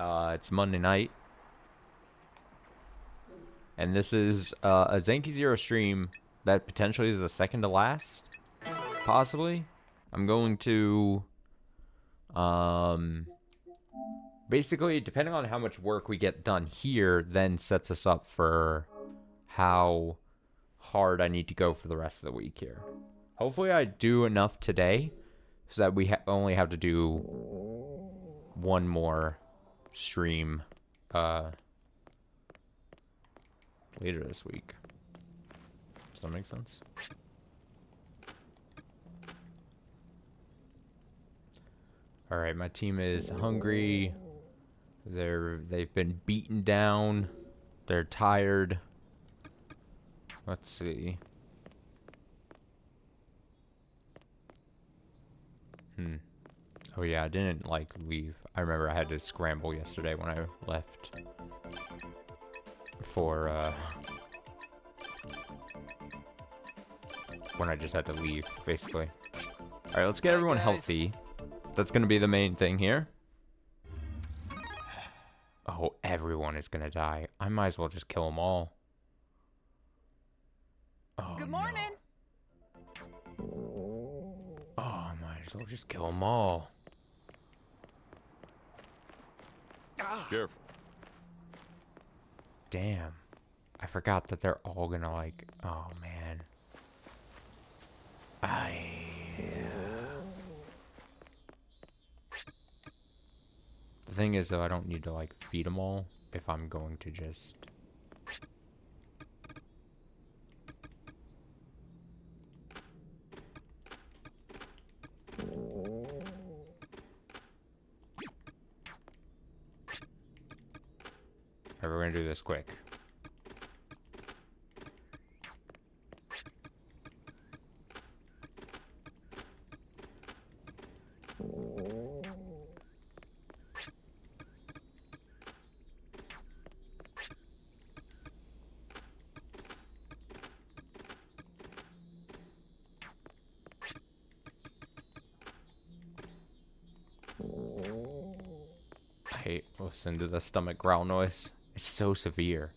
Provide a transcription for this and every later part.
It's Monday night. And this is a Zanki Zero stream that potentially is the second to last. Possibly. I'm going to... basically, depending on how much work we get done here, then sets us up for how hard I need to go for the rest of the week here. Hopefully I do enough today so that we only have to do one more stream later this week. Does that make sense? All right, my team is hungry. They've been beaten down. They're tired. Let's see. Oh yeah, I didn't like leave. I remember I had to scramble yesterday when I left for when I just had to leave, basically. All right, let's get everyone healthy. That's gonna be the main thing here. Oh, everyone is gonna die. I might as well just kill them all. Oh, Good morning. No. Oh, I might as well just kill them all. Careful. Damn. I forgot that they're all gonna like... Oh, man. The thing is, though, I don't need to, like, feed them all if I'm going to just... Alright, we're gonna do this quick. Listen to the stomach growl noise. It's so severe.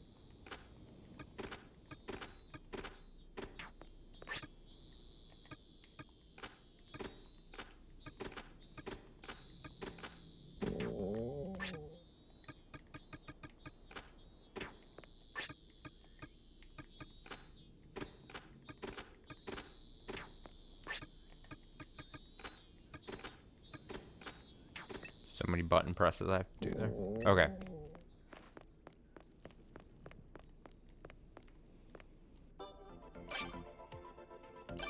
So many button presses I have to do there. Okay.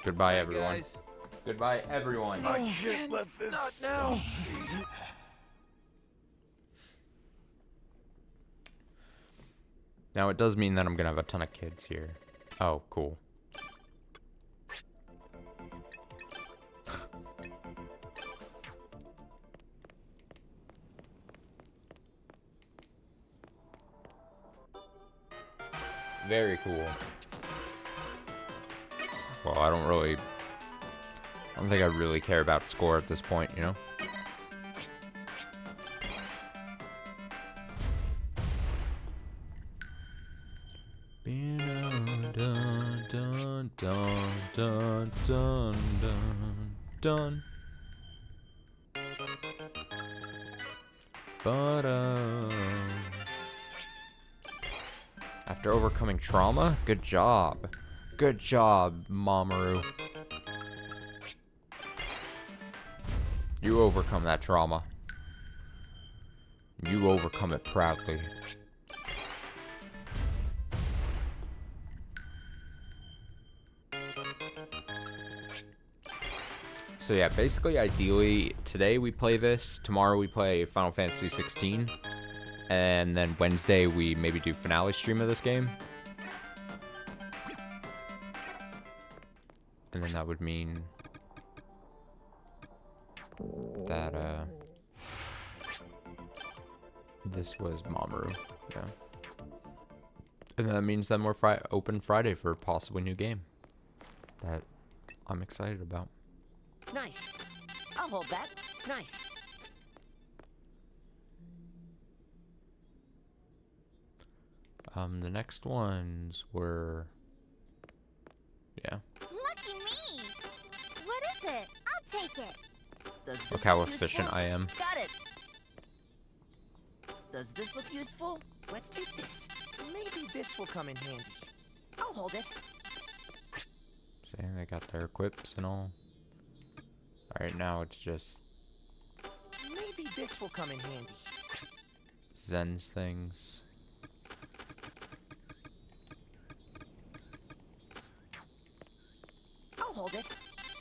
Goodbye, everyone. Guys. Goodbye, everyone. I can't let this stop me. Now, it does mean that I'm gonna have a ton of kids here. Oh, cool. Very cool. Well, I don't think I really care about score at this point, you know? Dun, dun, dun, dun, dun, dun. But, after overcoming trauma, good job. Good job, Mamoru. You overcome that trauma. You overcome it proudly. So yeah, basically, ideally, today we play this, tomorrow we play Final Fantasy 16, and then Wednesday we maybe do finale stream of this game. And then that would mean that, this was Mamoru, yeah. And that means then we're open Friday for a possibly new game that I'm excited about. Nice. I'll hold that. Nice. The next ones were... Yeah. Lucky me! What is it? I'll take it. Does this Look how look efficient useful? I am. Got it. Does this look useful? Let's take this. Maybe this will come in handy. I'll hold it. See, they got their equips and all. Alright, now it's just Maybe this will come in handy. Zen's things. I'll hold it.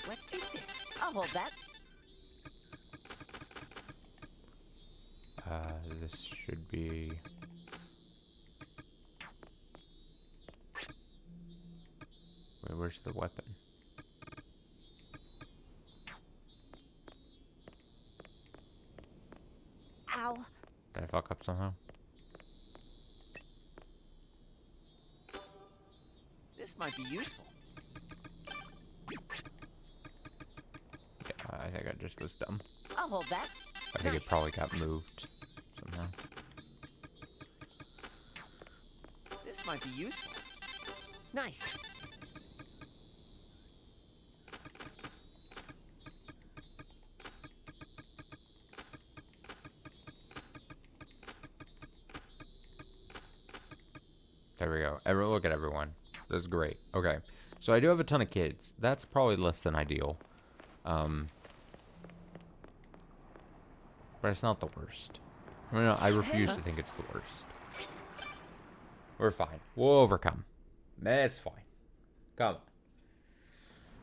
Let's take this. I'll hold that. This should be... Wait, where's the weapon? Ow. Did I fuck up somehow? This might be useful. Yeah, I think I just was dumb. I'll hold that. I think it Nice. probably got moved somehow. This might be useful. Nice. There we go. Look at everyone. This is great. Okay. So I do have a ton of kids. That's probably less than ideal. But it's not the worst. I mean, I refuse to think it's the worst. We're fine. We'll overcome. It's fine. Come on.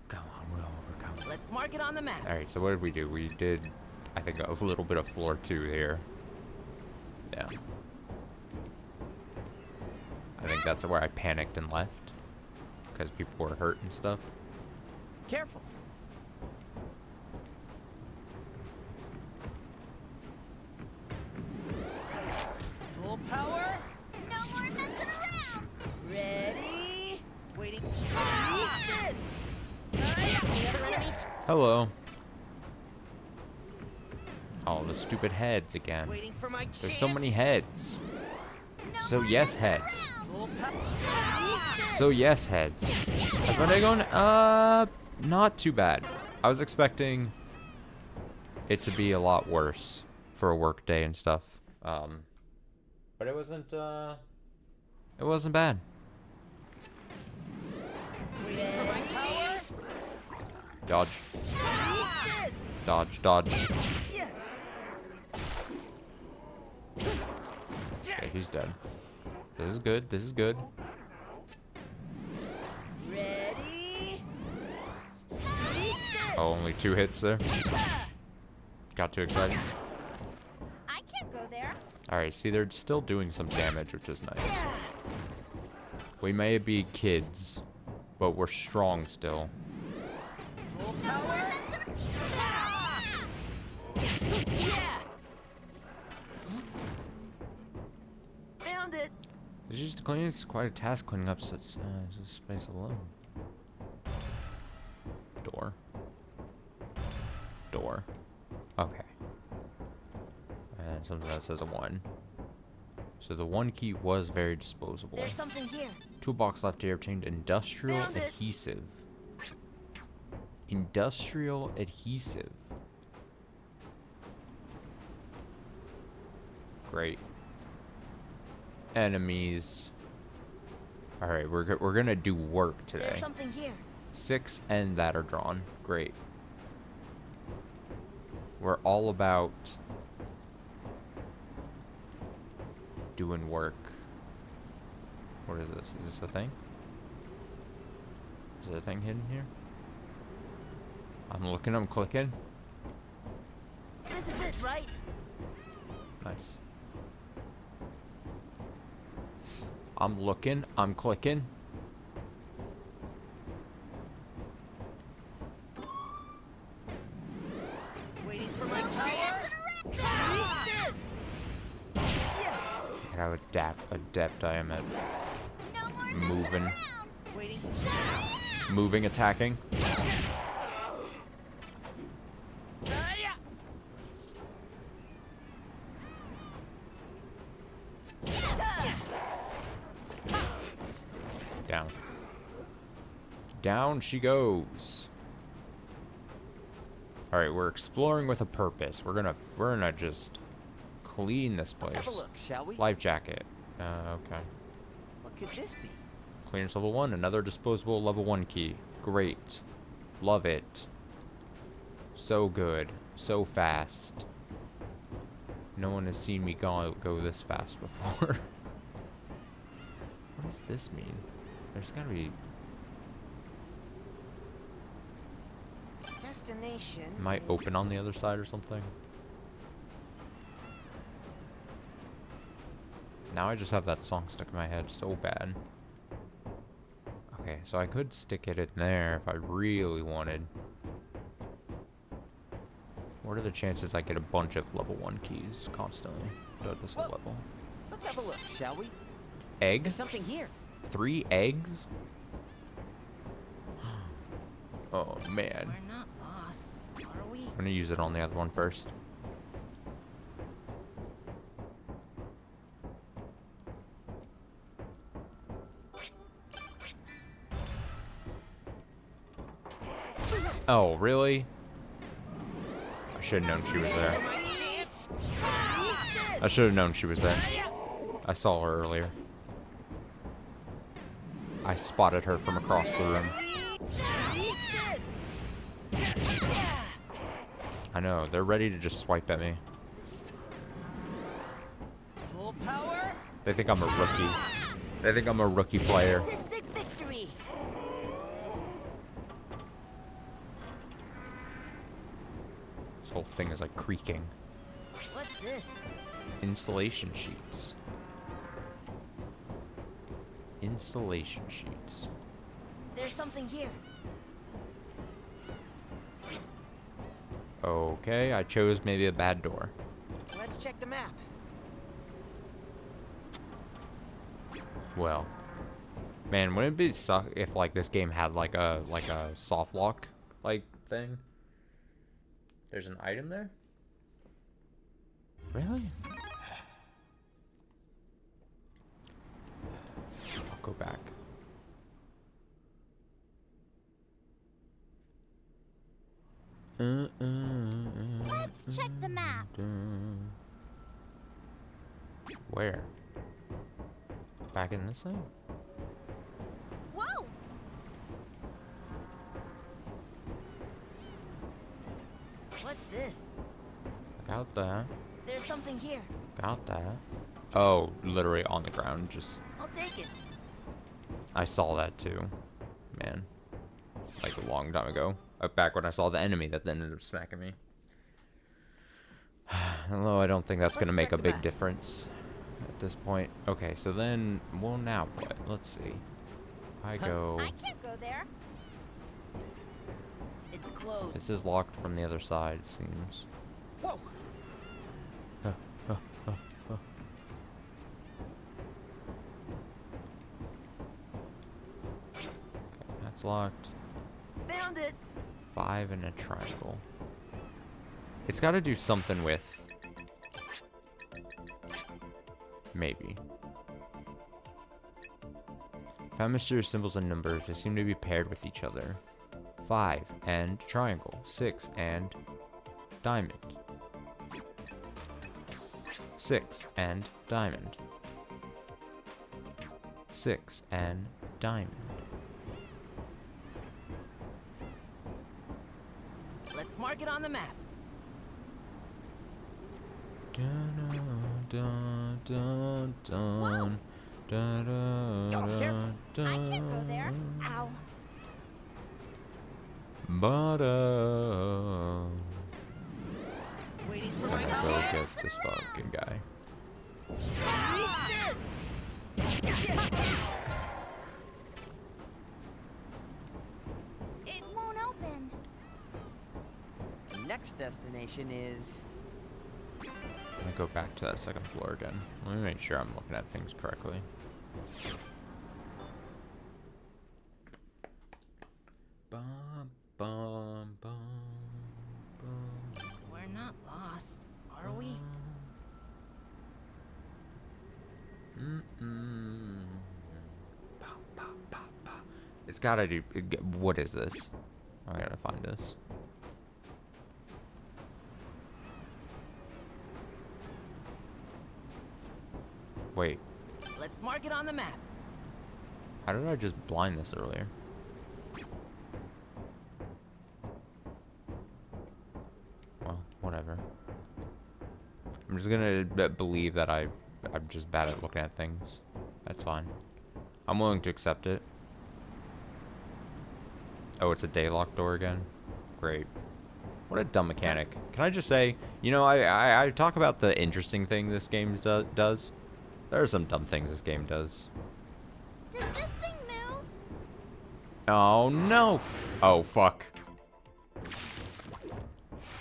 Come on, we'll overcome. Let's mark it on the map. Alright, so what did we do? We did, I think, a little bit of floor 2 here. Yeah. I think that's where I panicked and left. Because people were hurt and stuff. Careful. Full power. No more messing around! Ready? Waiting. Eat this. Any other enemies? Hello. Oh, the stupid heads again. Waiting for my chance. There's so many heads. No So more yes, messing heads. around. Full power. Eat this. So yes, heads. How's my day going? Not too bad. I was expecting it to be a lot worse for a work day and stuff. But it wasn't bad. Waiting for my chance. Dodge. Eat this. Dodge, dodge. Yeah. Okay, he's dead. This is good. This is good. Ready? Eat this. Oh, only 2 hits there. Got too excited. I can't go there. Alright, see, they're still doing some damage, which is nice. We may be kids, but we're strong still. Full No more power. messing around! Yeah. Found it. It's just cleaning. It's quite a task cleaning up such space alone. Door. Door. Okay. And something that says a 1. So the 1 key was very disposable. There's something here. Toolbox left here obtained industrial Found it. adhesive. Industrial adhesive. Great. Enemies. All right, we're gonna do work today. There's something here. 6 and that are drawn. Great. We're all about doing work. What is this? Is this a thing? Is there a thing hidden here? I'm looking, I'm clicking. This is it, right? Nice. I'm looking, I'm clicking. Waiting for my chance. Eat this. Yeah. Look how adept I am at No more moving, messing around! Waiting. moving, attacking. Yeah. down. Down she goes. All right, we're exploring with a purpose. We're gonna just clean this place. Let's have a look, shall we? Life jacket. Okay. What could this be? Clearance level 1. Another disposable level 1 key. Great. Love it. So good. So fast. No one has seen me go this fast before. What does this mean? There's gotta be... Destination. Might open on the other side or something. Now I just have that song stuck in my head so bad. Okay, so I could stick it in there if I really wanted. What are the chances I get a bunch of level 1 keys constantly throughout this whole level? Let's have a look, shall we? Egg? There's something here. 3 eggs? Oh man. We're not lost, are we? I'm gonna use it on the other one first. Oh, really? I should have known she was there. I should have known she was there. I saw her earlier. I spotted her from across the room. I know, they're ready to just swipe at me. Full power. They think I'm a rookie. They think I'm a rookie player. Artistic victory. This whole thing is like creaking. What's this? Installation sheets. Installation sheets. There's something here. Okay, I chose maybe a bad door. Let's check the map. Well, man, wouldn't it be suck if like this game had like a soft lock like thing? There's an item there? Really? I'll go back. Let's check the map. Where? Back in this thing? Whoa! What's this? Got that. There's something here. Got that. Oh, literally on the ground. Just. I'll take it. I saw that too. Man. Like a long time ago. Back when I saw the enemy that then ended up smacking me. Although I don't think that's going to make a big difference at this point. Okay, so then, well, now what? Let's see. I go. I can't go there. It's closed. This is locked from the other side, it seems. Whoa! Okay, that's locked. Found it. 5 and a triangle. It's got to do something with. Maybe. Found mysterious symbols and numbers. They seem to be paired with each other. 5 and triangle. 6 and diamond. 6 and diamond. 6 and diamond. Let's mark it on the map. Whoa. careful. I can't go there. Ow. But Waiting for I'm my gonna go get chance. this fucking guy. Eat this. It won't open. Next destination is. I'm gonna go back to that second floor again. Let me make sure I'm looking at things correctly. Bum, bum, bum, bum, We're not lost, are we? mm-mm. Pow, pow, pow. It's gotta do. What is this? I gotta find this. Wait. Let's mark it on the map. How did I just blind this earlier? Well, whatever. I'm just gonna believe that I'm just bad at looking at things. That's fine. I'm willing to accept it. Oh, it's a daylock door again? Great. What a dumb mechanic. Can I just say, you know, I talk about the interesting thing this game does. There are some dumb things this game does. Does this thing move? Oh, no. Oh, fuck.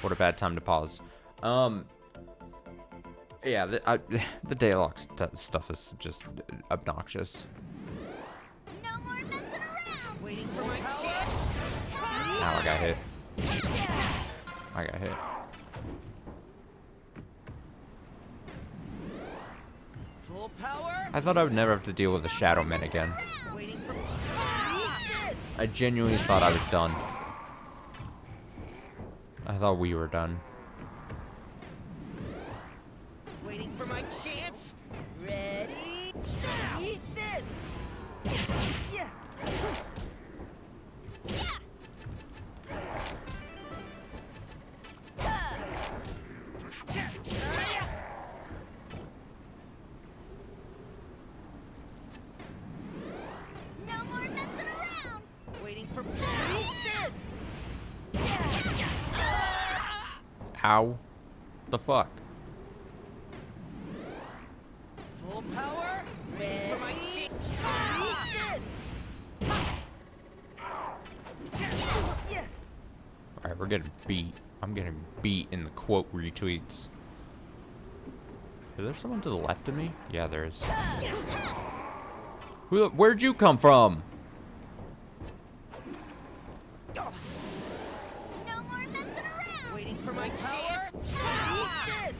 What a bad time to pause. Yeah, the daylock stuff is just obnoxious. No more messing around. Waiting for my chance. Ow, I got hit. I got hit. Full power. I thought I would never have to deal with the Shadow Men again. Waiting for I genuinely thought I was done. I thought we were done. Waiting for my chance. Ready? Eat this. Yeah. No more messing around. Waiting for eat this. Ow. The fuck? Full power. Waiting for my chance. Eat this. Yeah. Alright, we're getting beat. I'm getting beat in the quote retweets. Is there someone to the left of me? Yeah, there is. Where'd you come from? No more messing around. Waiting for my chance. Eat this.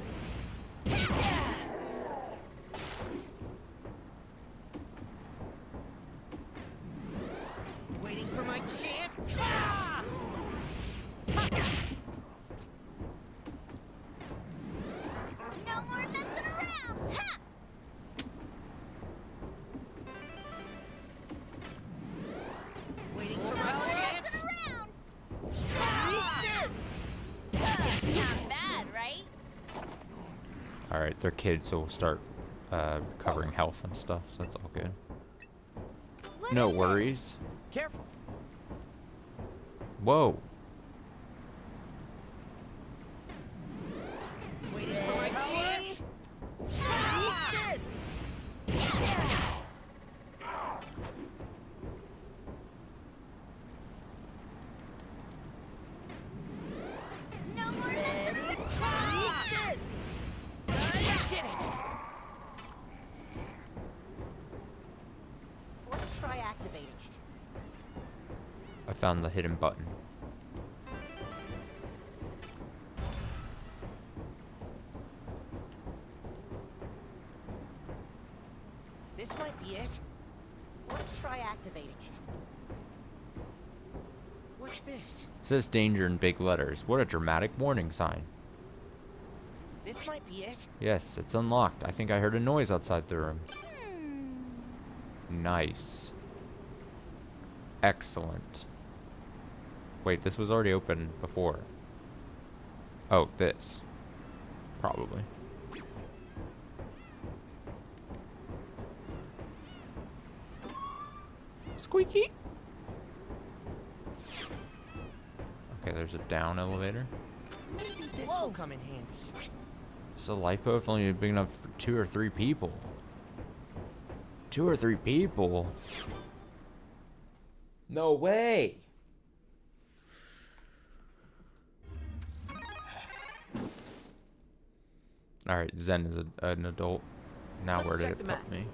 Waiting for my chance. No more messing around. Ha! Waiting for No my more chance. messing around. Eat this. Not bad, right? Alright, they're kids, so we'll start recovering health and stuff, so that's all good. What No is it? worries. Careful. Whoa. Waiting for my chance. Eat this. No more messing around. Eat this. I did it. Let's try activating it. I found the hidden button. This might be it. Let's try activating it. What's this? It says danger in big letters. What a dramatic warning sign. This might be it. Yes, it's unlocked. I think I heard a noise outside the room. Nice. Excellent. Wait, this was already open before. Oh, this. Probably. Squeaky. Okay, there's a down elevator. Maybe this will come in handy. It's a lifeboat if only big enough for 2 or 3 people. 2 or 3 people? No way! Alright, Zen is an adult. Now Let's where did check it the put map. me?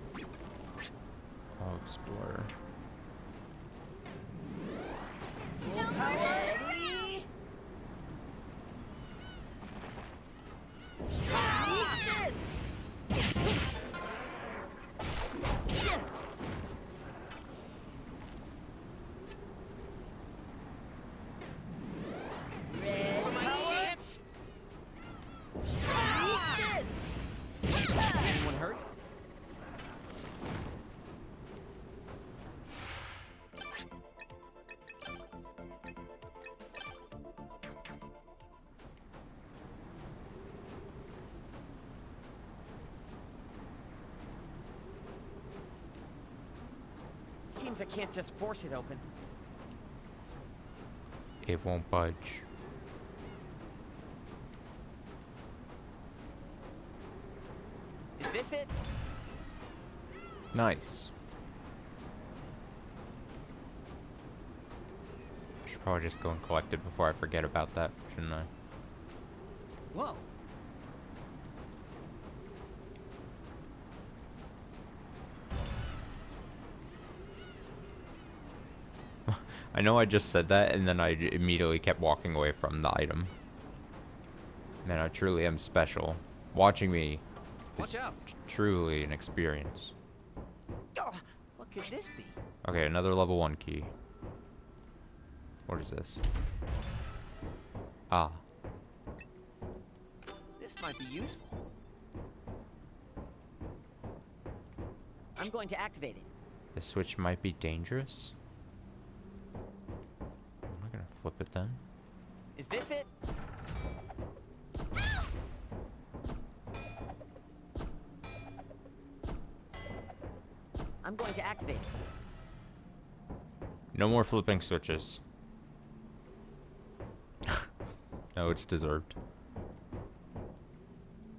Oh, Explorer. Full power. Ready? Eat this. Seems I can't just force it open. It won't budge. Is this it? Nice. Should probably just go and collect it before I forget about that, shouldn't I? Whoa. I know I just said that, and then I immediately kept walking away from the item. Man, I truly am special. Watching me Watch is out. truly an experience. Oh, what could this be? Okay, another level 1 key. What is this? Ah. This might be useful. I'm going to activate it. The switch might be dangerous. I'm not gonna flip it then. Is this it? I'm going to activate it. No more flipping switches. No, it's deserved.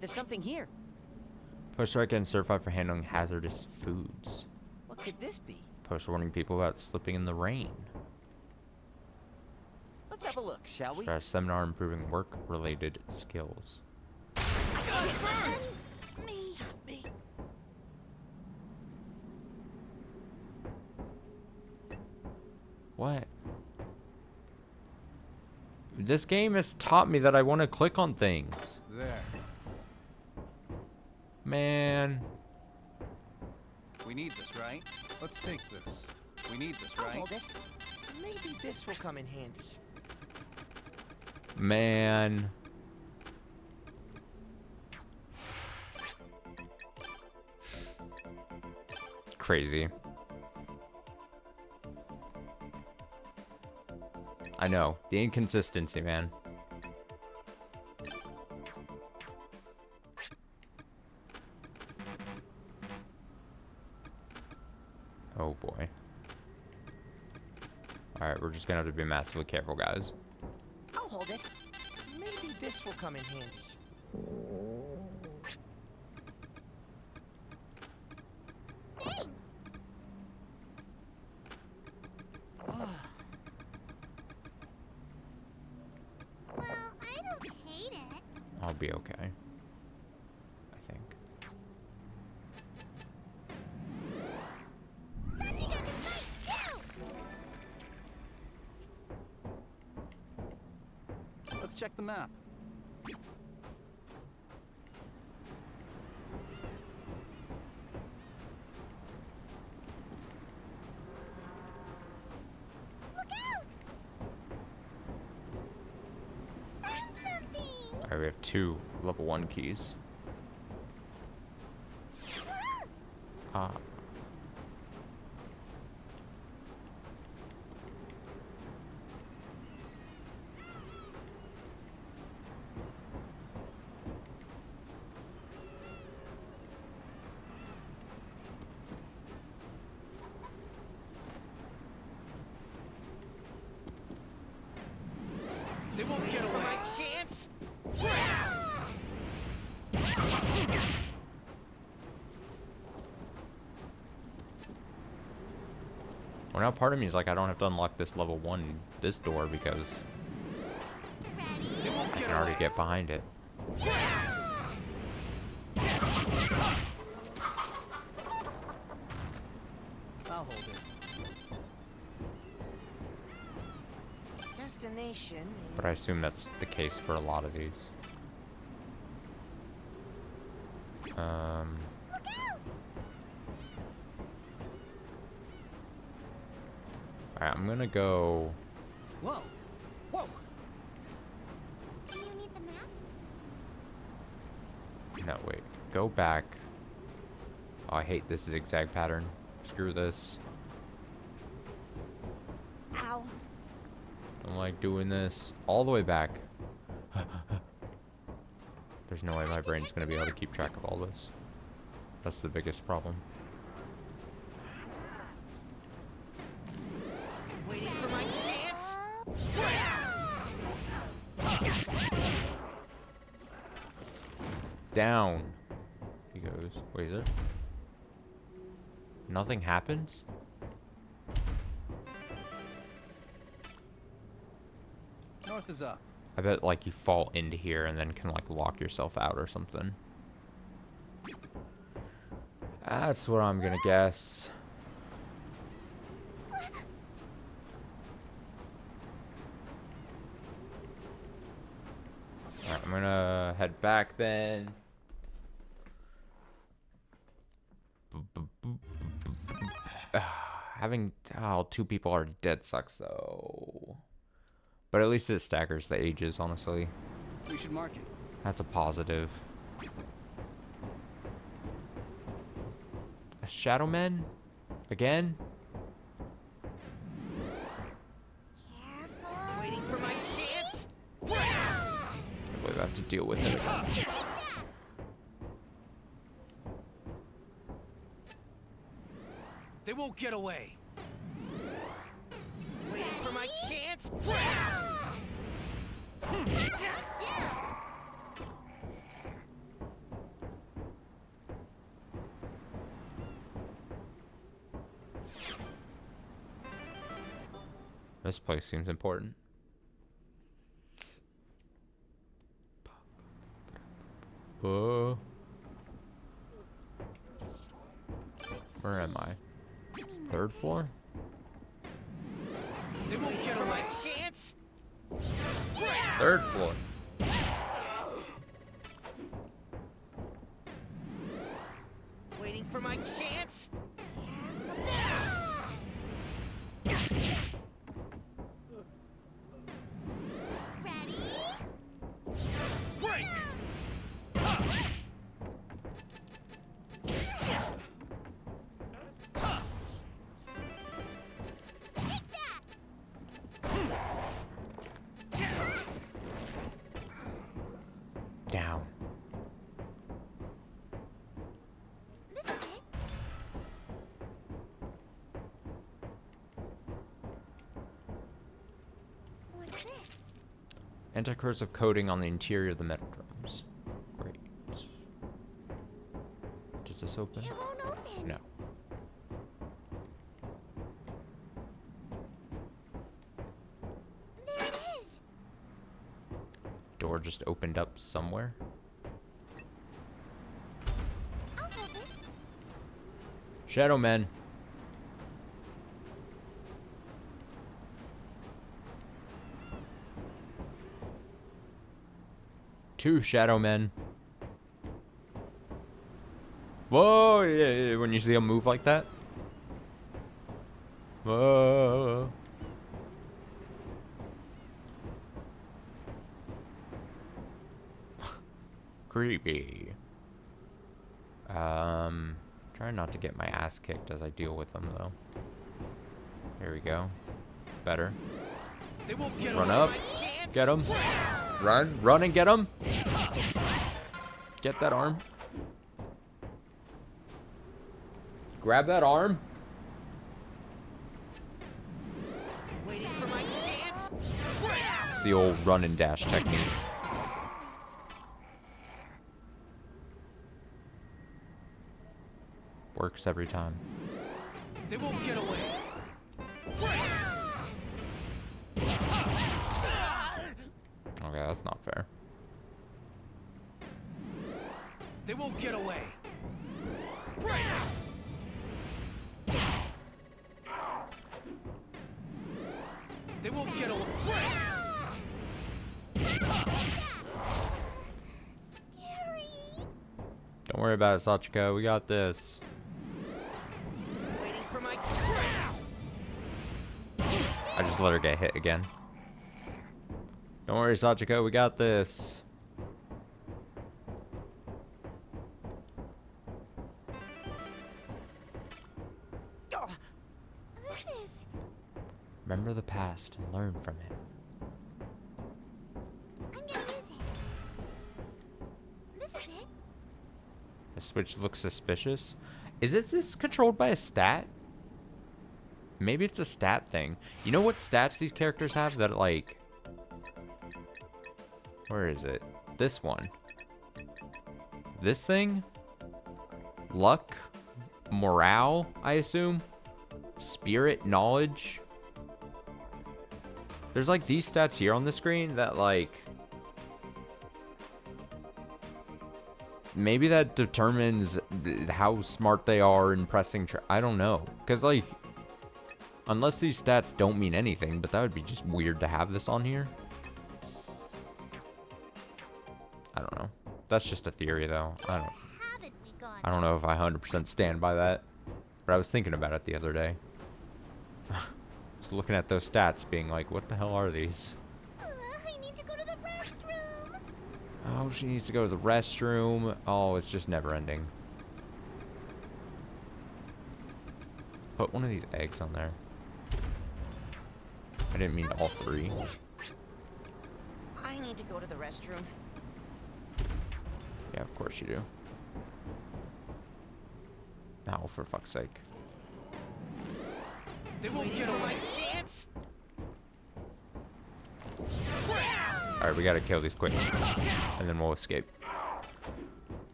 There's something here. Post right getting certified for handling hazardous foods. What could this be? Post warning people about slipping in the rain. Let's have a look, shall we? Start a seminar improving work-related skills. Stop me. What? This game has taught me that I want to click on things. There. Man. We need this, right? Let's take this. We need this, I'll right? hold it. Maybe this will come in handy. Man. Crazy. I know. The inconsistency, man. Oh boy. Alright, we're just gonna have to be massively careful, guys. I'll hold it. Maybe this will come in handy. Thanks. Well, I don't hate it. I'll be okay. I think. Sanji got to fight too. Let's check the map. Look out! Find something. Alright, we have 2 level 1 keys. Ah. They won't get away. My chance? Well, now part of me is like, I don't have to unlock this level 1, this door, because They won't I get can already away. get behind it. I'll hold it. Destination But I is- assume that's the case for a lot of these. Look out! Alright, I'm gonna go... Whoa. Whoa. Do you need the map? No, wait. Go back. Oh, I hate this zigzag pattern. Screw this. Ow. Don't like doing this. All the way back. There's no way my brain's gonna be able to keep track of all this. That's the biggest problem. Down. He goes. Wait, is there? Nothing happens? North is up. I bet like you fall into here and then can like lock yourself out or something. That's what I'm gonna guess. Alright, I'm gonna head back then. Having two people are dead sucks though. But at least it staggers the ages, honestly. We should mark it. That's a positive. Shadow Men? Again? Careful. Waiting for my chance. I believe I have to deal with it. They won't get away. Waiting for my chance. This place seems important. Whoa. Where am I? Third floor? They won't get For my away. chance. Third floor. Waiting for my chance. Ready? Break. Down. This is it. What's this? Anti-corrosive coating on the interior of the metal drums. Great. Does this open? It won't open. No. There it is. Door just opened up somewhere. I'll hold this. Shadow Men. Two Shadow Men. Whoa, yeah, when you see them move like that. Whoa. Creepy. Trying not to get my ass kicked as I deal with them though. Here we go. Better. They won't get Run away. up. My chance. Get him. Run. Run and get him. Get that arm. Grab that arm. Waiting for my chance. It's the old run and dash technique. Works every time. They won't get away. Okay, that's not fair. They won't get away. They won't get away. Scary. Don't worry about it, Sachiko. We got this. Waiting for my. I just let her get hit again. Don't worry, Sachiko. We got this. This is. Remember the past and learn from it. I'm gonna use it. This is it. The switch looks suspicious. Is this controlled by a stat? Maybe it's a stat thing. You know what stats these characters have that like... Where is it? This one. This thing? Luck? Morale, I assume? Spirit? Knowledge? There's like these stats here on the screen that like... Maybe that determines how smart they are in pressing... I don't know. Because like... Unless these stats don't mean anything, but that would be just weird to have this on here. I don't know. That's just a theory, though. Haven't we gone? I don't know if I 100% stand by that. But I was thinking about it the other day. Just looking at those stats, being like, what the hell are these? I need to go to the restroom. Oh, she needs to go to the restroom. Oh, it's just never ending. Put one of these eggs on there. I didn't mean all three. I need to go to the restroom. Yeah, of course you do. Now, for fuck's sake. They won't get away. Chance. Alright, we gotta kill these quick. And then we'll escape.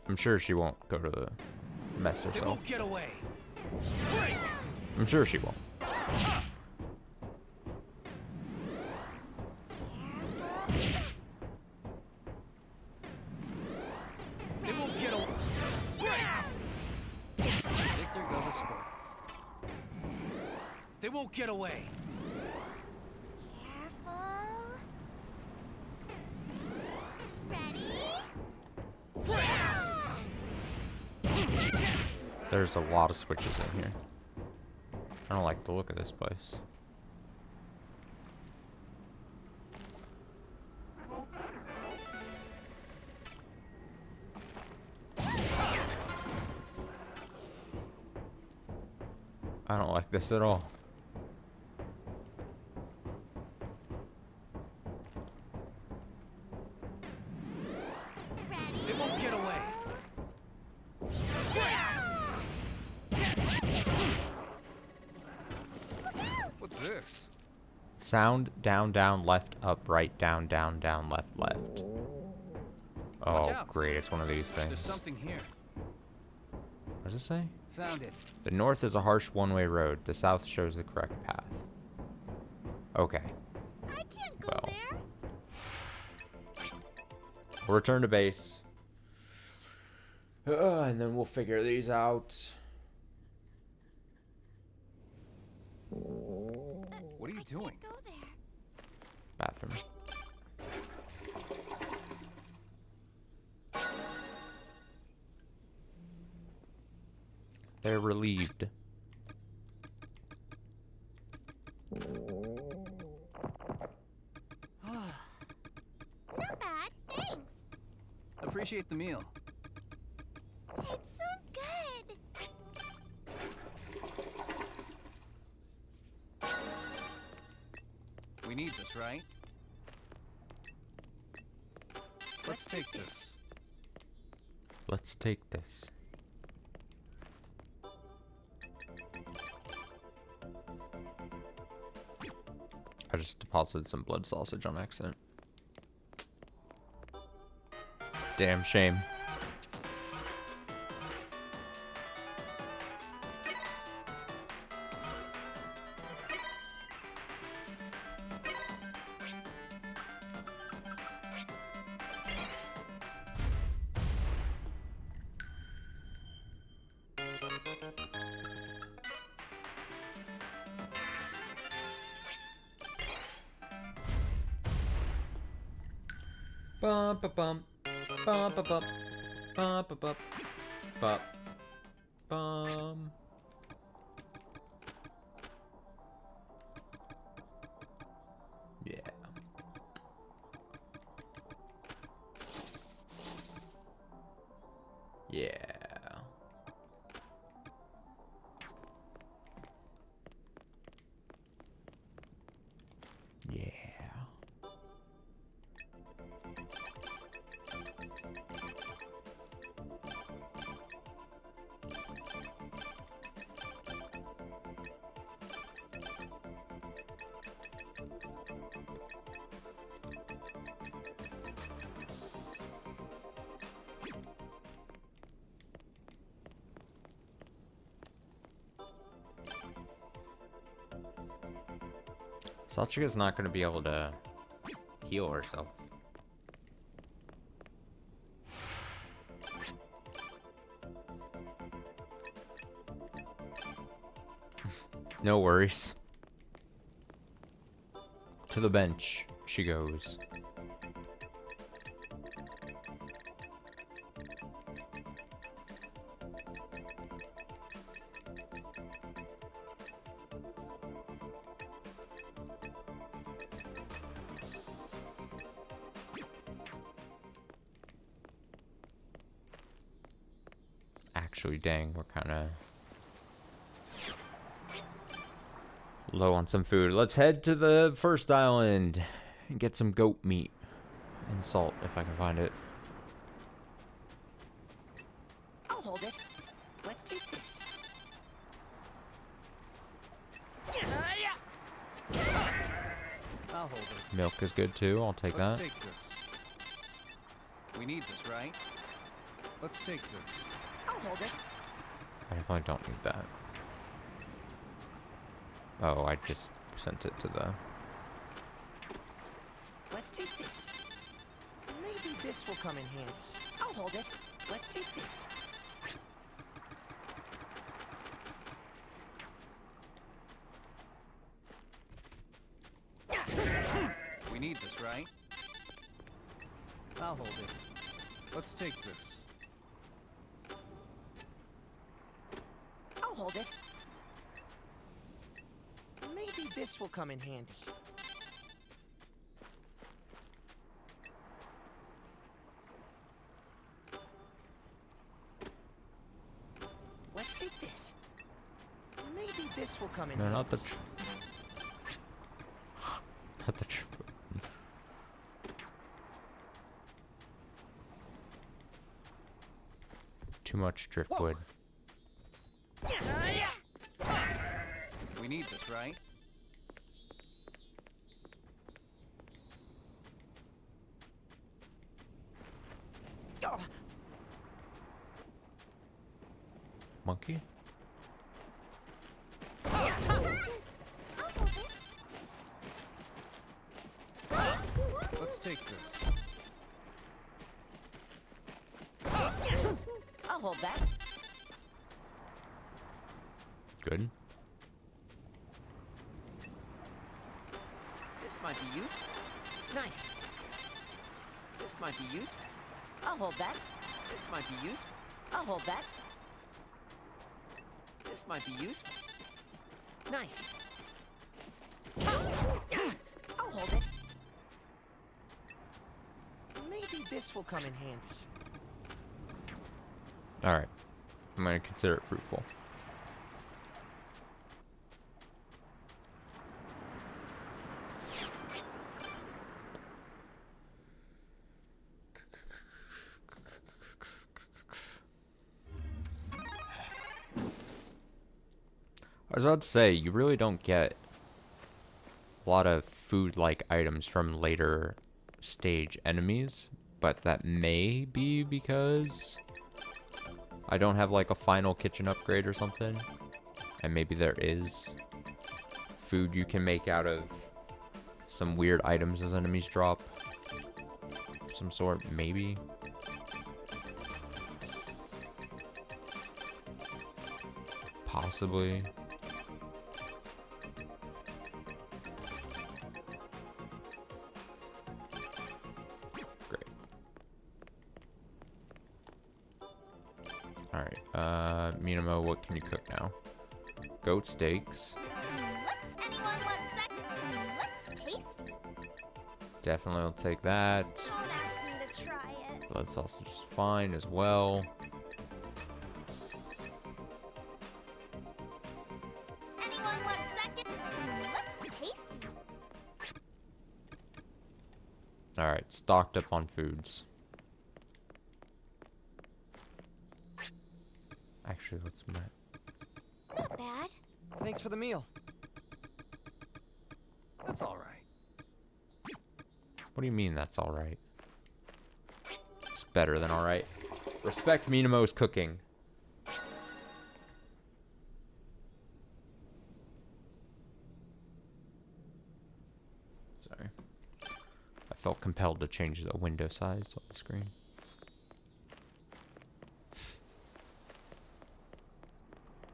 I'm sure she won't go to the mess They herself. won't get away. I'm sure she won't. They won't get away. Victor, go to sports. They won't get away. Careful. Ready? There's a lot of switches in here. I don't like the look of this place. I don't like this at all. Ready? They won't get away. What's this? Sound, down, down, left, up, right, down, down, down, left, left. Watch Oh, out. great. It's one of these There's things. something here. What does it say? Found it. The north is a harsh one-way road. The south shows the correct path. Okay. I can't go Well. there. We'll return to base. And then we'll figure these out. What are you doing? Go there. Bathroom. They're relieved. Not bad. Thanks. Appreciate the meal. It's so good. We need this, right? Let's take this. Let's take this. I just deposited some blood sausage on accident. Damn shame. Bum ba bum bum ba bum bum ba bum bum bum. Yeah. Yeah. Yeah. Sachika's not going to be able to heal herself. No worries. To the bench she goes. Actually, dang, we're kind of low on some food. Let's head to the first island and get some goat meat and salt if I can find it. I'll hold it. Let's take this. I'll hold it. Milk is good too. I'll take Let's that. take this. We need this, right? Let's take this. I'll hold it. I definitely don't need that. Oh, I just sent it to the... Let's take this. Maybe this will come in handy. I'll hold it. Let's take this. We need this, right? I'll hold it. Let's take this. I'll hold it. Maybe this will come in handy. Let's take this. Maybe this will come in No, handy. not the... not the... Too much driftwood. We need this, right? Oh, I'll Monkey? hold this. Let's take this. I'll hold that. Good. This might be useful. Nice. This might be useful. I'll hold that. This might be useful. I'll hold that. This might be useful. Nice. I'll hold it. Maybe this will come in handy. Alright. I'm going to consider it fruitful. I was about to say, you really don't get a lot of food-like items from later stage enemies, but that may be because I don't have like a final kitchen upgrade or something, and maybe there is food you can make out of some weird items as enemies drop of some sort, maybe. Possibly. Great. Alright, Minamo, what can you cook now? Goat steaks. Let's anyone want sec? Let's taste. Definitely will take that. Don't ask me to try it. Blood sausage is fine as well. Anyone want second? Let's taste. Alright, stocked up on foods. Actually, let's... Not bad. Thanks for the meal. That's all right. What do you mean that's alright? It's better than alright. Respect Minamo's cooking. felt compelled to change the window size on the screen.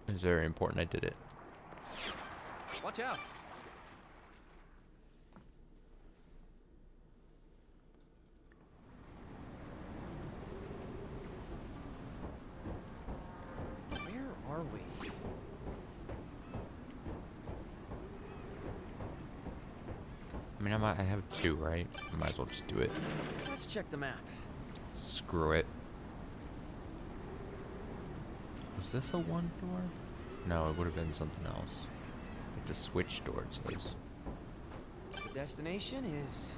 It was very important I did it. Watch out. Where are we? I mean, I have 2, right? I might as well just do it. Let's check the map. Screw it. Was this a 1 door? No, it would have been something else. It's a switch door, it says. The destination is...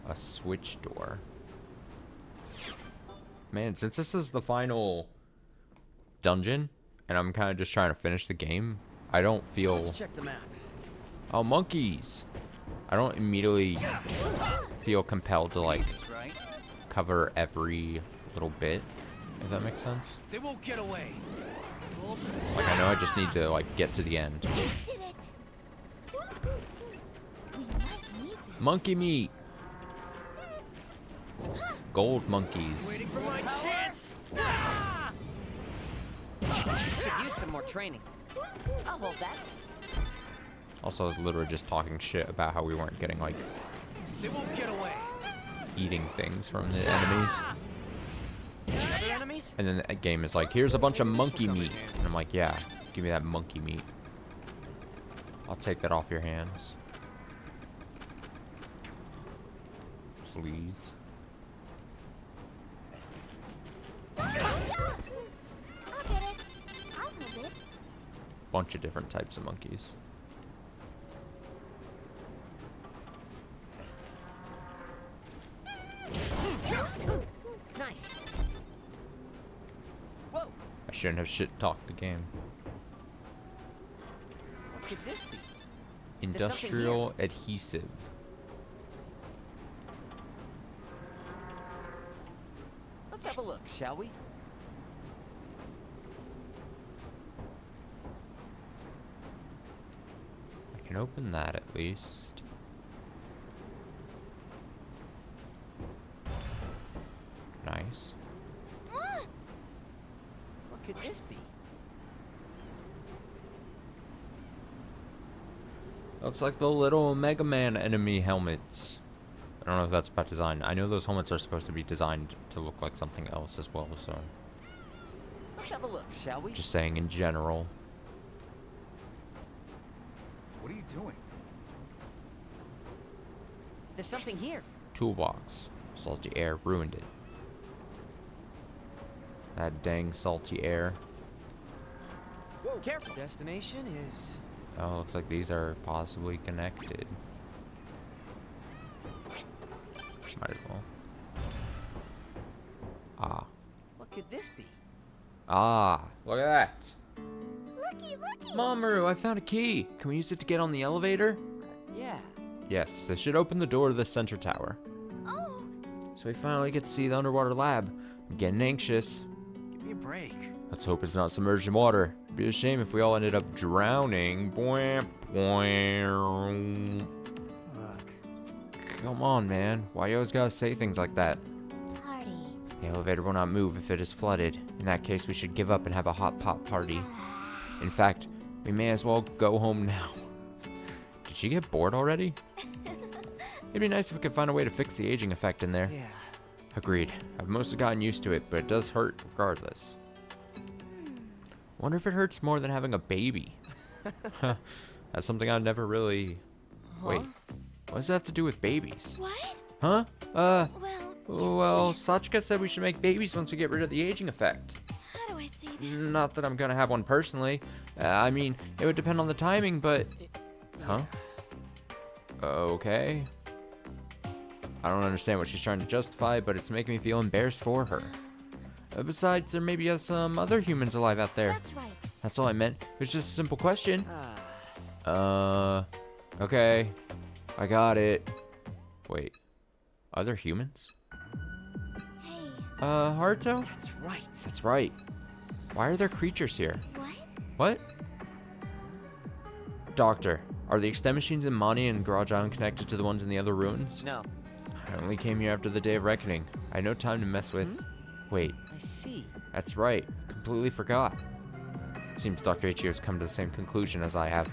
A switch door. Man, since this is the final dungeon, and I'm kind of just trying to finish the game, I don't feel... Let's check the map. Oh, monkeys! I don't immediately feel compelled to, like, That's right. cover every little bit, if that makes sense. They won't get away. Like, I know I just need to, like, get to the end. We did it. We might need this. Monkey meat! Gold monkeys. Waiting for my chance! Ah! Could use some more training. I'll hold that. Also, I was literally just talking shit about how we weren't getting, like, They won't get away. eating things from the enemies. Other enemies? And then the game is like, here's a bunch of monkey meat. And I'm like, yeah, give me that monkey meat. I'll take that off your hands. Please. I'll get it. I'll do this. Bunch of different types of monkeys. Nice. Whoa! I shouldn't have shit-talked the game. What could this be? Industrial adhesive. Let's have a look, shall we? I can open that at least. Nice. What could this be? Looks like the little Mega Man enemy helmets. I don't know if that's by design. I know those helmets are supposed to be designed to look like something else as well, so Let's have a look, shall we? just saying in general. What are you doing? There's something here. Toolbox. Salty air ruined it. That dang salty air. Whoa, careful. Destination is... Oh, looks like these are possibly connected. Might as well. Ah. What could this be? Ah, look at that. Looky, looky. Mamoru, I found a key. Can we use it to get on the elevator? Yeah. Yes, this should open the door to the center tower. Oh, So we finally get to see the underwater lab. I'm getting anxious. Give me a break. Let's hope it's not submerged in water. It'd be a shame if we all ended up drowning. Bwamp, bwamp. Look. Come on, man. Why you always gotta say things like that? party. The elevator will not move if it is flooded. In that case, we should give up and have a hot pot party. In fact, we may as well go home now. Did she get bored already? It'd be nice if we could find a way to fix the aging effect in there. Yeah. Agreed. I've mostly gotten used to it, but it does hurt regardless. Wonder if it hurts more than having a baby. That's something I've never really... Wait, what does that have to do with babies? What? Huh? Well, Well, Sachika said we should make babies once we get rid of the aging effect. how do I say this? Not that I'm gonna have one personally. I mean, it would depend on the timing, but... Huh? Okay. I don't understand what she's trying to justify, but it's making me feel embarrassed for her. Besides, there may be some other humans alive out there. That's right. That's all I meant. It was just a simple question. Ah. Okay. I got it. Wait. Other humans? Hey, Haruto? That's right. That's right. Why are there creatures here? what? What? Doctor, Are the extend machines in Monty and Garage Island connected to the ones in the other ruins? No. I only came here after the Day of Reckoning. I had no time to mess with... Wait, I see. that's right. Completely forgot. Seems Dr. Ichio's come to the same conclusion as I have.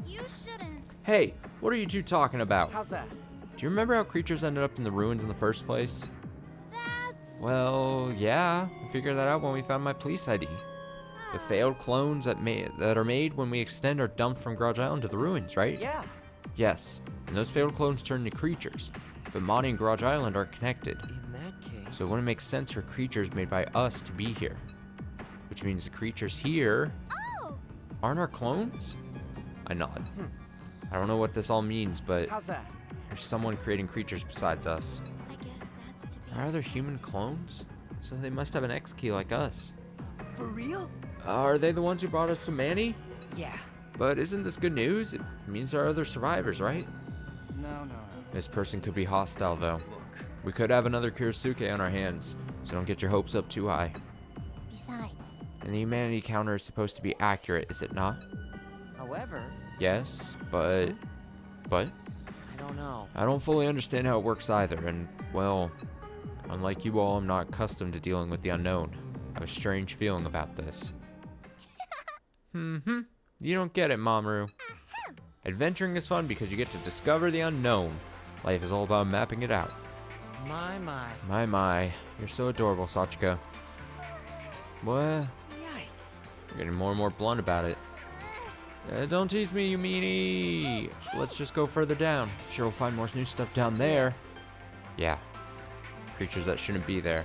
You shouldn't. Hey, what are you two talking about? How's that? Do you remember how creatures ended up in the ruins in the first place? That's... Well, yeah. We figured that out when we found my police ID. The failed clones that are made when we extend are dumped from Garage Island to the ruins, right? Yeah. Yes, and those failed clones turn into creatures. But Monty and Garage Island are connected, In that case... so it wouldn't make sense for creatures made by us to be here. Which means the creatures here Oh! aren't our clones? I nod. I don't know what this all means, but How's that? there's someone creating creatures besides us. I guess that's to be Are there human clones? So they must have an X key like us. For real? Are they the ones who brought us to Manny? Yeah. But isn't this good news? It means there are other survivors, right? No. This person could be hostile, though. Look. We could have another Kurisuke on our hands, so don't get your hopes up too high. Besides, And the humanity counter is supposed to be accurate, is it not? However, Yes, but... I don't know. I don't fully understand how it works either, and, well, unlike you all, I'm not accustomed to dealing with the unknown. I have a strange feeling about this. You don't get it, Mamoru. Adventuring is fun because you get to discover the unknown. Life is all about mapping it out. My. My, you're so adorable, Sachiko. What? Yikes. You're getting more and more blunt about it. Don't tease me, you meanie. Let's just go further down. Sure, we'll find more new stuff down there. Yeah. Creatures that shouldn't be there.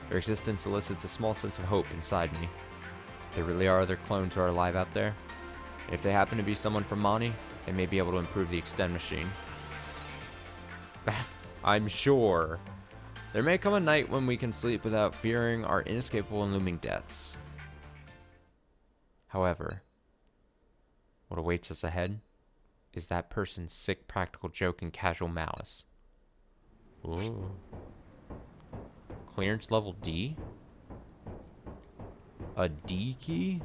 Their existence elicits a small sense of hope inside me. There really are other clones who are alive out there. And if they happen to be someone from Mani, they may be able to improve the extend machine. I'm sure. There may come a night when we can sleep without fearing our inescapable and looming deaths. However, what awaits us ahead is that person's sick practical joke and casual malice. Ooh. Clearance level D? A D key?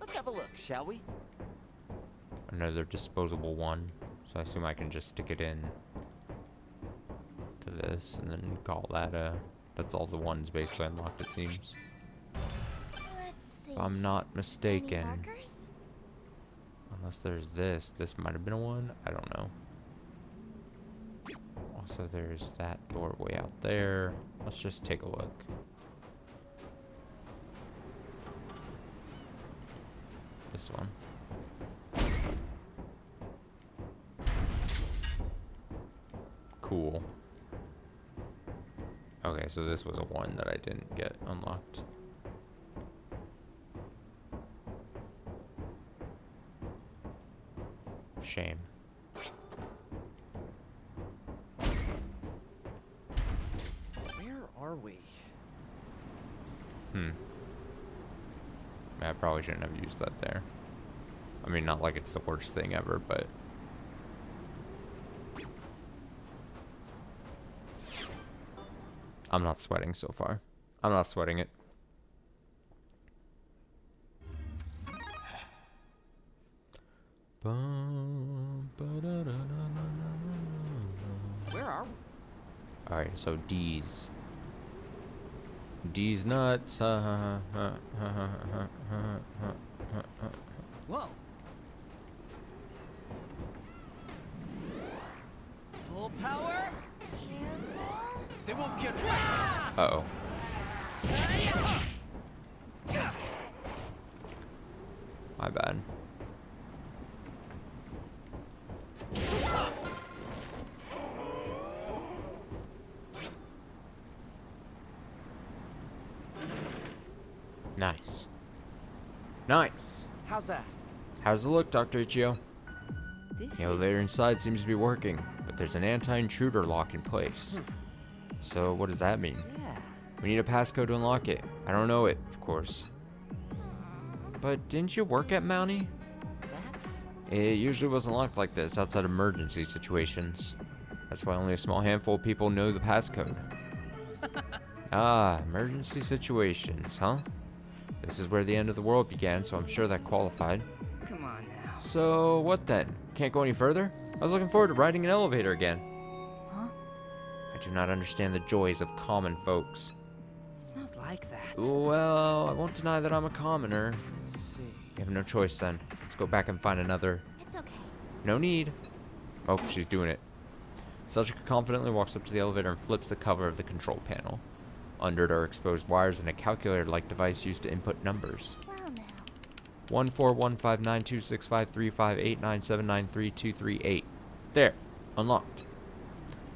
Let's have a look, shall we? Another disposable one. So I assume I can just stick it in to this and then call that that's all the ones basically unlocked, it seems. let's see. If I'm not Any mistaken. markers? Unless there's this. This might have been a one. I don't know. Also, there's that doorway out there. Let's just take a look. This one. Cool. Okay, so this was a one that I didn't get unlocked. Shame. Where are we? I probably shouldn't have used that there. I mean, not like it's the worst thing ever, but... I'm not sweating so far. I'm not sweating it. Where are we? Alright, so D's. D's nuts. Whoa. Full power? Careful. They won't get away. Uh-oh. My bad. Nice. Nice. How's that? How's it look, Dr. Ichio? This The elevator is... inside seems to be working, but there's an anti-intruder lock in place. So what does that mean? Yeah. We need a passcode to unlock it. I don't know it, of course. But didn't you work at Mountie? That's... It usually wasn't locked like this outside emergency situations. That's why only a small handful of people know the passcode. Ah, emergency situations, huh? This is where the end of the world began, so I'm sure that qualified. Come on now. So, what then? Can't go any further? I was looking forward to riding an elevator again. Huh? I do not understand the joys of common folks. It's not like that. Well, I won't deny that I'm a commoner. Let's see. We have no choice then. Let's go back and find another. It's okay. No need. Oh, she's doing it. Satchika confidently walks up to the elevator and flips the cover of the control panel. Under it are exposed wires and a calculator-like device used to input numbers. Well now. 1415926535897932338. There. Unlocked.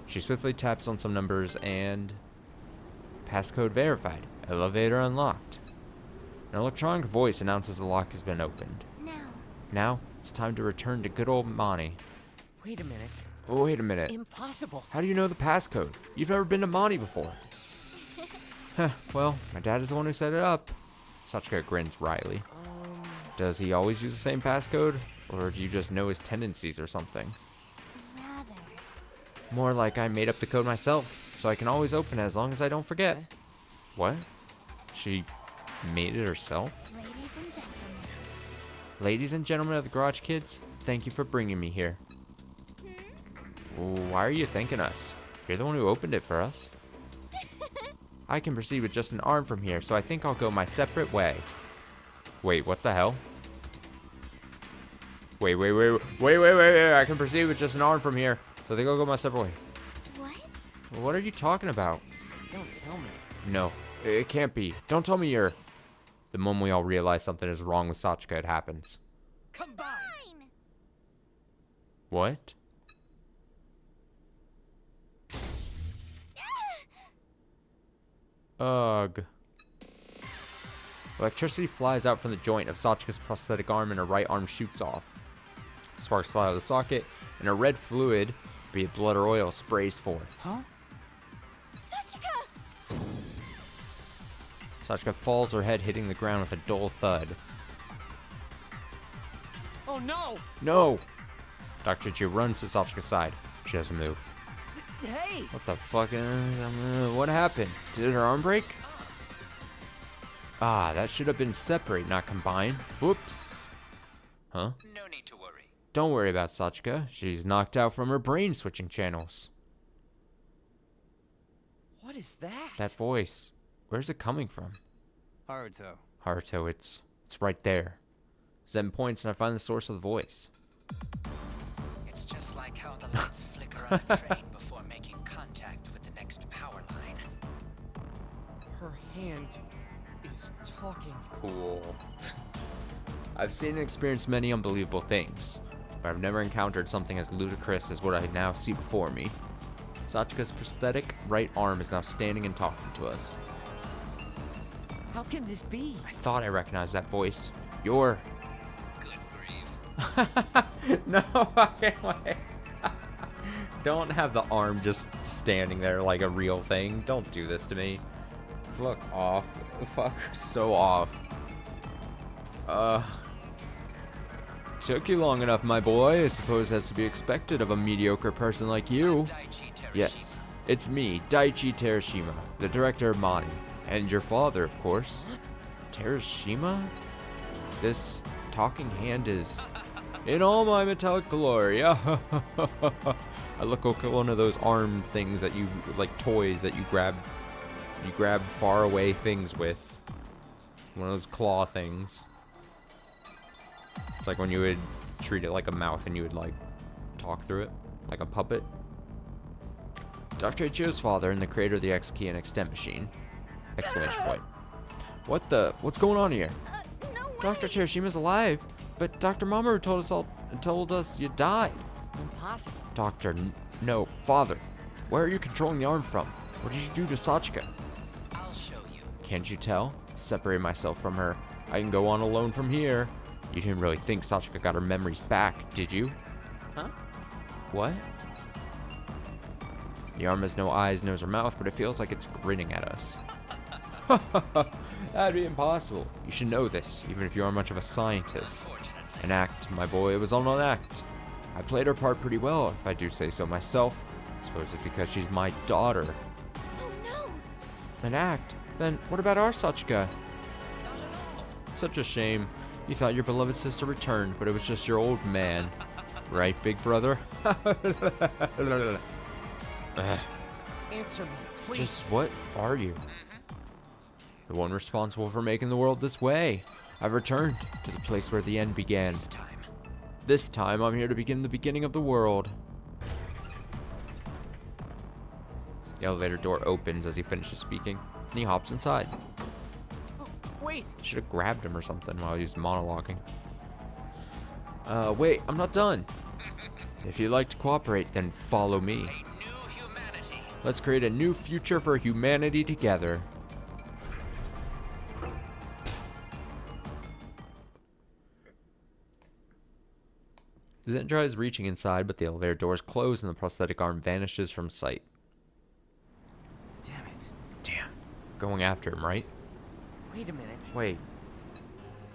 She swiftly taps on some numbers and... Passcode verified. Elevator unlocked. An electronic voice announces the lock has been opened. Now, it's time to return to good old Monty. Wait a minute. Oh, wait a minute. Impossible. How do you know the passcode? You've never been to Monty before. Huh, well, my dad is the one who set it up. Satchika grins wryly. Does he always use the same passcode? Or do you just know his tendencies or something? Rather. More like I made up the code myself, so I can always open it as long as I don't forget. What? She made it herself? Ladies and gentlemen. Ladies and gentlemen of the Garage Kids, thank you for bringing me here. Why are you thanking us? You're the one who opened it for us. I can proceed with just an arm from here, so I think I'll go my separate way. Wait, what the hell? Wait, I can proceed with just an arm from here, so I think I'll go my separate way. What? What are you talking about? Don't tell me. No, it can't be. Don't tell me you're... The moment we all realize something is wrong with Satchika, it happens. Combine. Fine. What? Ugh. Electricity flies out from the joint of Satchika's prosthetic arm and her right arm shoots off. Sparks fly out of the socket, and a red fluid, be it blood or oil, sprays forth. Huh? Satchika! Satchika falls, her head hitting the ground with a dull thud. Oh no! No! Dr. Chi runs to Satchika's side. She doesn't move. Hey! What the fuck? What happened? Did her arm break? Ah, that should have been separate, not combined. Whoops. Huh? No need to worry. Don't worry about Satchika. She's knocked out from her brain switching channels. What is that? That voice. Where's it coming from? Haruto. Haruto, it's right there. Zen points and I find the source of the voice. It's just like how the lights flicker on a train before making contact with the next power line. Her hand is talking. Cool. I've seen and experienced many unbelievable things, but I've never encountered something as ludicrous as what I now see before me. Satchika's prosthetic right arm is now standing and talking to us. How can this be? I thought I recognized that voice. You're... Good grief. No, wait. Don't have the arm just standing there like a real thing. Don't do this to me. Fuck off. Fuck so off. Took you long enough, my boy. I suppose that's to be expected of a mediocre person like you. Daichi Terashima. Yes, it's me, Daichi Terashima, the director of Mani. And your father, of course. Terashima? This talking hand is in all my metallic glory. I look like one of those arm things that you, like toys that you grab far away things with. One of those claw things. It's like when you would treat it like a mouth and you would like talk through it, like a puppet. Dr. Ichio's father and the creator of the X key and extent machine. Exclamation point. What's going on here? No way. Dr. Tereshima's alive, but Dr. Mamoru told us you died. Impossible. Doctor, no, father. Where are you controlling the arm from? What did you do to Satchika? I'll show you. Can't you tell? Separate myself from her. I can go on alone from here. You didn't really think Satchika got her memories back, did you? Huh? What? The arm has no eyes, nose, or mouth, but it feels like it's grinning at us. That'd be impossible. You should know this, even if you aren't much of a scientist. Unfortunately. An act, my boy. It was all an act. I played her part pretty well, if I do say so myself. I suppose it's because she's my daughter. Oh no. An act? Then what about our Satchika? Not at all. It's such a shame. You thought your beloved sister returned, but it was just your old man. Right, big brother? Ugh. Answer me, please. Just what are you? The one responsible for making the world this way. I've returned to the place where the end began. This time, I'm here to begin the beginning of the world. The elevator door opens as he finishes speaking, and he hops inside. Wait. Should have grabbed him or something while he was monologuing. Wait, I'm not done. If you'd like to cooperate, then follow me. A new humanity. Let's create a new future for humanity together. Zen tries reaching inside, but the elevator doors close and the prosthetic arm vanishes from sight. Damn it. Damn. Going after him, right? Wait a minute. Wait.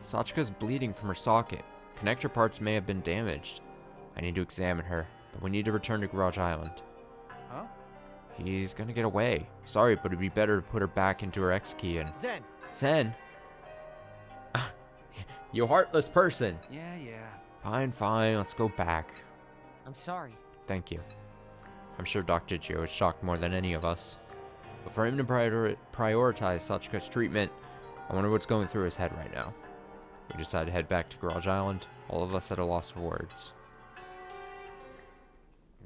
Sachika's bleeding from her socket. Connector parts may have been damaged. I need to examine her, but we need to return to Garage Island. Huh? He's gonna get away. Sorry, but it'd be better to put her back into her X key and... Zen. Zen? You heartless person. Yeah. Fine, fine, let's go back. I'm sorry. Thank you. I'm sure Dr. Gio is shocked more than any of us. But for him to prioritize Sachika's treatment, I wonder what's going through his head right now. We decide to head back to Garage Island, all of us at a loss for words.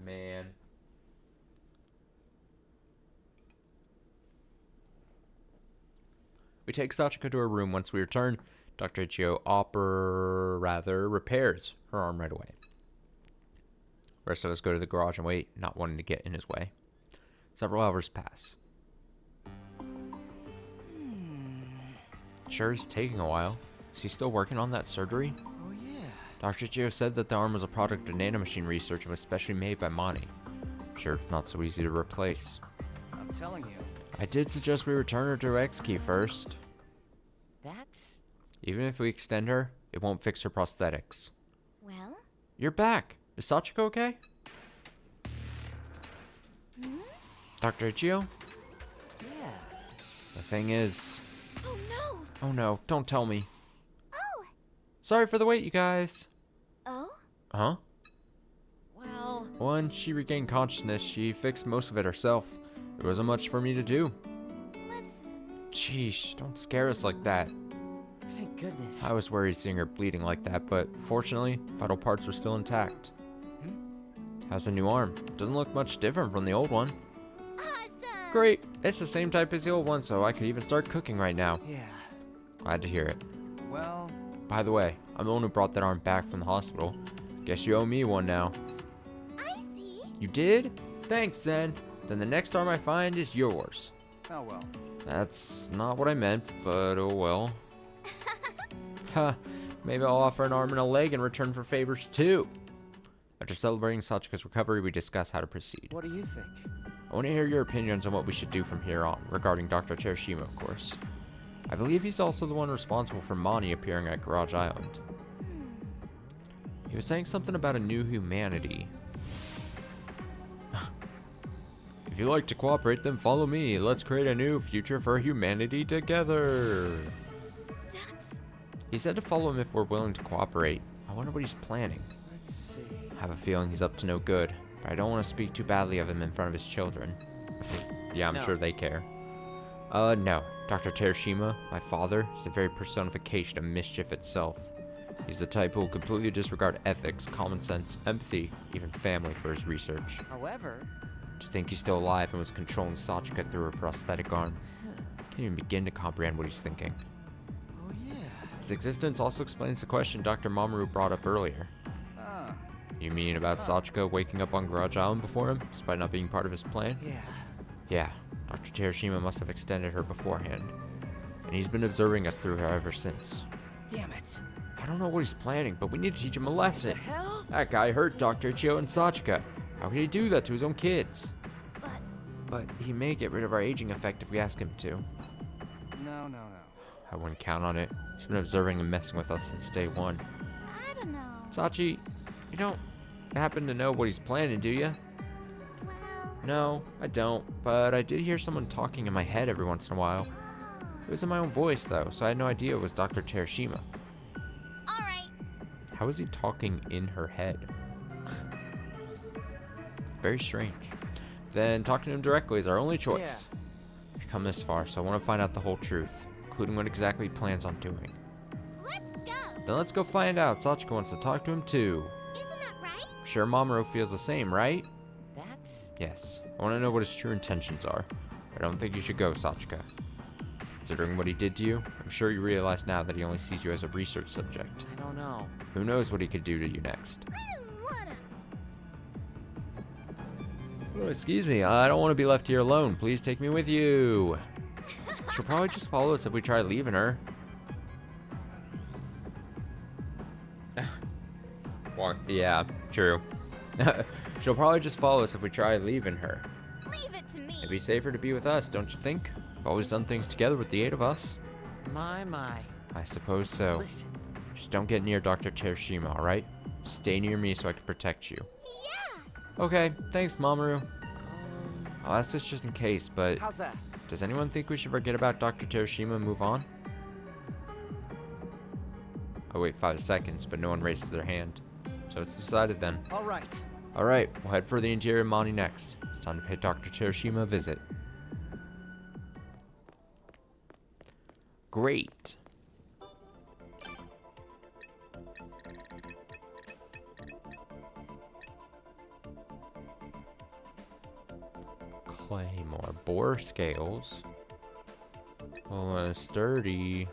Man. We take Sachika to her room. Once we return, Dr. Gio repairs her arm right away. The rest of us go to the garage and wait, not wanting to get in his way. Several hours pass. Sure is taking a while. Is he still working on that surgery? Oh, yeah. Dr. Gio said that the arm was a product of nanomachine research and was specially made by Mani. Sure, it's not so easy to replace. I'm telling you. I did suggest we return her to X key first. That's... Even if we extend her, it won't fix her prosthetics. well? You're back. Is Sachika okay? Dr. Gio? Yeah. The thing is... Oh no! Oh no, don't tell me. Oh! Sorry for the wait, you guys. Oh? Huh? Well... Once she regained consciousness, she fixed most of it herself. There wasn't much for me to do. listen... Sheesh, don't scare us like that. Thank goodness. I was worried seeing her bleeding like that, but fortunately, vital parts were still intact. How's the new arm? Doesn't look much different from the old one. Awesome! Great, it's the same type as the old one, so I could even start cooking right now. Yeah. Glad to hear it. Well... By the way, I'm the one who brought that arm back from the hospital. Guess you owe me one now. I see. You did? Thanks, Zen. Then the next arm I find is yours. Oh well. That's not what I meant, but oh well. Ha, maybe I'll offer an arm and a leg in return for favors too. After celebrating Sachika's recovery, we discuss how to proceed. What do you think? I want to hear your opinions on what we should do from here on, regarding Dr. Terashima, of course. I believe he's also the one responsible for Mani appearing at Garage Island. He was saying something about a new humanity. If you'd like to cooperate, then follow me. Let's create a new future for humanity together. That's... He said to follow him if we're willing to cooperate. I wonder what he's planning. Let's see. I have a feeling he's up to no good, but I don't want to speak too badly of him in front of his children. Yeah, I'm No. sure they care. No. Dr. Terashima, my father, is the very personification of mischief itself. He's the type who will completely disregard ethics, common sense, empathy, even family for his research. However... To think he's still alive and was controlling Sachika through her prosthetic arm. Can't even begin to comprehend what he's thinking. Oh, yeah. His existence also explains the question Dr. Mamoru brought up earlier. Ah. You mean about Sachika waking up on Garage Island before him, despite not being part of his plan? Yeah. Yeah, Dr. Terashima must have extended her beforehand. And he's been observing us through her ever since. Damn it. I don't know what he's planning, but we need to teach him a The lesson. hell? That guy hurt Dr. Ichio and Sachika. How could he do that to his own kids? But... But he may get rid of our aging effect if we ask him to. No. I wouldn't count on it. He's been observing and messing with us since day one. I don't know. Sachi, you don't happen to know what he's planning, do you? Well... No, I don't, but I did hear someone talking in my head every once in a while. Oh... It was in my own voice, though, so I had no idea it was Dr. Terashima. How is he talking in her head? Very strange. Then talking to him directly is our only choice. We've come this far, so I want to find out the whole truth, including what exactly he plans on doing. Let's go. Then let's go find out. Sachika wants to talk to him too. Isn't that right? I'm sure Mamoru feels the same, right? That's... Yes. I want to know what his true intentions are. I don't think you should go, Sachika. Considering what he did to you, I'm sure you realize now that he only sees you as a research subject. I don't know. Who knows what he could do to you next? I don't wanna. Oh, excuse me, I don't want to be left here alone. Please take me with you. She'll probably just follow us if we try leaving her. Well, yeah, true. She'll probably just follow us if we try leaving her. Leave it to me. It'd be safer to be with us, don't you think? We've always done things together with the 8 of us. My. I suppose so. Listen. Just don't get near Dr. Terashima, alright? Stay near me so I can protect you. Yeah. Okay, thanks, Mamoru. I'll ask this just in case, but How's that? does anyone think we should forget about Dr. Terashima and move on? Oh wait, 5 seconds, but no one raises their hand. So it's decided then. All right. Alright, we'll head for the interior Mani next. It's time to pay Dr. Terashima a visit. Great. Claymore. Boar scales. Oh, sturdy.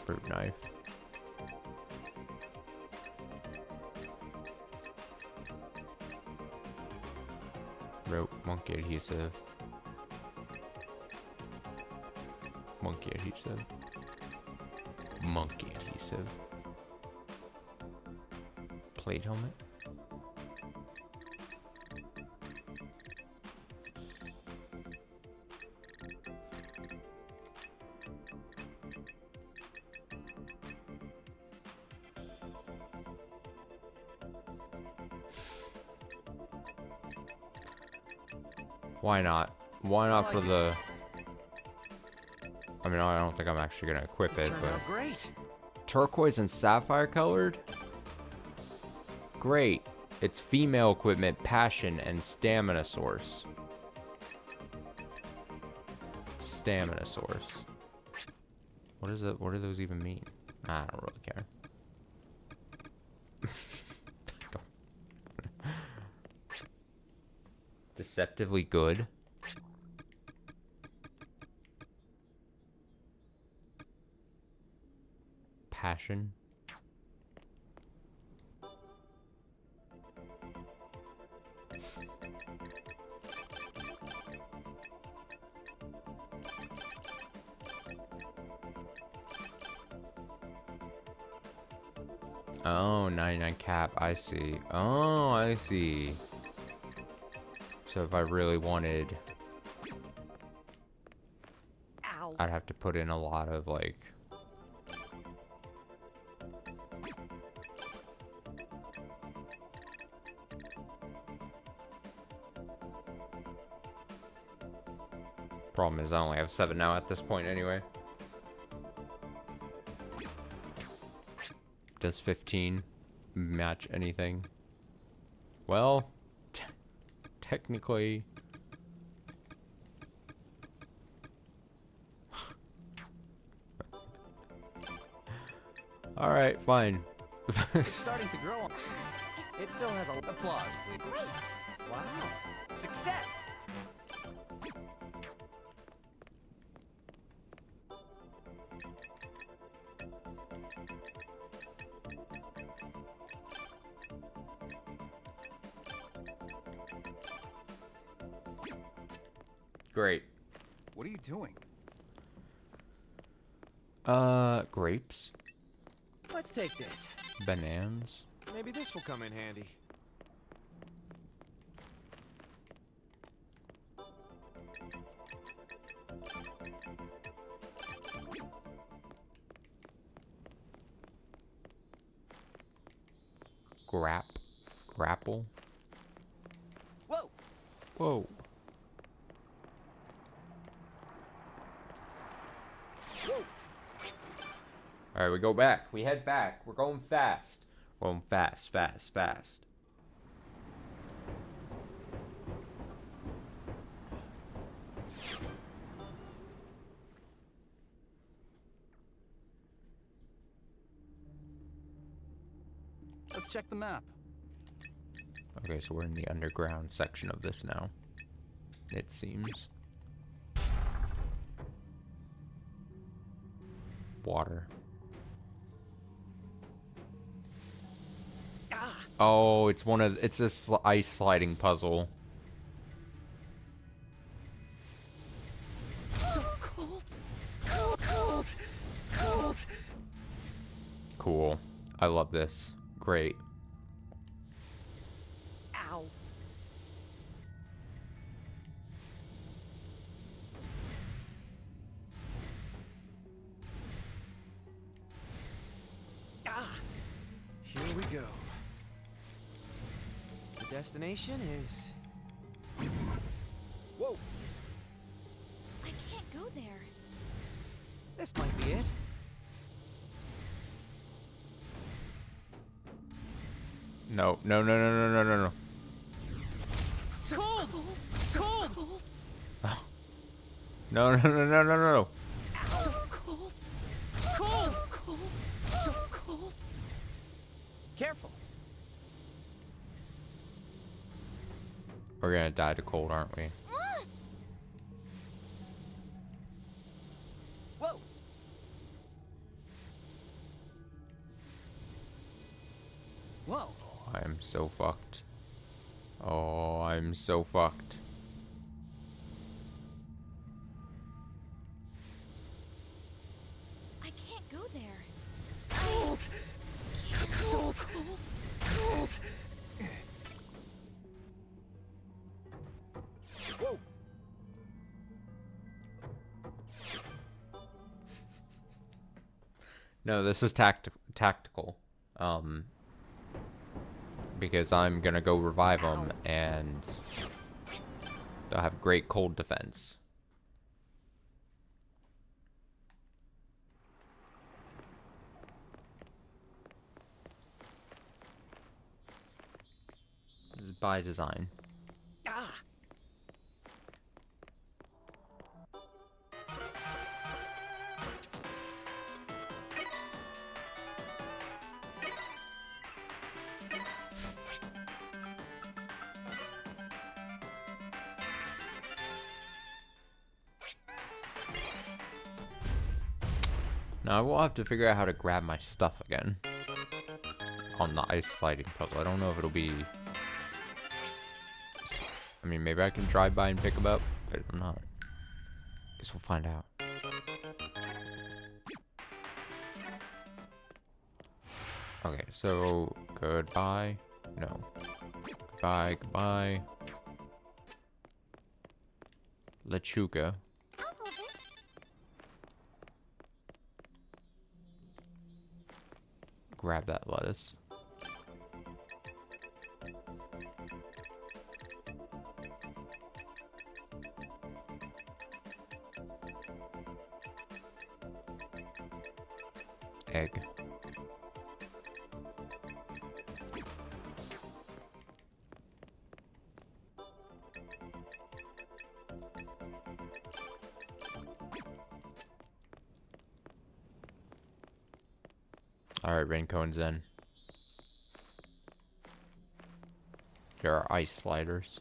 Fruit knife. Rope, monkey adhesive. Monkey adhesive. Monkey adhesive. Plate helmet. Why not? Why not for the... I mean, I don't think I'm actually gonna equip it, Turned but... out great. Turquoise and sapphire colored? Great. It's female equipment, passion, and stamina source. Stamina source. What is it? What do those even mean? I don't really care. Deceptively good. Passion. Oh, 99 cap. I see. Oh, I see. So if I really wanted, Ow. I'd have to put in a lot of like... Problem is I only have 7 now at this point anyway. Does 15 match anything? Well, technically... Alright, fine. It's starting to grow on. It still has a applause, please. Great. Wow. Success. Great. What are you doing? Grapes. Let's take this. Bananas. Maybe this will come in handy. Grapple? Whoa! Whoa. Alright, we go back. We head back. We're going fast. We're going fast, fast, fast. Let's check the map. Okay, so we're in the underground section of this now. It seems. Water. Oh, it's this ice sliding puzzle. So cold. Cold. Cold. Cool. I love this. Great. Ow. Here we go. The destination is... Whoa! I can't go there. This might be it. No, no, no, no, no, no, no, no. So cold. So cold. No, no, no, no, no, no, no. So cold. Cold. So cold. So cold. Careful. We're gonna die to cold, aren't we? Whoa. Whoa. I am so fucked. Oh, I'm so fucked. I can't go there. Cold. Cold. Cold. Whoa! No, this is tactical. Because I'm gonna go revive them, and they'll have great cold defense. This is by design. Ah. Now I will have to figure out how to grab my stuff again on the ice sliding puzzle. I don't know if it'll be... I mean, maybe I can drive by and pick them up, but I'm not. Guess we'll find out. Okay, so goodbye. No. Goodbye, goodbye. Lechuga. I'll hold this. Grab that lettuce. Egg. Alright, Raincone's in. There are ice sliders.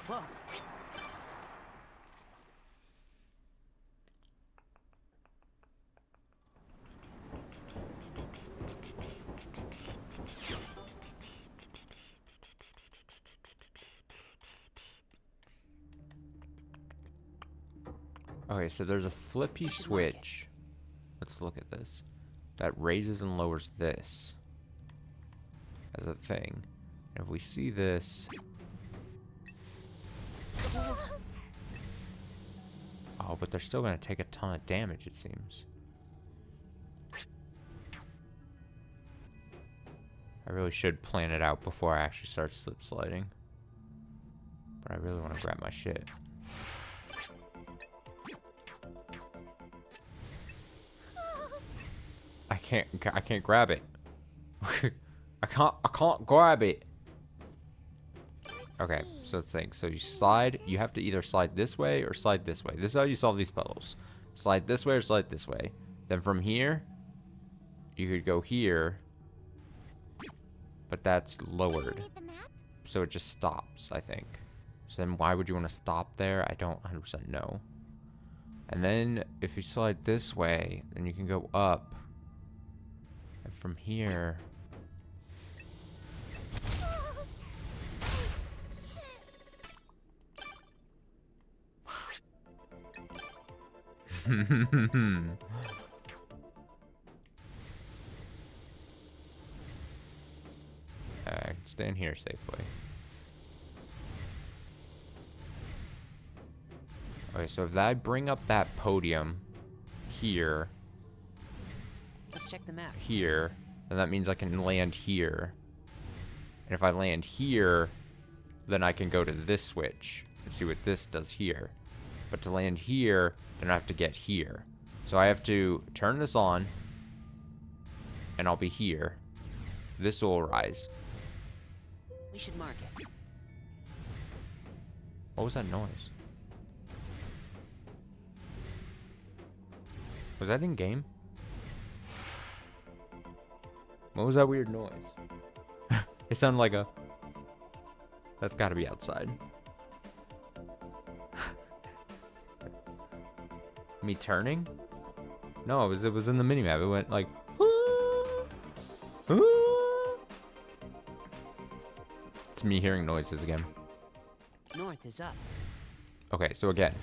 Whoa. Okay, so there's a flippy switch. Let's look at this. That raises and lowers this as a thing. And if we see this... Oh, but they're still going to take a ton of damage, it seems. I really should plan it out before I actually start slip sliding. But I really want to grab my shit. I can't grab it. I can't grab it. Okay, so let's think. So you slide, you have to either slide this way or slide this way. This is how you solve these puzzles. Slide this way or slide this way. Then from here, you could go here, but that's lowered. Read the map? So it just stops, I think. So then why would you want to stop there? I don't 100% know. And then if you slide this way, then you can go up. And from here... I can stand here safely. Okay, so if I bring up that podium here, Let's check the map. here, then that means I can land here. And if I land here, then I can go to this switch and see what this does here. But to land here, then I have to get here. So I have to turn this on, and I'll be here. This will rise. We should mark it. What was that noise? Was that in game? What was that weird noise? It sounded like a... That's gotta be outside. Me turning? No, it was in the minimap. It went like... It's me hearing noises again. North is up. Okay, so again,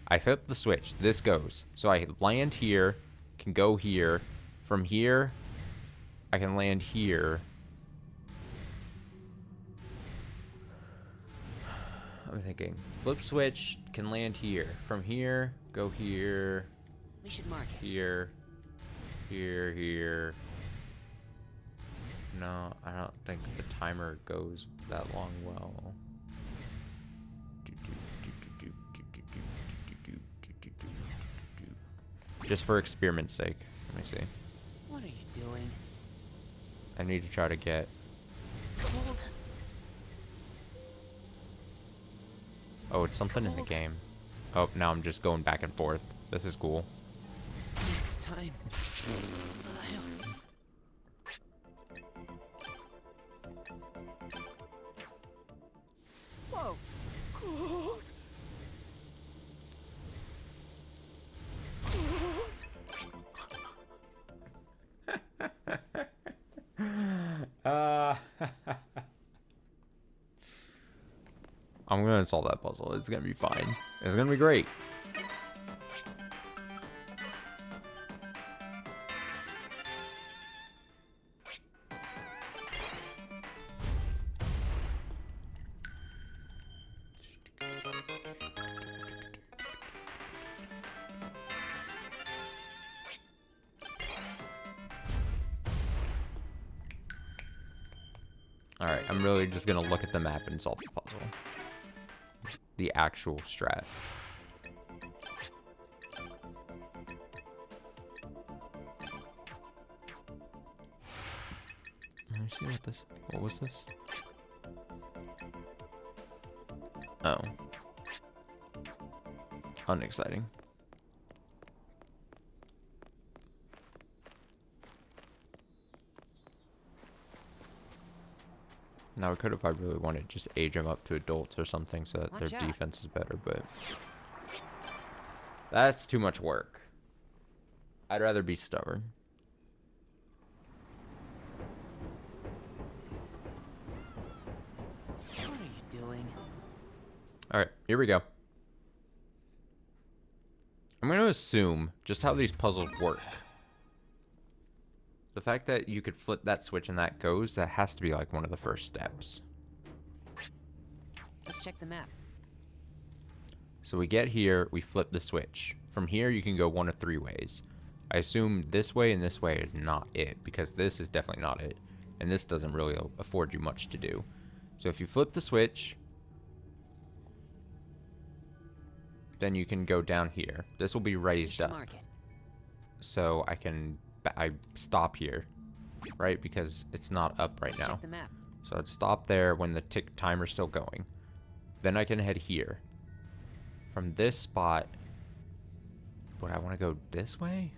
I flip the switch. This goes. So I land here, can go here. From here, I can land here. I'm thinking, flip switch, can land here. From here, go here, We should mark it. here, here. No, I don't think the timer goes that long well. Just for experiment's sake. Let me see. What are you doing? I need to try to get... Cold. Oh, it's something in the game. Oh, now I'm just going back and forth. This is cool. Next time. Whoa. Cold. I'm gonna solve that puzzle. It's gonna be fine. It's gonna be great. Alright, I'm really just gonna look at the map and solve the puzzle. The actual strat. Let me see what was this? Oh. Unexciting. Now I could, if I really wanted, just age them up to adults or something so that Watch their out. defense is better, but that's too much work. I'd rather be stubborn. What are you doing? Alright, here we go. I'm going to assume just how these puzzles work. The fact that you could flip that switch and that goes, that has to be like one of the first steps. Let's check the map. So we get here, we flip the switch. From here, you can go one of three ways. I assume this way and this way is not it, because this is definitely not it. and this doesn't really afford you much to do. So if you flip the switch, then you can go down here. This will be raised up. Mark it. So I stop here, right? Because it's not up right now. Check the map. So I'd stop there when the timer's still going. Then I can head here. From this spot, would I want to go this way?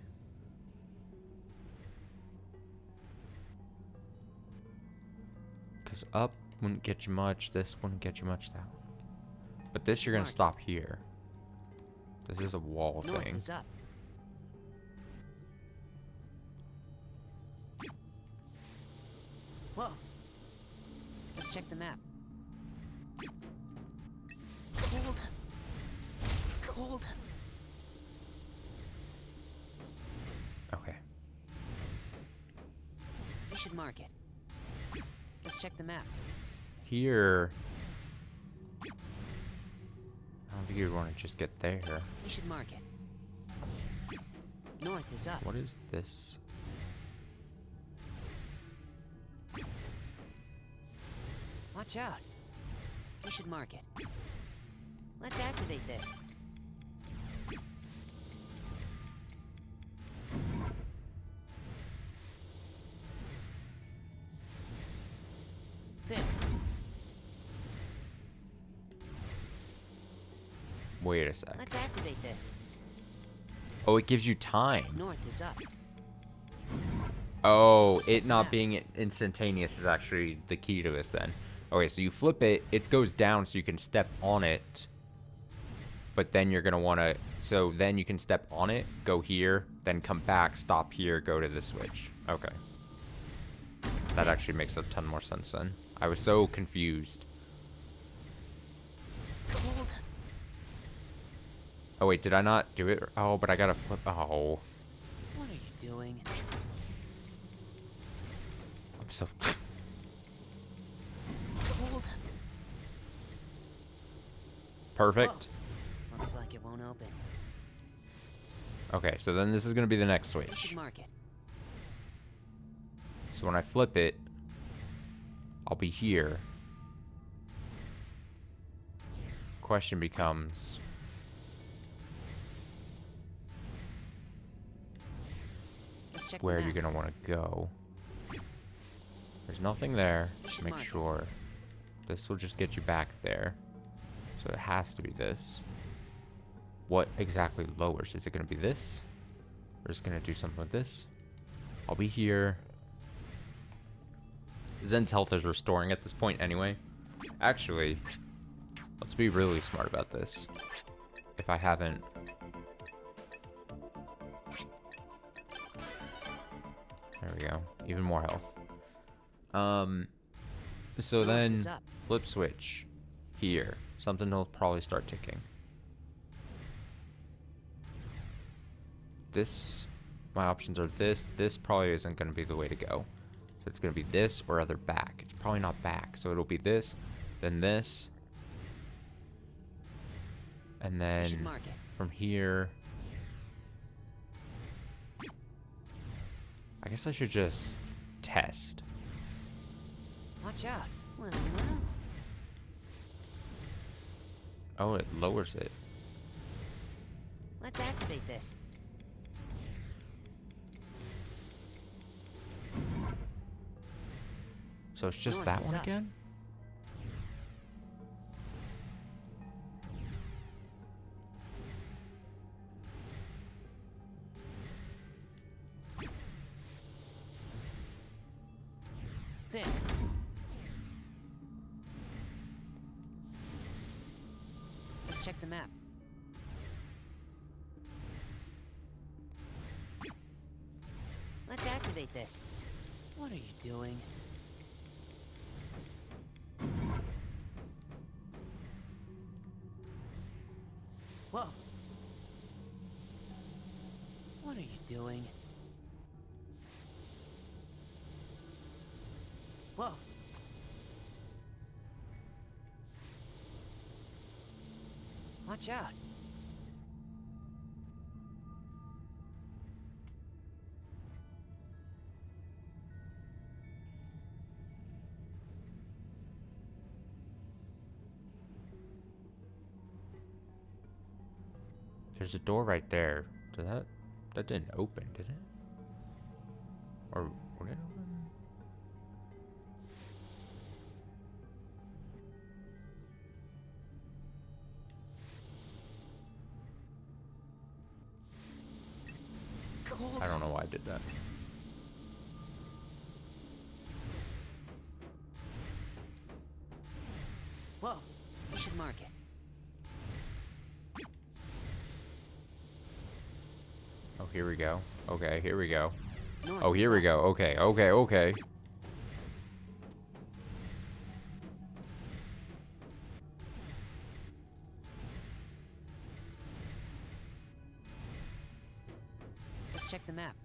Because up wouldn't get you much. This wouldn't get you much. That one. But this you're going to stop here. This is a wall North thing. is up. Whoa. Let's check the map. Cold. Cold. Okay. We should mark it. Let's check the map. Here. I don't think you'd want to just get there. We should mark it. North is up. What is this? Watch out. We should mark it. Let's activate this. There. Wait a sec. Let's activate this. Oh, it gives you time. North is up. Oh, it not being instantaneous is actually the key to this then. Okay, so you flip it, it goes down so you can step on it. But then you're going to want to, so then you can step on it, go here, then come back, stop here, go to the switch. Okay. That actually makes a ton more sense then. I was so confused. Cold. Oh wait, did I not do it? Oh, but I gotta flip. Oh. What are you doing? I'm so... Cold. Perfect. Whoa. Looks like it won't open. Okay, so then this is gonna be the next We switch. should mark it. So when I flip it, I'll be here. Question becomes... Let's check where the are you map. gonna want to go? There's nothing there. We should Make mark it. sure. This will just get you back there. So it has to be this. What exactly lowers? Is it gonna be this? Or is it gonna do something with this? I'll be here. Zen's health is restoring at this point anyway. Actually, let's be really smart about this. If I haven't... There we go. Even more health. So North then, is up. flip switch. Here. Something will probably start ticking. This... My options are this. This probably isn't going to be the way to go. So it's going to be this or other back. It's probably not back. So it'll be this, then this. And We should then mark it. from here... I guess I should just test. Watch out. Well, well. Oh, it lowers it. Let's activate this. So it's just North that is one up. again? There. Let's check the map. Let's activate this. What are you doing? Whoa. What are you doing? Whoa. Watch out. There's a door right there. That didn't open, did it? Or would it open? Gold. I don't know why I did that. Whoa, we should mark it. Oh, here we go. Okay, here we go. North Oh, is here we up. go. Okay, okay, okay. Let's check the map.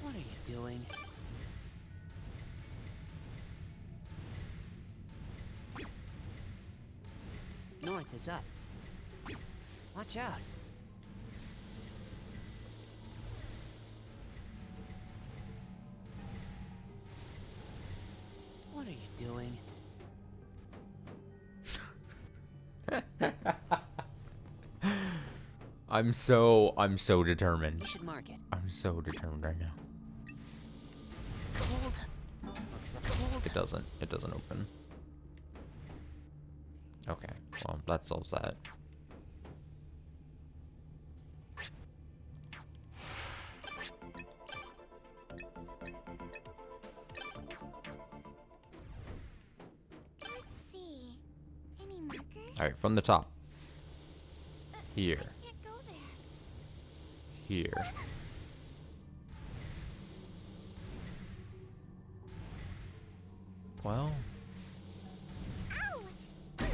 What are you doing? North is up. Watch out. What are you doing? I'm so determined. We should mark it. I'm so determined right now. Cold. Looks like cold. It doesn't open. Okay, well, that solves that. Let's see. Any markers? Alright, from the top. Here. I can't go there. Here. Well, Ow! I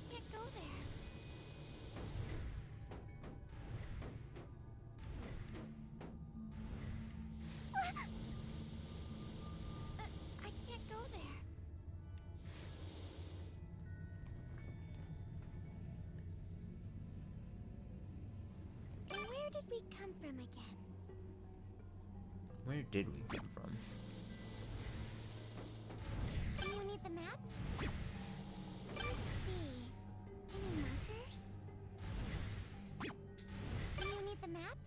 can't go there. I can't go there. Where did we come from again? where did we come from? Do you need the map? Let's see. Any markers? Do you need the map?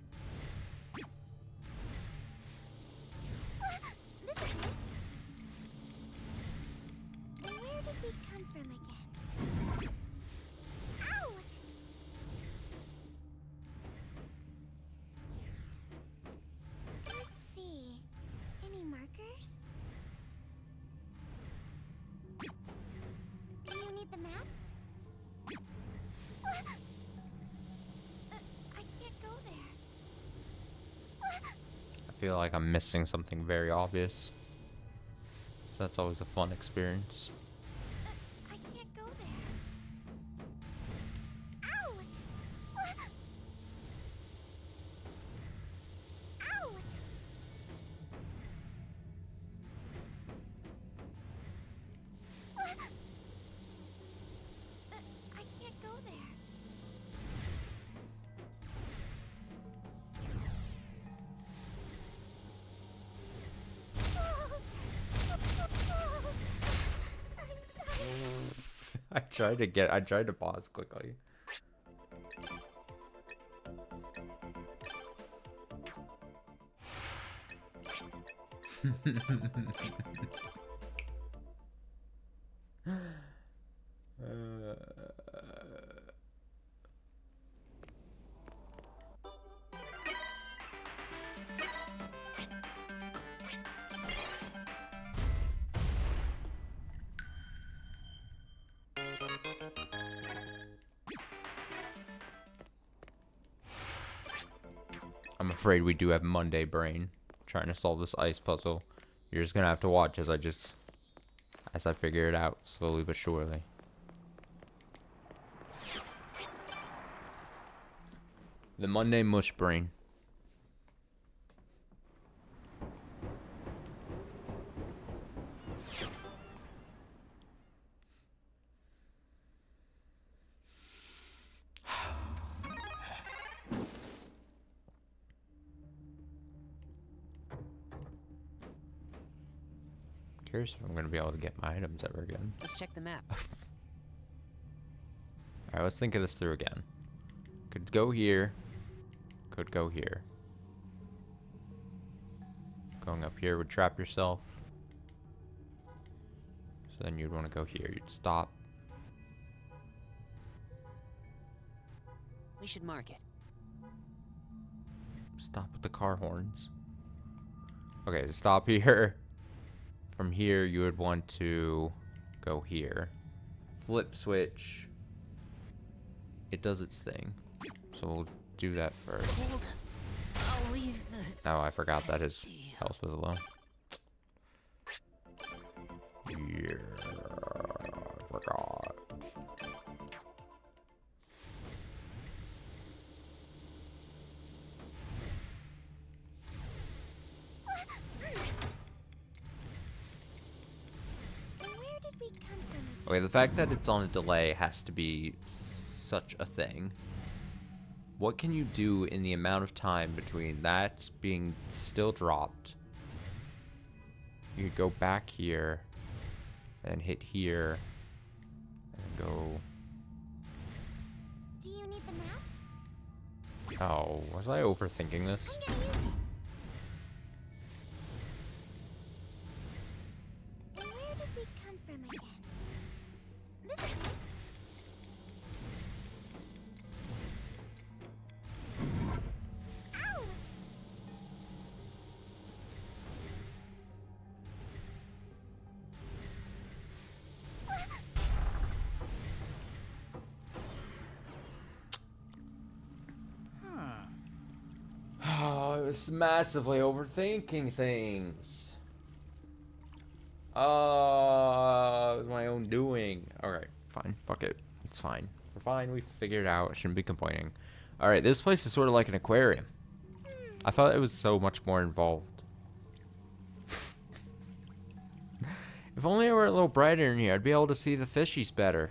This is it. Where did we come from again? Ow! Let's see. Any markers? Do you need the map? I can't go there. I feel like I'm missing something very obvious. So that's always a fun experience. I can't go there. Ow! Ow! I can't go there. I tried to pause quickly. I'm afraid we do have Monday brain trying to solve this ice puzzle. You're just gonna have to watch as I figure it out slowly but surely. The Monday mush brain. Curious if I'm gonna be able to get my items ever again. Let's check the map. Alright, let's think of this through again. Could go here. Could go here. Going up here would trap yourself. So then you'd want to go here. You'd stop. We should mark it. Stop with the car horns. Okay, stop here. From here, you would want to go here. Flip switch. It does its thing. So we'll do that first. Hold. I'll leave the. Oh, I forgot that his ST. health was low. Yeah, I forgot. Where did we come from? Okay, the fact that it's on a delay has to be such a thing. What can you do in the amount of time between that being still dropped? You could go back here and hit here and go. Do you need the map? Oh, was I overthinking this? I'm gonna use it. Where did we come from again? This is it. Ow! Oh, I was massively overthinking things. Oh, it was my own doing. Alright, fine. Fuck it. It's fine. We're fine. We figured it out. I shouldn't be complaining. Alright, this place is sort of like an aquarium. I thought it was so much more involved. If only it were a little brighter in here, I'd be able to see the fishies better.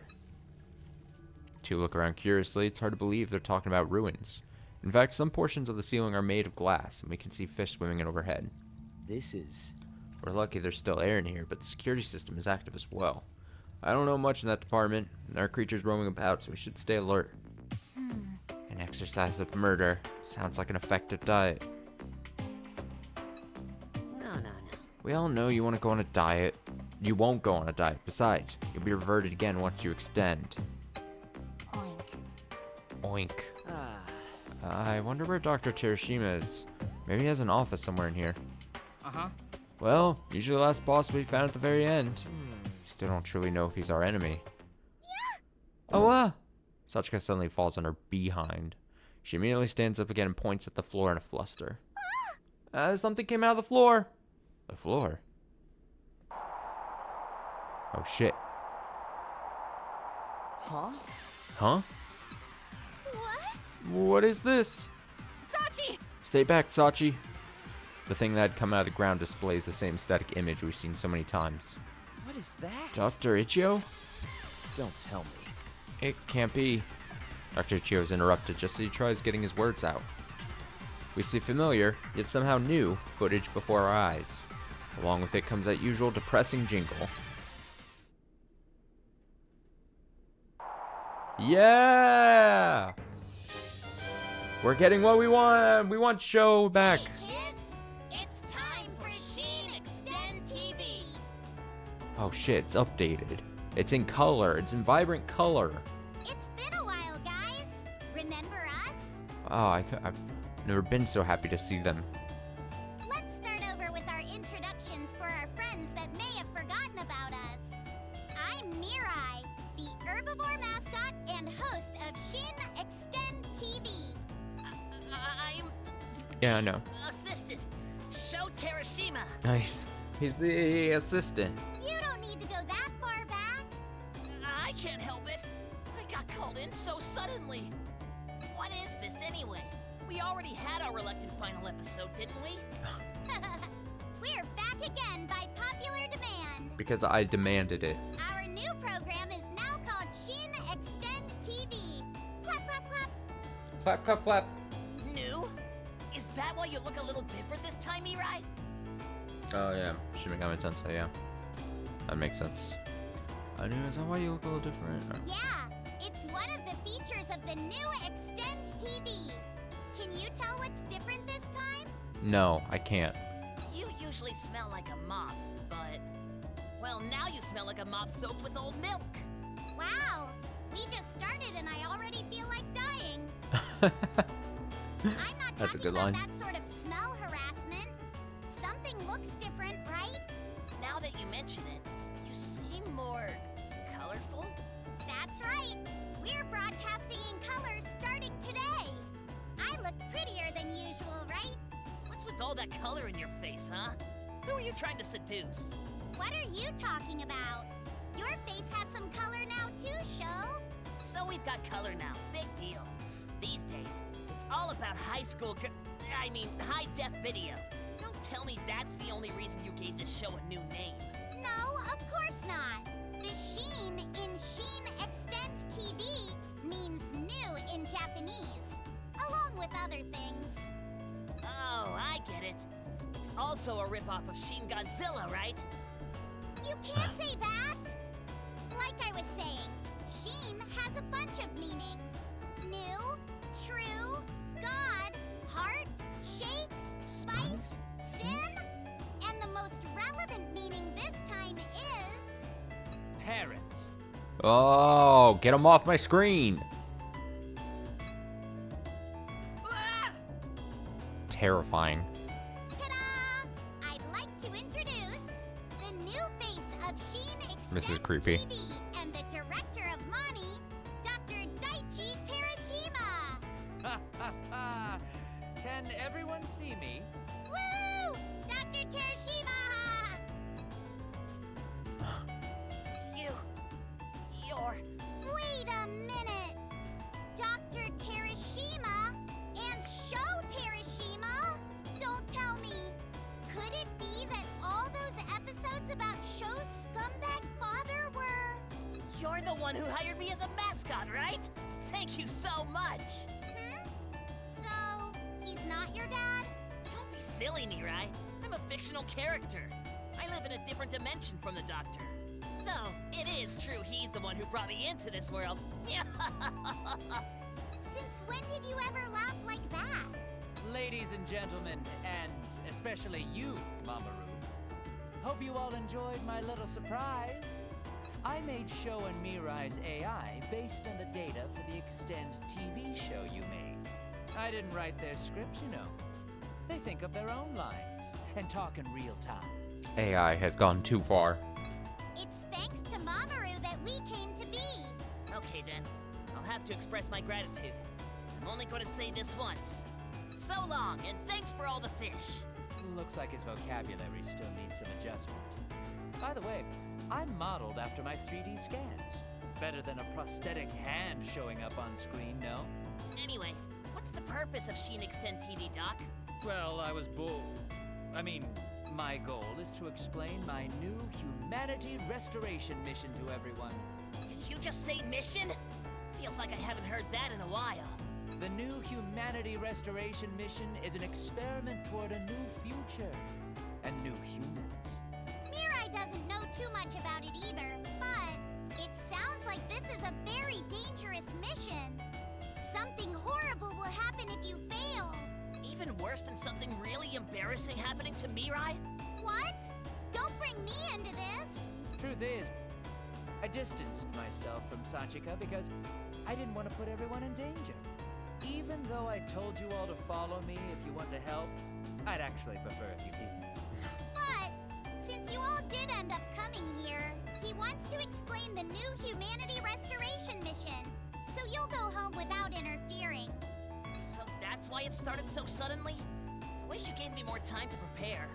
Two look around curiously. It's hard to believe they're talking about ruins. In fact, some portions of the ceiling are made of glass, and we can see fish swimming in overhead. This is. We're lucky there's still air in here, but the security system is active as well. I don't know much in that department. There are creatures roaming about, so we should stay alert. An exercise of murder. Sounds like an effective diet. No. We all know you want to go on a diet. You won't go on a diet. Besides, you'll be reverted again once you extend. Oink. Oink. Ah. I wonder where Dr. Terashima is. Maybe he has an office somewhere in here. Uh-huh. Well, usually the last boss will be found at the very end. Still don't truly know if he's our enemy. Oh, Sachika suddenly falls on her behind. She immediately stands up again and points at the floor in a fluster. Something came out of the floor. The floor? Oh, shit. Huh? Huh? What? What is this? Sachi! Stay back, Sachi. The thing that had come out of the ground displays the same static image we've seen so many times. What is that? Dr. Ichio? Don't tell me. It can't be. Dr. Ichio is interrupted just as he tries getting his words out. We see familiar, yet somehow new, footage before our eyes. Along with it comes that usual depressing jingle. Yeah! We're getting what we want! We want show back! Hey kids, it's time for Sheen Extend TV. Oh shit, it's updated. It's in color. It's in vibrant color. It's been a while, guys. Remember us? Oh, I've never been so happy to see them. Let's start over with our introductions for our friends that may have forgotten about us. I'm Mirai, the herbivore mascot and host of Shin Extend TV. I'm Yeah, I know. assistant. Sho Terashima. Nice. He's the assistant. You don't need to go that far back. I can't help it. I got called in so suddenly. What is this anyway? We already had our reluctant final episode, didn't we? We're back again by popular demand. Because I demanded it. Our new program is now called Shin Extend TV. Clap, clap, clap. Clap, clap, clap. New? Is that why you look a little different this time, Mirai? Oh, yeah. Shimigami Tensei, yeah. That makes sense. Anyway, is that why you look a little different? Or- Yeah, it's one of the features of the new Extend TV. Can you tell what's different this time? No, I can't. You usually smell like a mop, but... Well, now you smell like a mop soaked with old milk. Wow, we just started and I already feel like dying. I'm not That's a talking good about line. that sort of smell harassment. Something looks different, right? Now that you mention it, you seem more colorful. That's right. We're broadcasting in colors starting today. I look prettier than usual, right? What's with all that color in your face, huh? Who are you trying to seduce? What are you talking about? Your face has some color now too, Sho. So we've got color now. Big deal. These days, it's all about high def video. Don't tell me that's the only reason you gave this show a new name. No, of course not. The Sheen in Sheen Extend TV means new in Japanese, along with other things. Oh, I get it. It's also a ripoff of Shin Godzilla, right? You can't say that! Like I was saying, Sheen has a bunch of meanings. New, true, God, heart, shake, spice, sin, and the most relevant meaning this time is... Parent. Oh, get him off my screen. Ah! Terrifying. Ta-da! I'd like to introduce the new face of Sheen Extend Mrs. Creepy. TV and the director of Mani, Dr. Daichi Terashima. Ha ha ha! Can everyone see me? Woo! Dr. Terashima! You're... Wait a minute! Dr. Terashima and Sho Terashima? Don't tell me. Could it be that all those episodes about Sho's scumbag father were... You're the one who hired me as a mascot, right? Thank you so much. So, he's not your dad? Don't be silly, Mirai. I'm a fictional character. I live in a different dimension from the Doctor. Though, it is true he's the one who brought me into this world. Since when did you ever laugh like that? Ladies and gentlemen, and especially you, Mamoru. Hope you all enjoyed my little surprise. I made Sho and Mirai's AI based on the data for the Extend TV show you made. I didn't write their scripts, you know. They think of their own lines and talk in real time. AI has gone too far. It's thanks to Mamoru that we came to be. Okay then, I'll have to express my gratitude. I'm only going to say this once. So long, and thanks for all the fish. Looks like his vocabulary still needs some adjustment. By the way, I'm modeled after my 3D scans. Better than a prosthetic hand showing up on screen, no? Anyway, what's the purpose of Sheen Extend TV, Doc? Well, my goal is to explain my new humanity restoration mission to everyone. Did you just say mission? Feels like I haven't heard that in a while. The new humanity restoration mission is an experiment toward a new future and new humans. Mirai doesn't know too much about it either, but it sounds like this is a very dangerous mission. Something horrible will happen if you fail. Even worse than something really embarrassing happening to Mirai? What? Don't bring me into this. Truth is, I distanced myself from Sachika because I didn't want to put everyone in danger. Even though I told you all to follow me if you want to help, I'd actually prefer if you didn't. But since you all did end up coming here, he wants to explain the new humanity restoration mission. So you'll go home without interfering. So that's why it started so suddenly? I wish you gave me more time to prepare.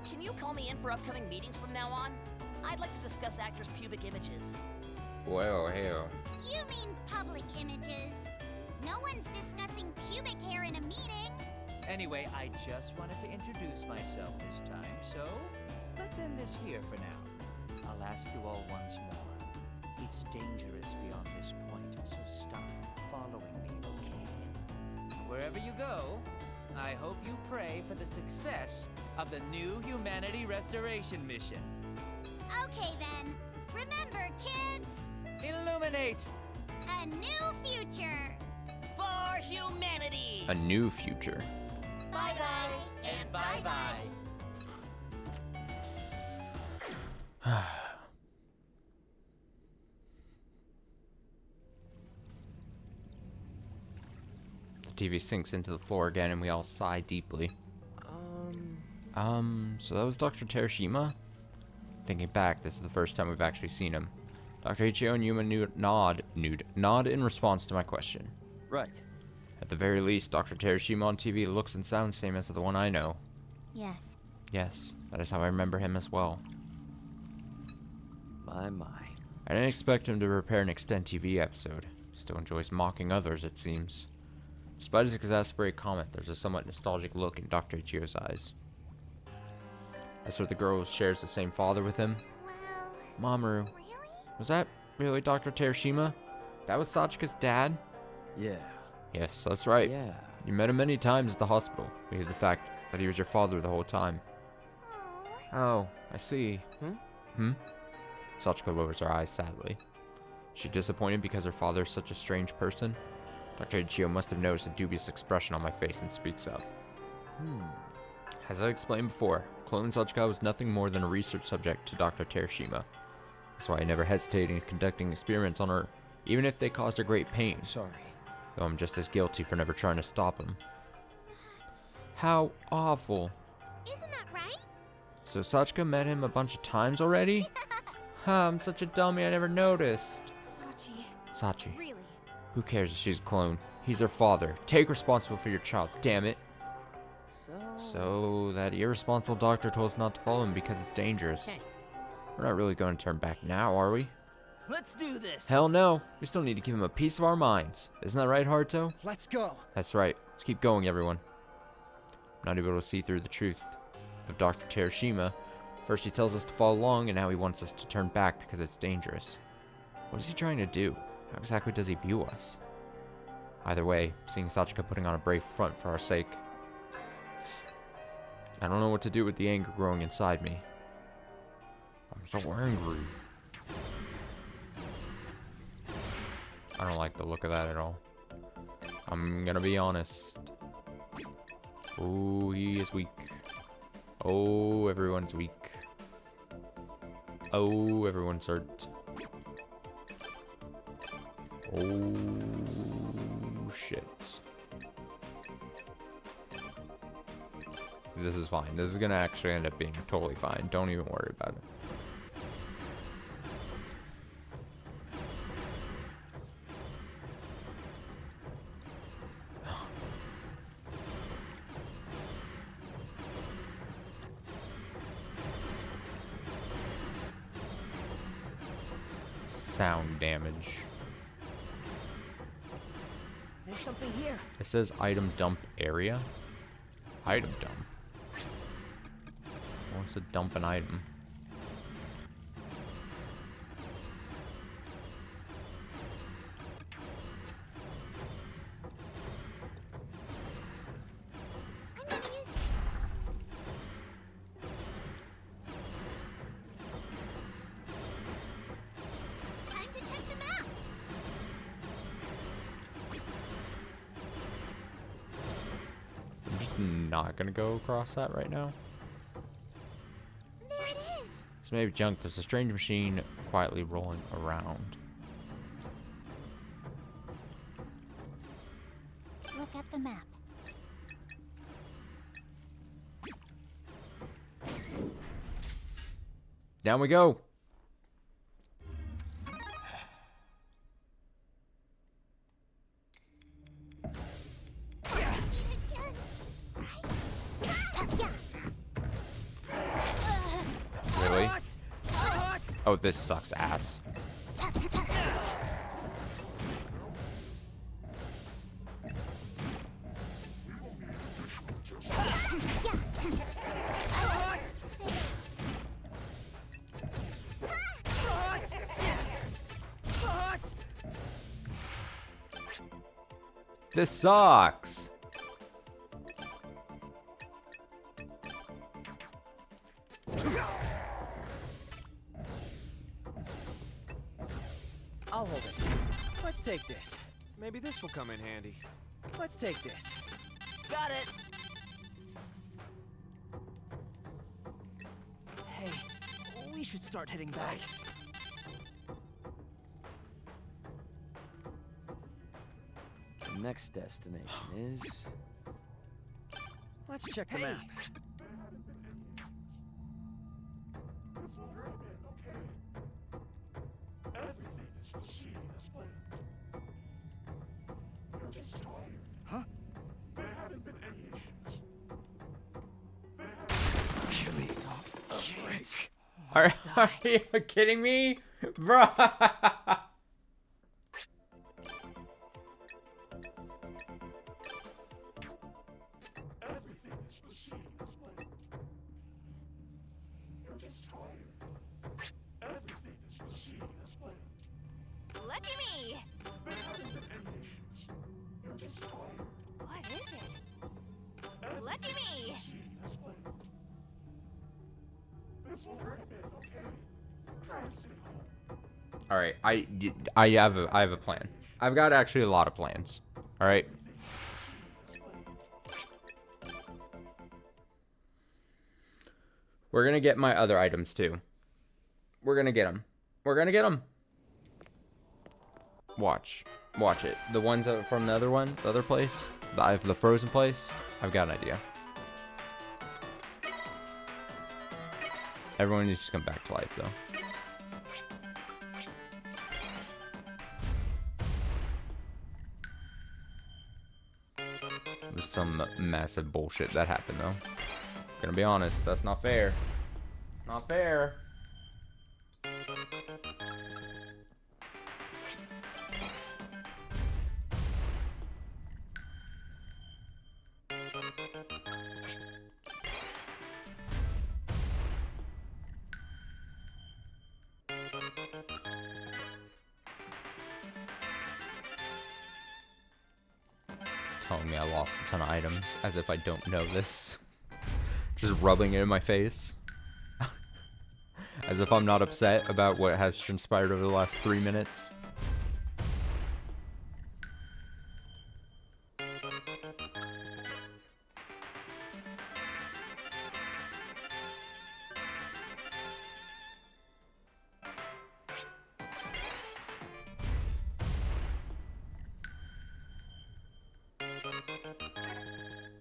Can you call me in for upcoming meetings from now on? I'd like to discuss actors' pubic images. Well, hell. You mean public images. No one's discussing pubic hair in a meeting. Anyway, I just wanted to introduce myself this time, so let's end this here for now. I'll ask you all once more. It's dangerous beyond this point, so stop following me, okay? And wherever you go, I hope you pray for the success of the new humanity restoration mission. Okay. Okay then. Remember, kids, Illuminate! a new future. For humanity! A new future. Bye-bye and bye-bye. The TV sinks into the floor again, and we all sigh deeply. So that was Dr. Terashima? Thinking back, this is the first time we've actually seen him. Dr. Ichio and Yuma nod in response to my question. Right. At the very least, Dr. Terashima on TV looks and sounds same as the one I know. Yes. Yes, that is how I remember him as well. My. I didn't expect him to prepare an extended TV episode. He still enjoys mocking others, it seems. Despite his exasperated comment, there's a somewhat nostalgic look in Dr. Ichio's eyes. As for the girl who shares the same father with him, Well, Mamoru, really? was that really Dr. Terashima? That was Sachika's dad? Yeah. Yes, that's right. Yeah. You met him many times at the hospital. We heard the fact that he was your father the whole time. Oh. Oh, I see. Sachika lowers her eyes sadly. Is she disappointed because her father is such a strange person? Dr. Ichio must have noticed a dubious expression on my face and speaks up. As I explained before, cloning Sachika was nothing more than a research subject to Dr. Terashima. That's why I never hesitated in conducting experiments on her, even if they caused her great pain. Sorry. Though I'm just as guilty for never trying to stop him. That's... How awful. Isn't that right? So Sachika met him a bunch of times already? I'm such a dummy, I never noticed. Sachi. Really? Who cares if she's a clone? He's her father. Take responsibility for your child, damn it. So that irresponsible doctor told us not to follow him because it's dangerous. Hey. We're not really going to turn back now, are we? Let's do this. Hell no. We still need to give him a piece of our minds. Isn't that right, Haruto? Let's go. That's right. Let's keep going, everyone. I'm not able to see through the truth of Dr. Terashima. First he tells us to follow along, and now he wants us to turn back because it's dangerous. What is he trying to do? How exactly does he view us? Either way, seeing Sachika putting on a brave front for our sake, I don't know what to do with the anger growing inside me. I'm so angry. I don't like the look of that at all. I'm gonna be honest. Oh, he is weak. Oh, everyone's weak. Oh, everyone's hurt. Oh, shit. This is fine. This is gonna actually end up being totally fine. Don't even worry about it. Sound damage. There's something here. It says item dump area. Item dump. Wants to dump an item. I'm gonna use... Time to check the map. I'm just not gonna go across that right now. There it is. This may be junk. There's a strange machine quietly rolling around. Look at the map. Down we go. Really? Oh, this sucks ass. This sucks. Let's take this. Maybe this will come in handy. Let's take this. Got it. Hey, we should start heading back. The next destination is... Let's check the map. Huh? Are you kidding me? Bro. Lucky me! What is it? Lucky me! All right, I have a plan. I've got actually a lot of plans. All right. We're gonna get my other items too. We're gonna get them. We're gonna get them. Watch it. The ones that are from the other one, the other place, the frozen place. I've got an idea. Everyone needs to come back to life though. There's some massive bullshit that happened though. Gonna be honest, that's not fair. Not fair. Telling me I lost a ton of items as if I don't know this. Just rubbing it in my face. As if I'm not upset about what has transpired over the last 3 minutes.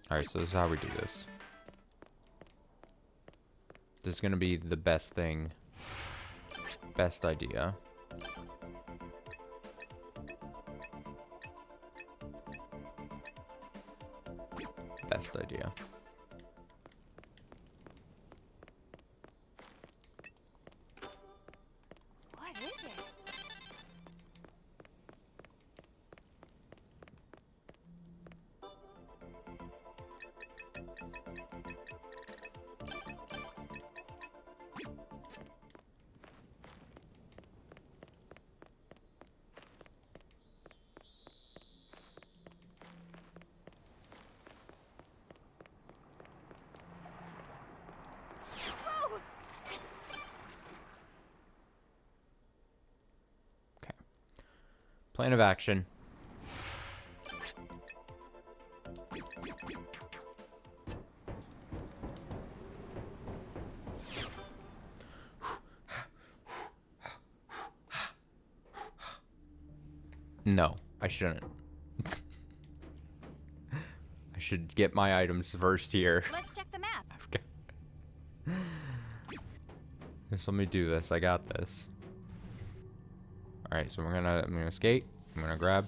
Alright, so this is how we do this. This is gonna be the best thing. Best idea. Best idea. What is it? Plan of action. No, I shouldn't. I should get my items first here. Let's check the map. Just let me do this. I got this. All right, so I'm gonna skate. I'm gonna grab.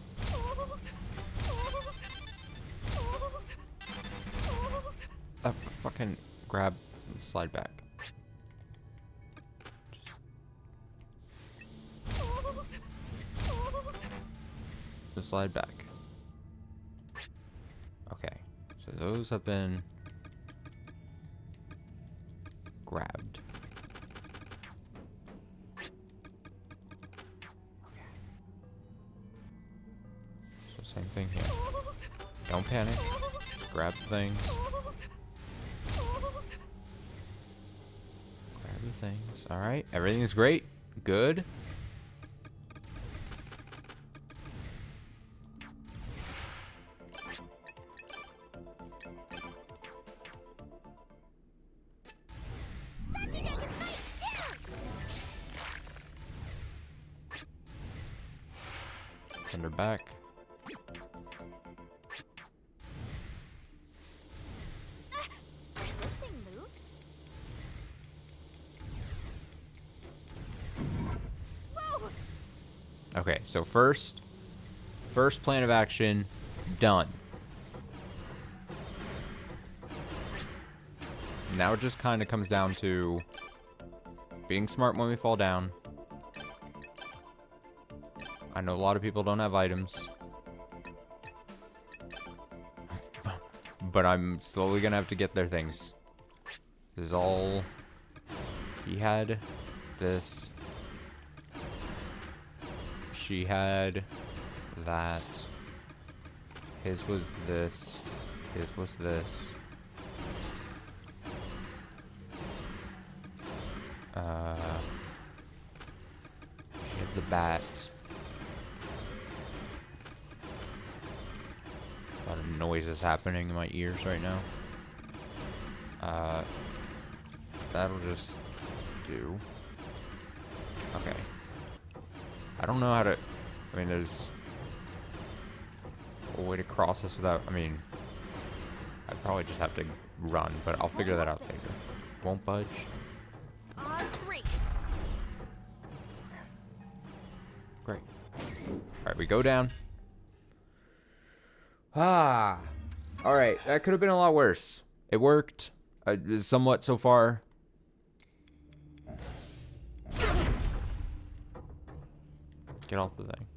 Fucking grab and slide back. Just slide back. Okay, so those have been grabbed. Same thing here. Don't panic. Just grab the things. Grab the things. Alright. Everything is great. Good. Send her back. Does this thing move? Whoa! Okay, so first plan of action done. Now it just kind of comes down to being smart when we fall down. I know a lot of people don't have items, but I'm slowly gonna have to get their things. This is all he had. This. She had that. His was this. His was this. She had the bat. A lot of noises happening in my ears right now. That'll just do. Okay. I don't know how to... I mean, there's a way to cross this without... I mean, I'd probably just have to run, but I'll figure that out later. Won't budge. On 3. Great. Alright, we go down. Ah. Alright, that could have been a lot worse. It worked. Somewhat so far. Get off the thing.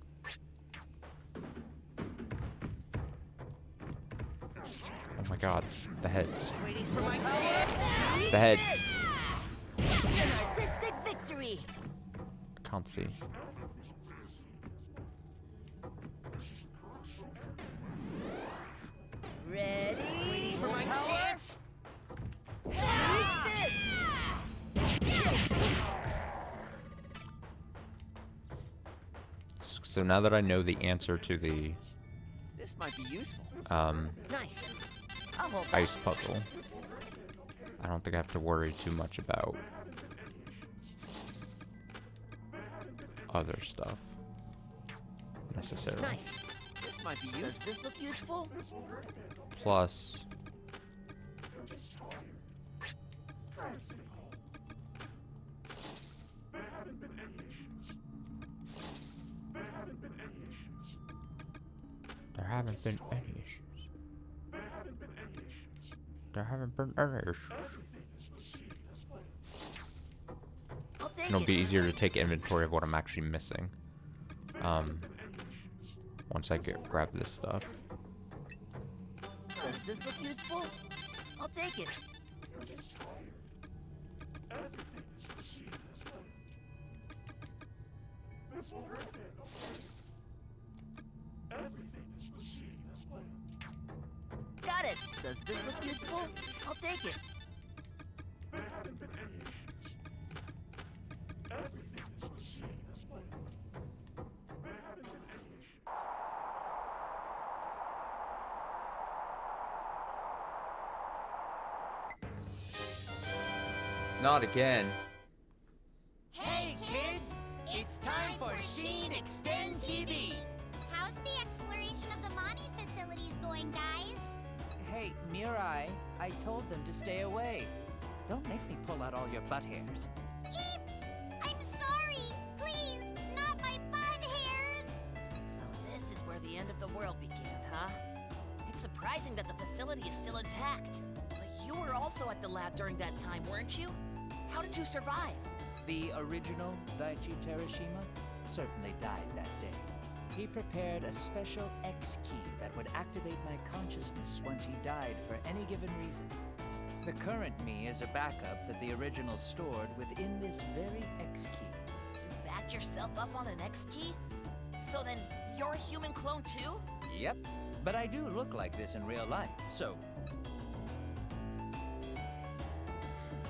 Oh my god. The heads. Waiting for my chance. The heads. It's an artistic victory. I can't see. Ready? Waiting for my chance. So now that I know the answer to the This might be useful. Nice. I'll hold ice puzzle, I don't think I have to worry too much about other stuff necessarily. Nice. This might be Does useful. this look useful? Plus, there haven't been any issues. There haven't been any issues. I'll take It'll it. be easier to take inventory of what I'm actually missing. Once I grab this stuff. Does this look useful? I'll take it. Got it. Does this look useful? I'll take it. Not again. Hey kids, it's time for Sheen Extend TV. How's the exploration of the Mani facilities going, guys? Hey, Mirai, I told them to stay away. Don't make me pull out all your butt hairs. Eep! I'm sorry! Please, not my butt hairs! So this is where the end of the world began, huh? It's surprising that the facility is still intact. But you were also at the lab during that time, weren't you? How did you survive? The original Daichi Terashima certainly died that day. He prepared a special X key that would activate my consciousness once he died for any given reason. The current me is a backup that the original stored within this very X key. You backed yourself up on an X key? So then you're a human clone too? Yep, but I do look like this in real life, so...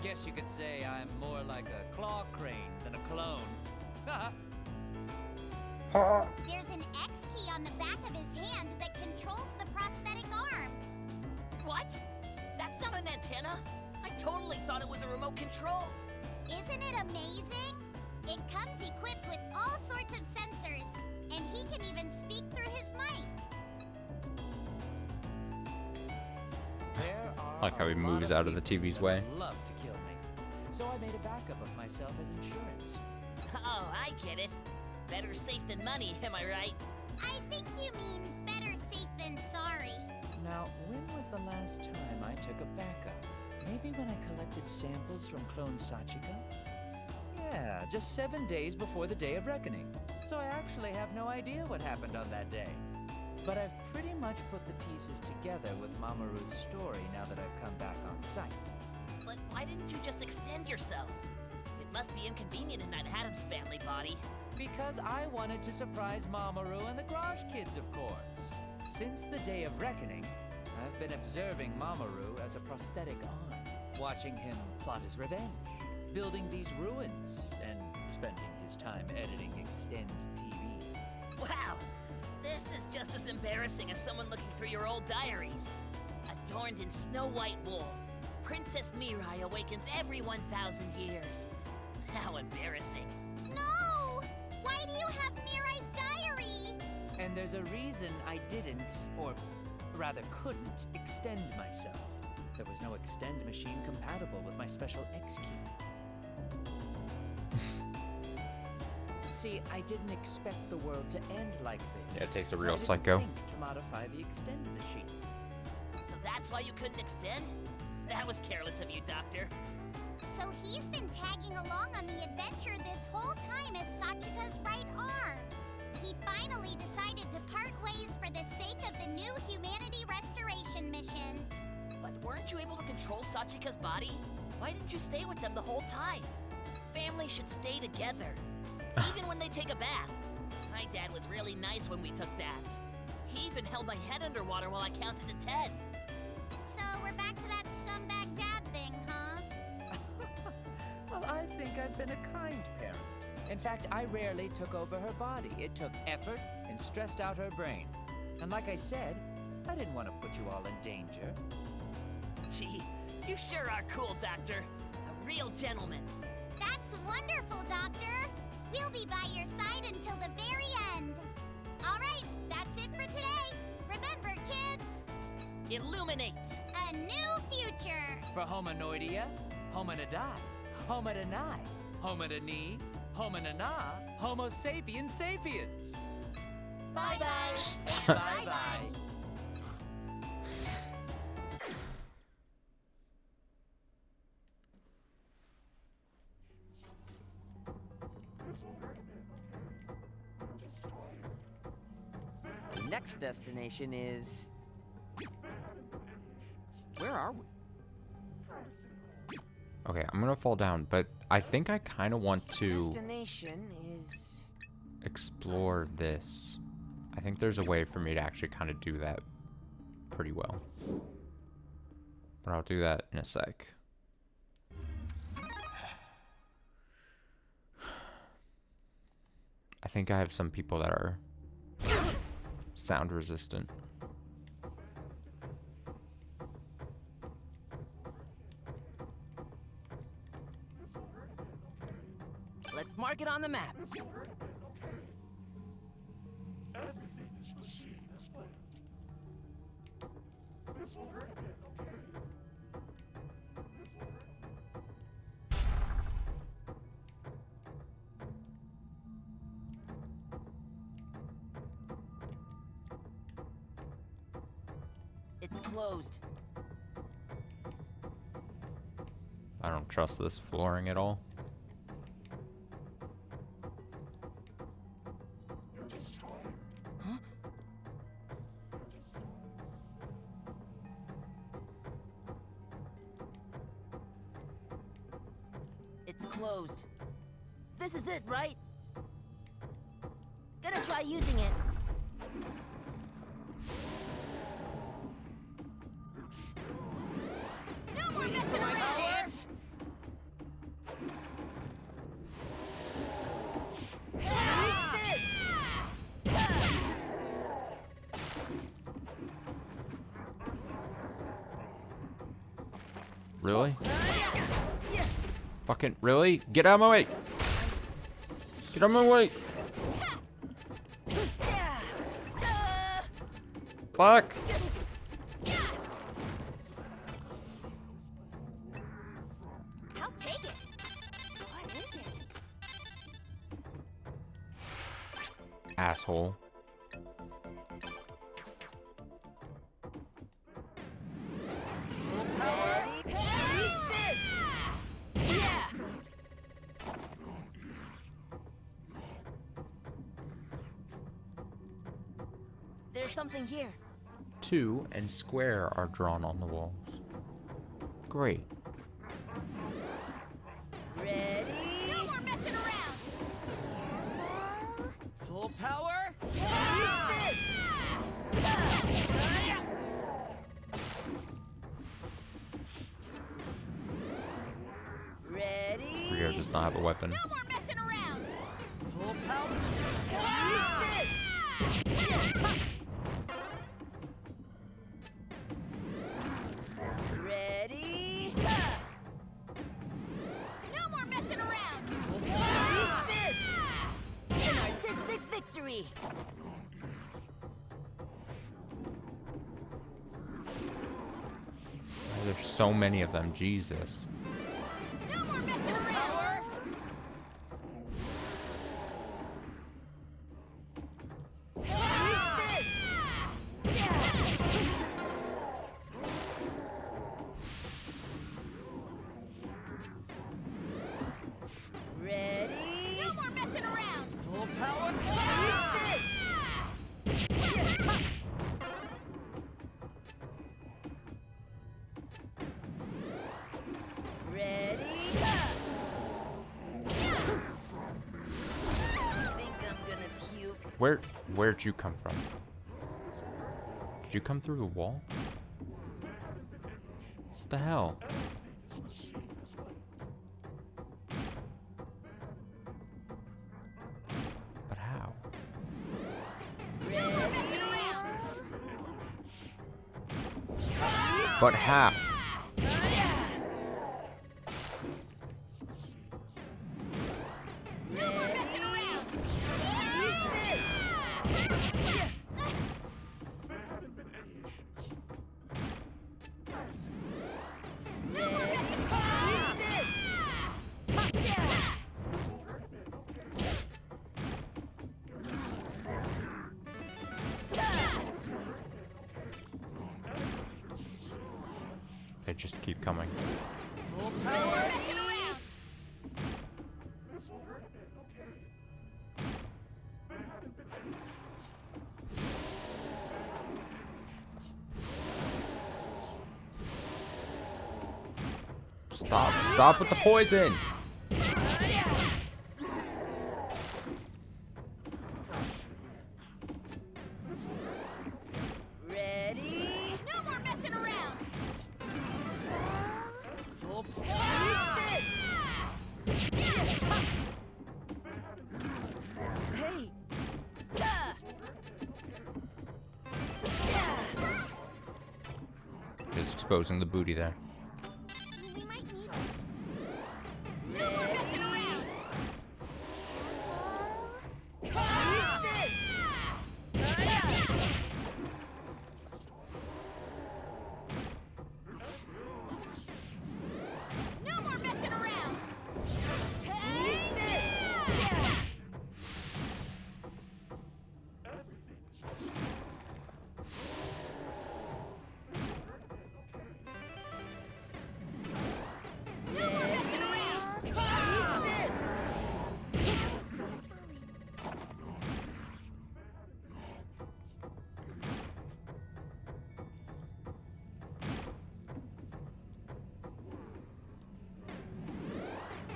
Guess you could say I'm more like a claw crane than a clone. There's an X key on the back of his hand that controls the prosthetic arm. What? That's not an antenna. I totally thought it was a remote control. Isn't it amazing? It comes equipped with all sorts of sensors And he can even speak through his mic. There are I like how he a lot moves out of the people TV's that way. would love to kill me. So I made a backup of myself as insurance. Oh, I get it. Better safe than money, am I right? I think you mean better safe than sorry. Now, when was the last time I took a backup? Maybe when I collected samples from clone Sachika? Yeah, just 7 days before the Day of Reckoning. So I actually have no idea what happened on that day. But I've pretty much put the pieces together with Mamoru's story now that I've come back on site. But why didn't you just extend yourself? It must be inconvenient in that Adams family body. Because I wanted to surprise Mamoru and the Garage Kids, of course. Since the Day of Reckoning, I've been observing Mamoru as a prosthetic arm, watching him plot his revenge, building these ruins, and spending his time editing Extend TV. Wow! This is just as embarrassing as someone looking through your old diaries. Adorned in snow-white wool, Princess Mirai awakens every 1,000 years. How embarrassing. No! Why do you have Mirai's diary? And there's a reason I didn't, or rather couldn't, extend myself. There was no extend machine compatible with my special X key. See, I didn't expect the world to end like this. Yeah, it takes a so real I didn't psycho. think to modify the extend machine. So that's why you couldn't extend? That was careless of you, Doctor. So he's been tagging along on the adventure this whole time as Sachika's right arm. He finally decided to part ways for the sake of the new humanity restoration mission. But weren't you able to control Sachika's body? Why didn't you stay with them the whole time? Family should stay together, even when they take a bath. My dad was really nice when we took baths. He even held my head underwater while I counted to 10. So we're back to that scumbag dad thing, huh? Well, I think I've been a kind parent. In fact, I rarely took over her body. It took effort and stressed out her brain. And like I said, I didn't want to put you all in danger. Gee, you sure are cool, Doctor. A real gentleman. That's wonderful, Doctor. We'll be by your side until the very end. All right, that's it for today. Remember, kids, Illuminate. a new future. For hominoidia, hominidai, hominidai, hominini, hominina, homo sapiens sapiens. Bye-bye. And bye-bye. The next destination is... Where are we? Okay, I'm gonna fall down, but I think I kind of want to Destination is... explore this. I think there's a way for me to actually kind of do that pretty well. But I'll do that in a sec. I think I have some people that are sound resistant. Let's mark it on the map. It's closed. I don't trust this flooring at all. It's closed. This is it, right? Gonna try using it. No more messing My around. chance. Really? Fucking really? Get out of my way! Get out of my way! Fuck! I'll take it. What is it? Asshole. There's something here. 2 and square are drawn on the walls. Great. Ready? No more messing around. Full power? Ready? Rio does not have a weapon. No more messing around. Full power? Ready? No more messing around. An artistic victory. Oh, there's so many of them. Jesus. No more messing around. Ready? No more messing around. Full power? Ready? Think I'm gonna puke. Where'd you come from? Did you come through the wall? What the hell? But how? No more messing around. But how? No more messing around. No more messing around. They just keep coming. Full No power? more messing around. Stop with the poison! Ready? No more messing around. Full Hey! Just exposing the booty there. We might need this. No more messing around. No more messing around. No more messing around.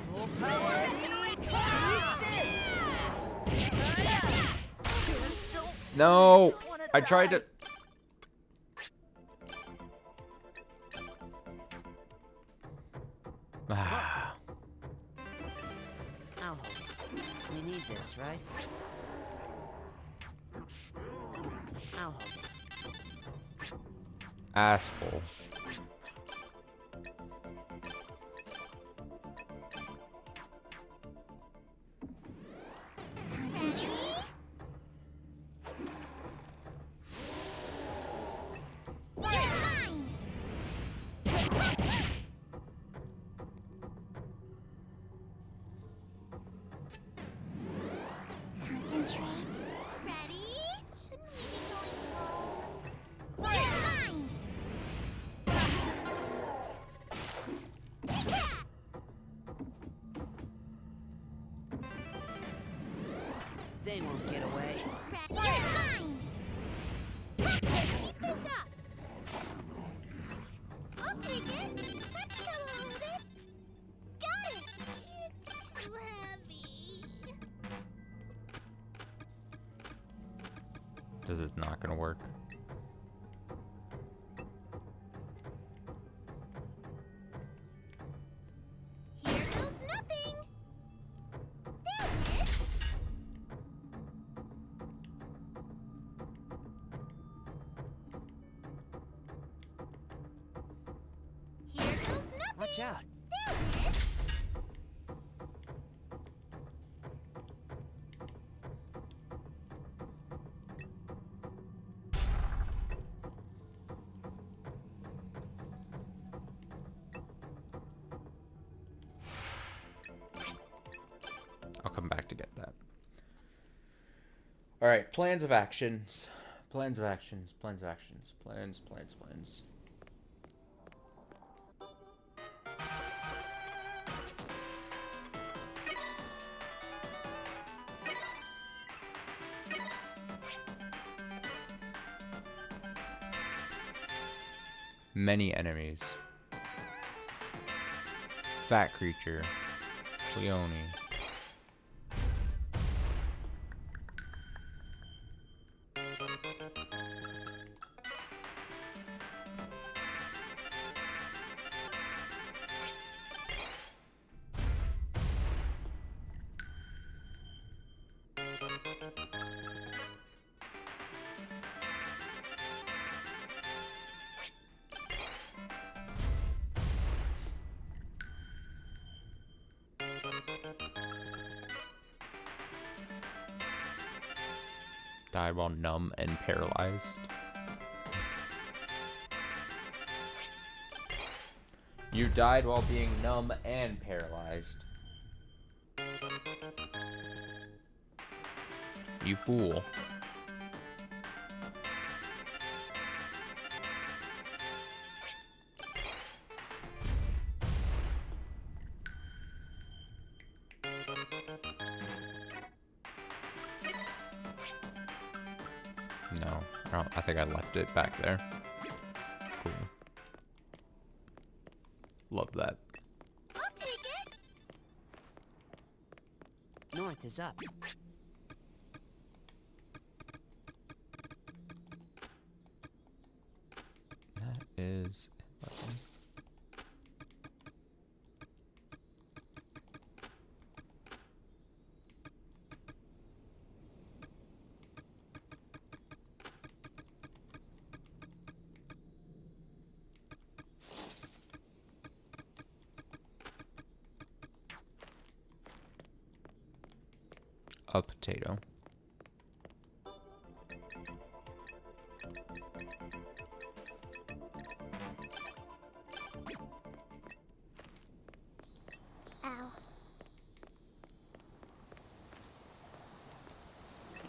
Full power? No! I tried to... Ah, I'll hold it. We need this, right? I'll hold it. asshole. Concentrate. won't get away. Crack your mind! Patrick, keep this up! I'll take it. Sachiko will hold it. Got it! It's too heavy. This is not gonna work. Here goes nothing. There it is. Here goes nothing. Watch out. There it is. I'll come back to get that. All right, plans of actions. Plans of actions. Plans of actions. Plans. Many enemies. Fat creature. Leone. Die while numb and paralyzed. You died while being numb and paralyzed. You fool. No, I think I left it back there. Cool. Love that. I'll take it. North is up. That is 11. A potato. Ow.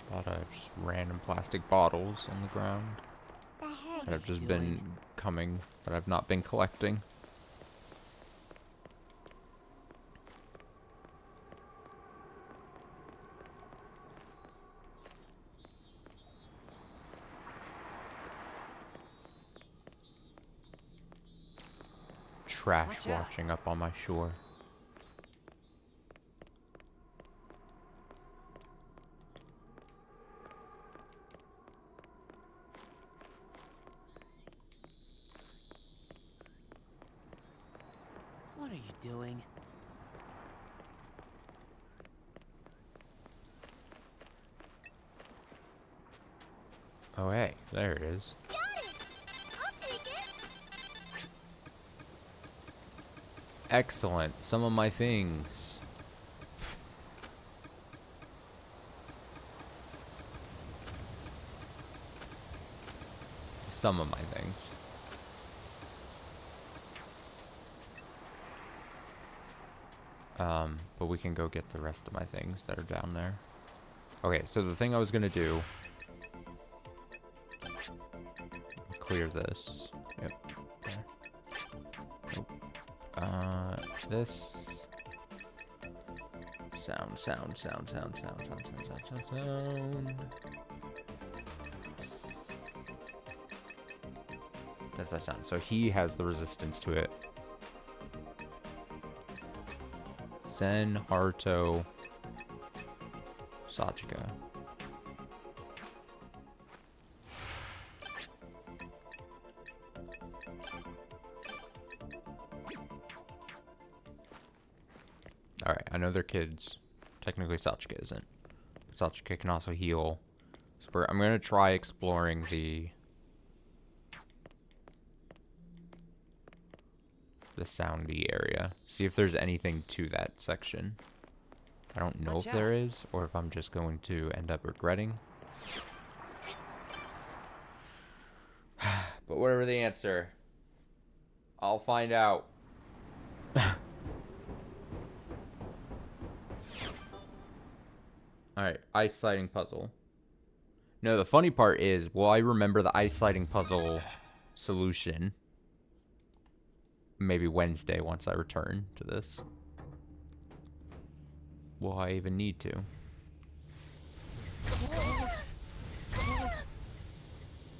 A lot of just random plastic bottles on the ground That hurt. that have What's he just been coming, that I've not been collecting. Trash Watch out. washing up on my shore. What are you doing? Oh hey, there it is. Got it. I'll take it. Excellent. Some of my things. Some of my things. But we can go get the rest of my things that are down there. Okay, so the thing I was gonna do. Clear this. Yep. There. Nope. This. Sound, sound, sound, sound, sound, sound, sound, sound, sound, sound. That's my sound. So he has the resistance to it. Zen, Haruto, Sachika. Alright, I know they're kids. Technically Sachika isn't. But Sachika can also heal. So I'm gonna try exploring the soundy area. See if there's anything to that section. I don't know if there is, or if I'm just going to end up regretting. But whatever the answer, I'll find out. Alright, ice sliding puzzle. No, the funny part is, will I remember the ice sliding puzzle solution? Maybe Wednesday once I return to this. Will I even need to?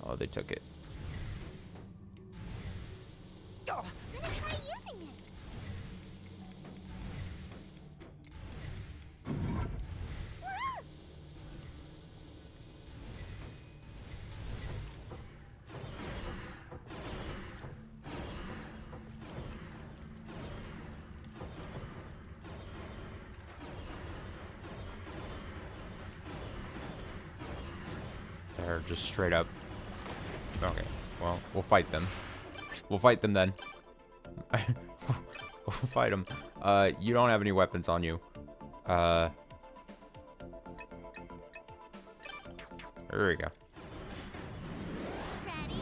Oh, they took it. I'm gonna try using it. Whoa! They're just straight up. Okay, well, we'll fight them. We'll fight them then. We'll fight them. You don't have any weapons on you. There we go. Ready?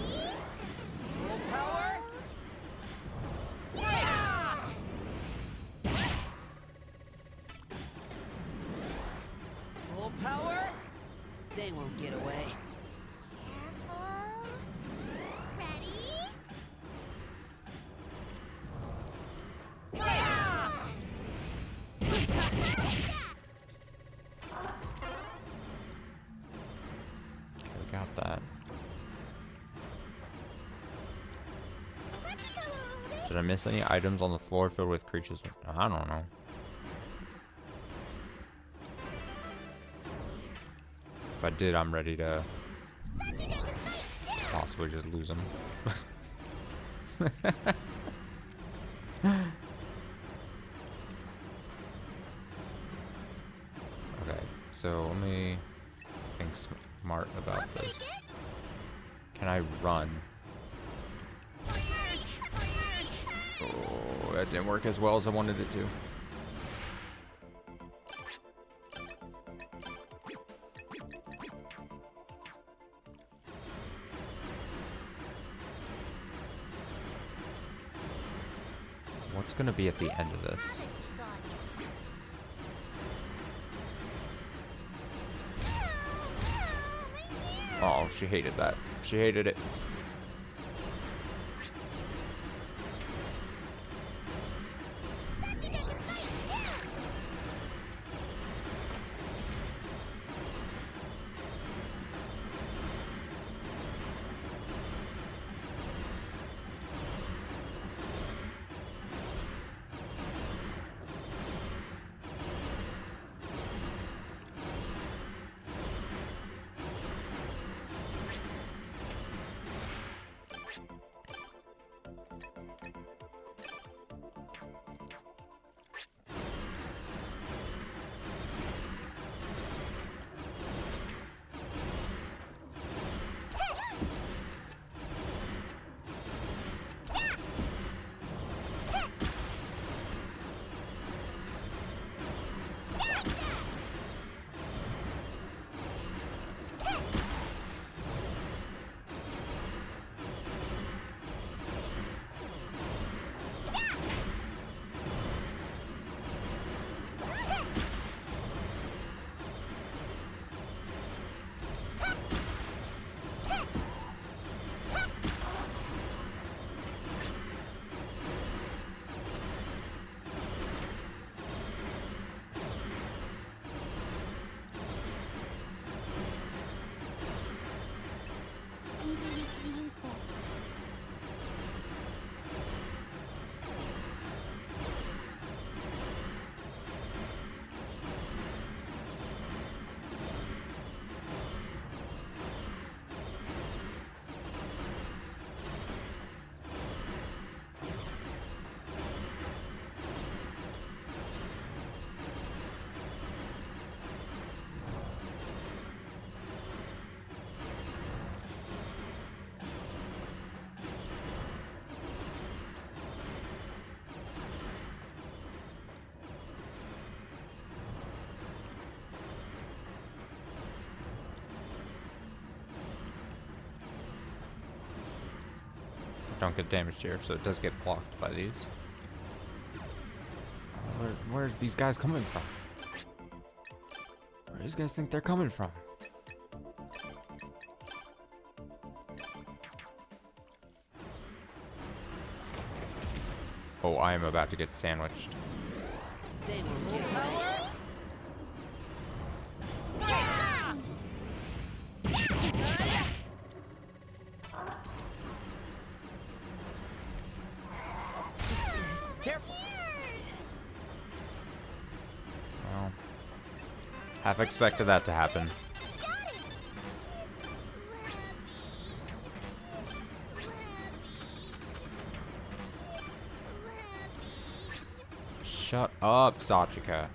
Full power. Full power. They won't get away. Careful. Ready? We got that. Did I miss any items on the floor filled with creatures? I don't know. If I did, I'm ready to possibly just lose them. Okay, so let me think smart about this. Can I run? Oh, that didn't work as well as I wanted it to. What's gonna be at the end of this? Oh, she hated that. She hated it. don't get damaged here, so it does get blocked by these. Where are these guys coming from? Where do these guys think they're coming from? Oh, I am about to get sandwiched. They won't get away. Careful. Well, half expected that to happen. Shut up, Sachika.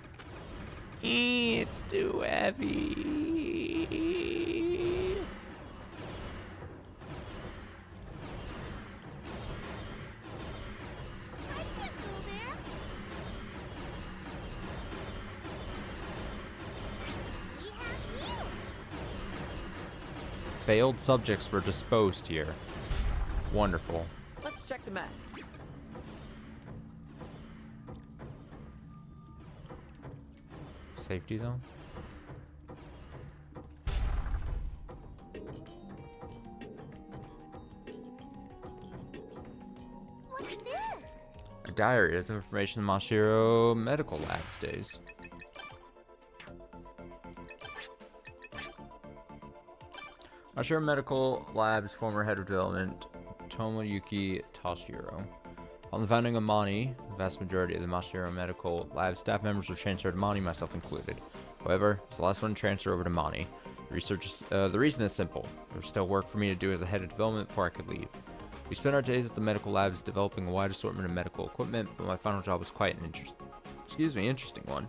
It's too heavy. I can't go there. We have you. Failed subjects were disposed here. Wonderful. Let's check the map. Safety zone? What's this? A diary has information the Mashiro Medical Labs days. Mashiro Medical Labs former head of development Tomoyuki Toshiro. On the founding of Mani, the vast majority of the Mashiro Medical Lab staff members were transferred to Mani, myself included. However, it's the last one to transfer over to Mani. The reason is simple. There was still work for me to do as a head of development before I could leave. We spent our days at the medical labs developing a wide assortment of medical equipment, but my final job was quite an interesting one.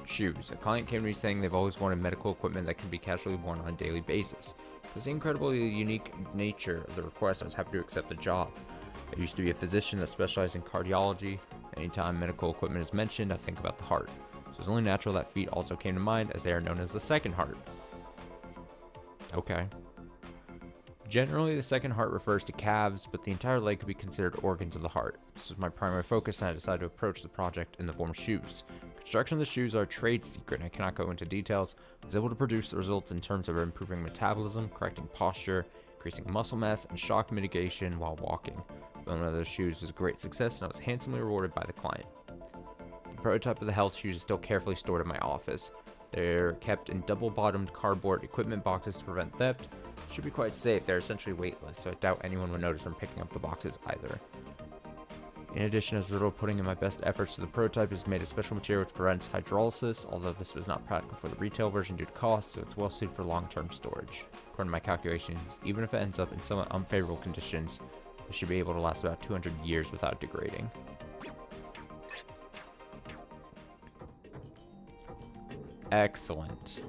Shoes. A client came to me saying they've always wanted medical equipment that can be casually worn on a daily basis. Because of the incredibly unique nature of the request, I was happy to accept the job. I used to be a physician that specialized in cardiology. Anytime medical equipment is mentioned, I think about the heart. So it's only natural that feet also came to mind, as they are known as the second heart. Okay. Generally, the second heart refers to calves, but the entire leg could be considered organs of the heart. This was my primary focus, and I decided to approach the project in the form of shoes. Construction of the shoes are a trade secret, and I cannot go into details. I was able to produce the results in terms of improving metabolism, correcting posture, increasing muscle mass, and shock mitigation while walking. One of those shoes was a great success, and I was handsomely rewarded by the client. The prototype of the health shoes is still carefully stored in my office. They're kept in double-bottomed cardboard equipment boxes to prevent theft. Should be quite safe. They're essentially weightless, so I doubt anyone would notice from picking up the boxes either. In addition, as a result of putting in my best efforts to the prototype, is made of special material which prevents hydrolysis, although this was not practical for the retail version due to cost, so it's well suited for long-term storage. According to my calculations, even if it ends up in somewhat unfavorable conditions, it should be able to last about 200 years without degrading. Excellent.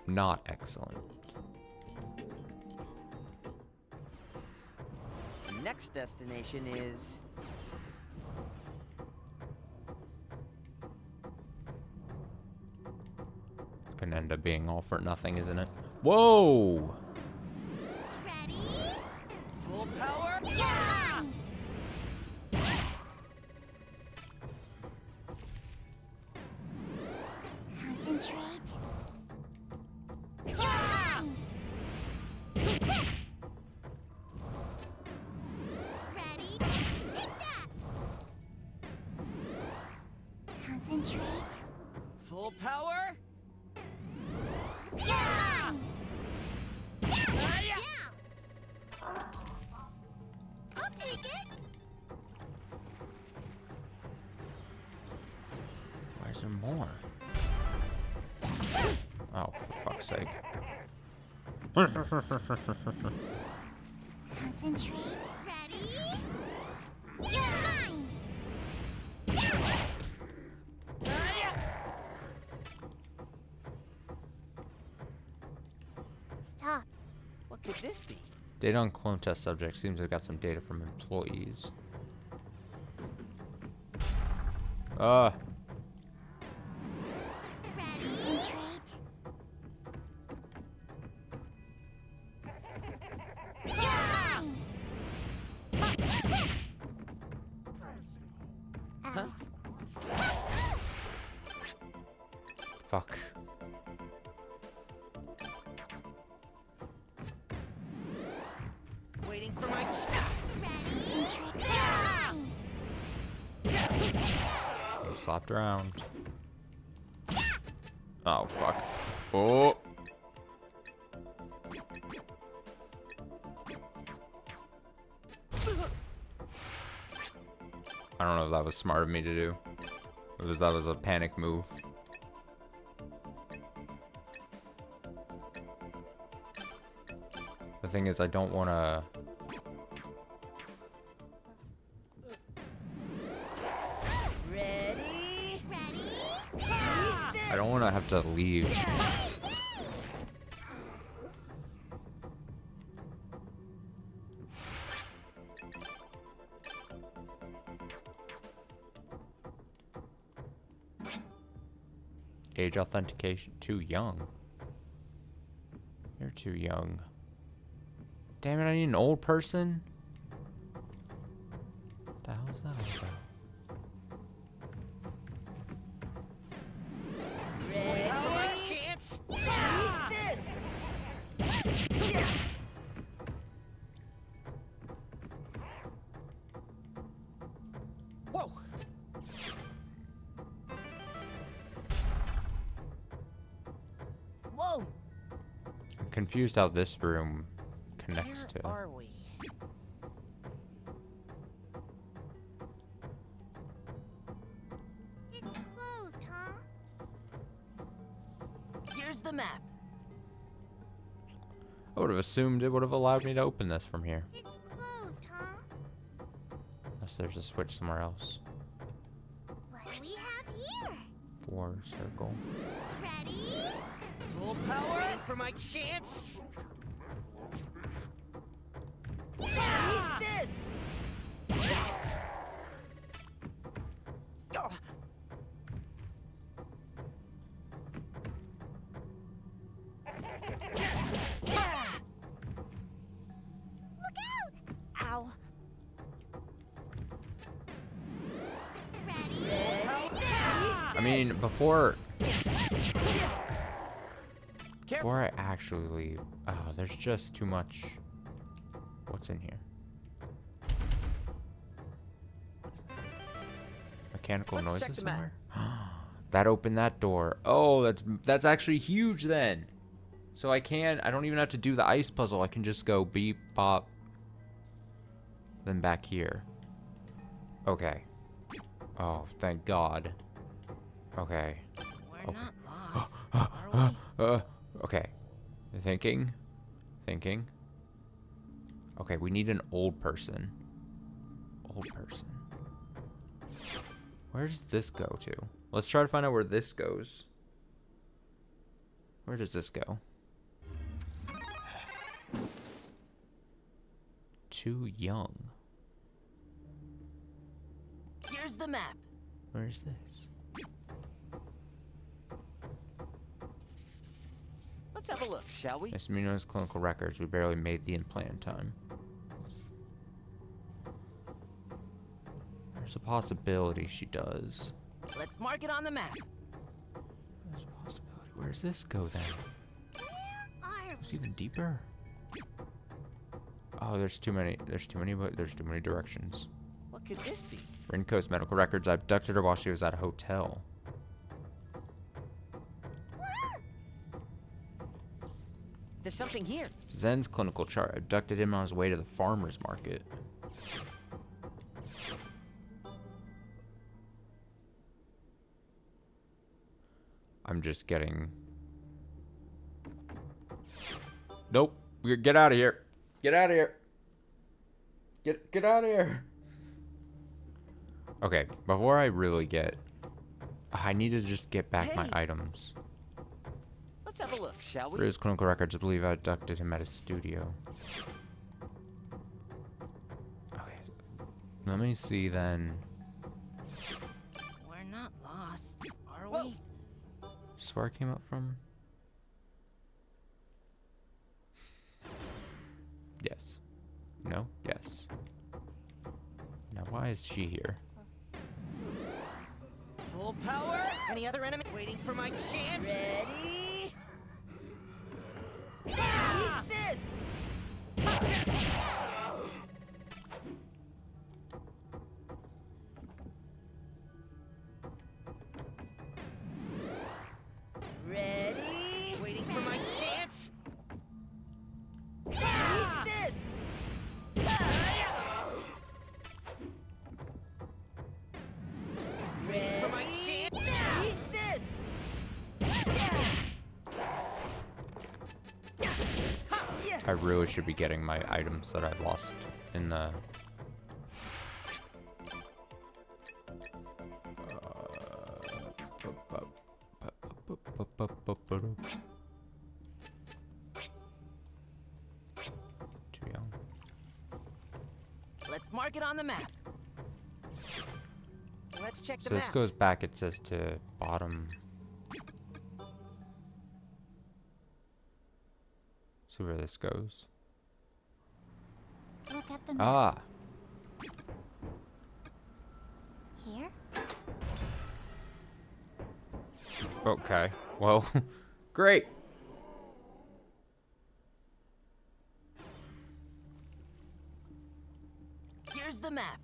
Not excellent. The next destination is... Gonna end up being all for nothing, isn't it? Whoa! Ready? full power. Yeah! Concentrate. Yeah! Ready? Take that! Concentrate. Full power. Yeah! Down! I'll take it. Why is there more? Oh, for fuck's sake. Concentrate. Ready? Yeah! Stop. What could this be? Data on clone test subjects seems to have got some data from employees. Ready? Concentrate. Fuck. Waiting for my. Slapped around. Oh, fuck. Oh. I don't know if that was smart of me to do. That was a panic move. The thing is, I don't want to... Ready? I don't want to have to leave. Age authentication. Too young. You're too young. Damn it, I need an old person? What the hell is that all about? Ready for my chance? Eat this! Whoa! Whoa! I'm confused how this room connects Where to. are we? It's closed, huh? Here's the map. I would have assumed it would have allowed me to open this from here. It's closed, huh? Unless there's a switch somewhere else. What do we have here? 4 circle. Ready? Full power. Waiting for my chance. Eat this! Yes! Oh. Look out! Ow. Ready? I mean, before I actually leave. Oh, there's just too much. What's in here? Mechanical Let's check noises the map. somewhere? That opened that door. Oh, that's actually huge then. So I don't even have to do the ice puzzle. I can just go beep, bop. Then back here. Okay. Oh, thank God. Okay. We're not lost, are we? Okay. Thinking. Okay, we need an old person. Where does this go to? Let's try to find out where this goes. Where does this go? Too young. Here's the map. Where's this? Let's have a look, shall we? Miss Mino's clinical records. We barely made the implant in time. There's a possibility she does. Let's mark it on the map. There's a possibility. Where's this go then? Where are It's even deeper. Oh, there's too many, but there's too many directions. What could this be? Rinko's medical records. I abducted her while she was at a hotel. There's something here. Zen's clinical chart. I abducted him on his way to the farmer's market. I'm just getting... Nope. Get out of here. Get out of here. Get out of here. Okay, before I really get... I need to just get back my Hey. items. Let's have a look, shall we? For his clinical records, I believe I abducted him at his studio. Okay. Let me see then. We're not lost, are Whoa. we? Just where I came up from? Yes. No? Yes. Now why is she here? Full Full power. Any other enemy? Waiting for my chance. Ready? Ah! Eat this. Ready? Waiting for my chance. Eat this. Ready? For my chance. Eat this. I really should be getting my items that I lost in the... Too young. Let's mark it on the map. Let's check the So this map. goes back, it says to bottom. See where this goes. Look at the map. Ah, Here? okay. Well, great. Here's the map.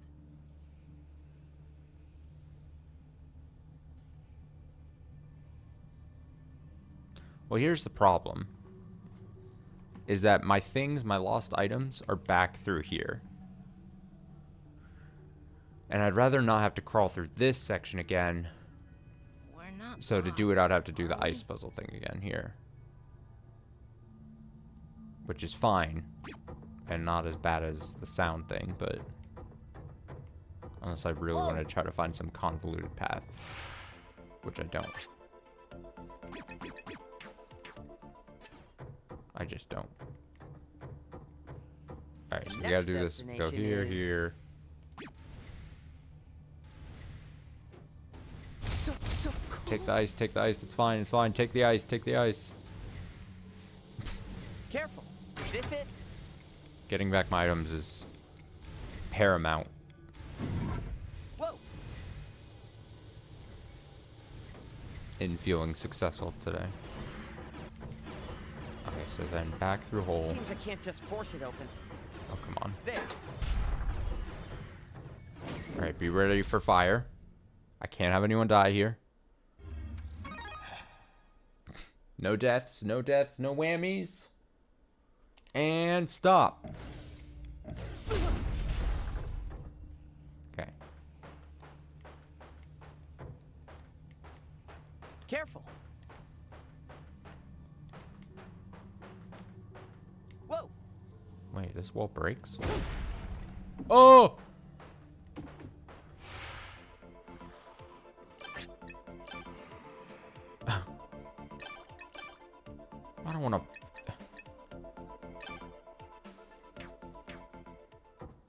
Well, here's the problem. Is that my things, my lost items, are back through here. And I'd rather not have to crawl through this section again. We're not So to do it, lost, I'd have to do the are we? ice puzzle thing again here. Which is fine. And not as bad as the sound thing, but... Unless I really want to try to find some convoluted path. Which I don't. I just don't. Alright, so we gotta Next do this. Go destination here, is- here. So cool. Take the ice, take the ice. It's fine, it's fine. Take the ice, take the ice. Careful. Is this it? Getting back my items is paramount. Whoa. In feeling successful today. Okay, so then back through hole. Seems I can't just force it open. Oh, come on. There. Alright, be ready for fire. I can't have anyone die here. No deaths, no deaths, no whammies. And stop. Okay. Careful. Whoa. Wait, this wall breaks? Oh! I don't want to...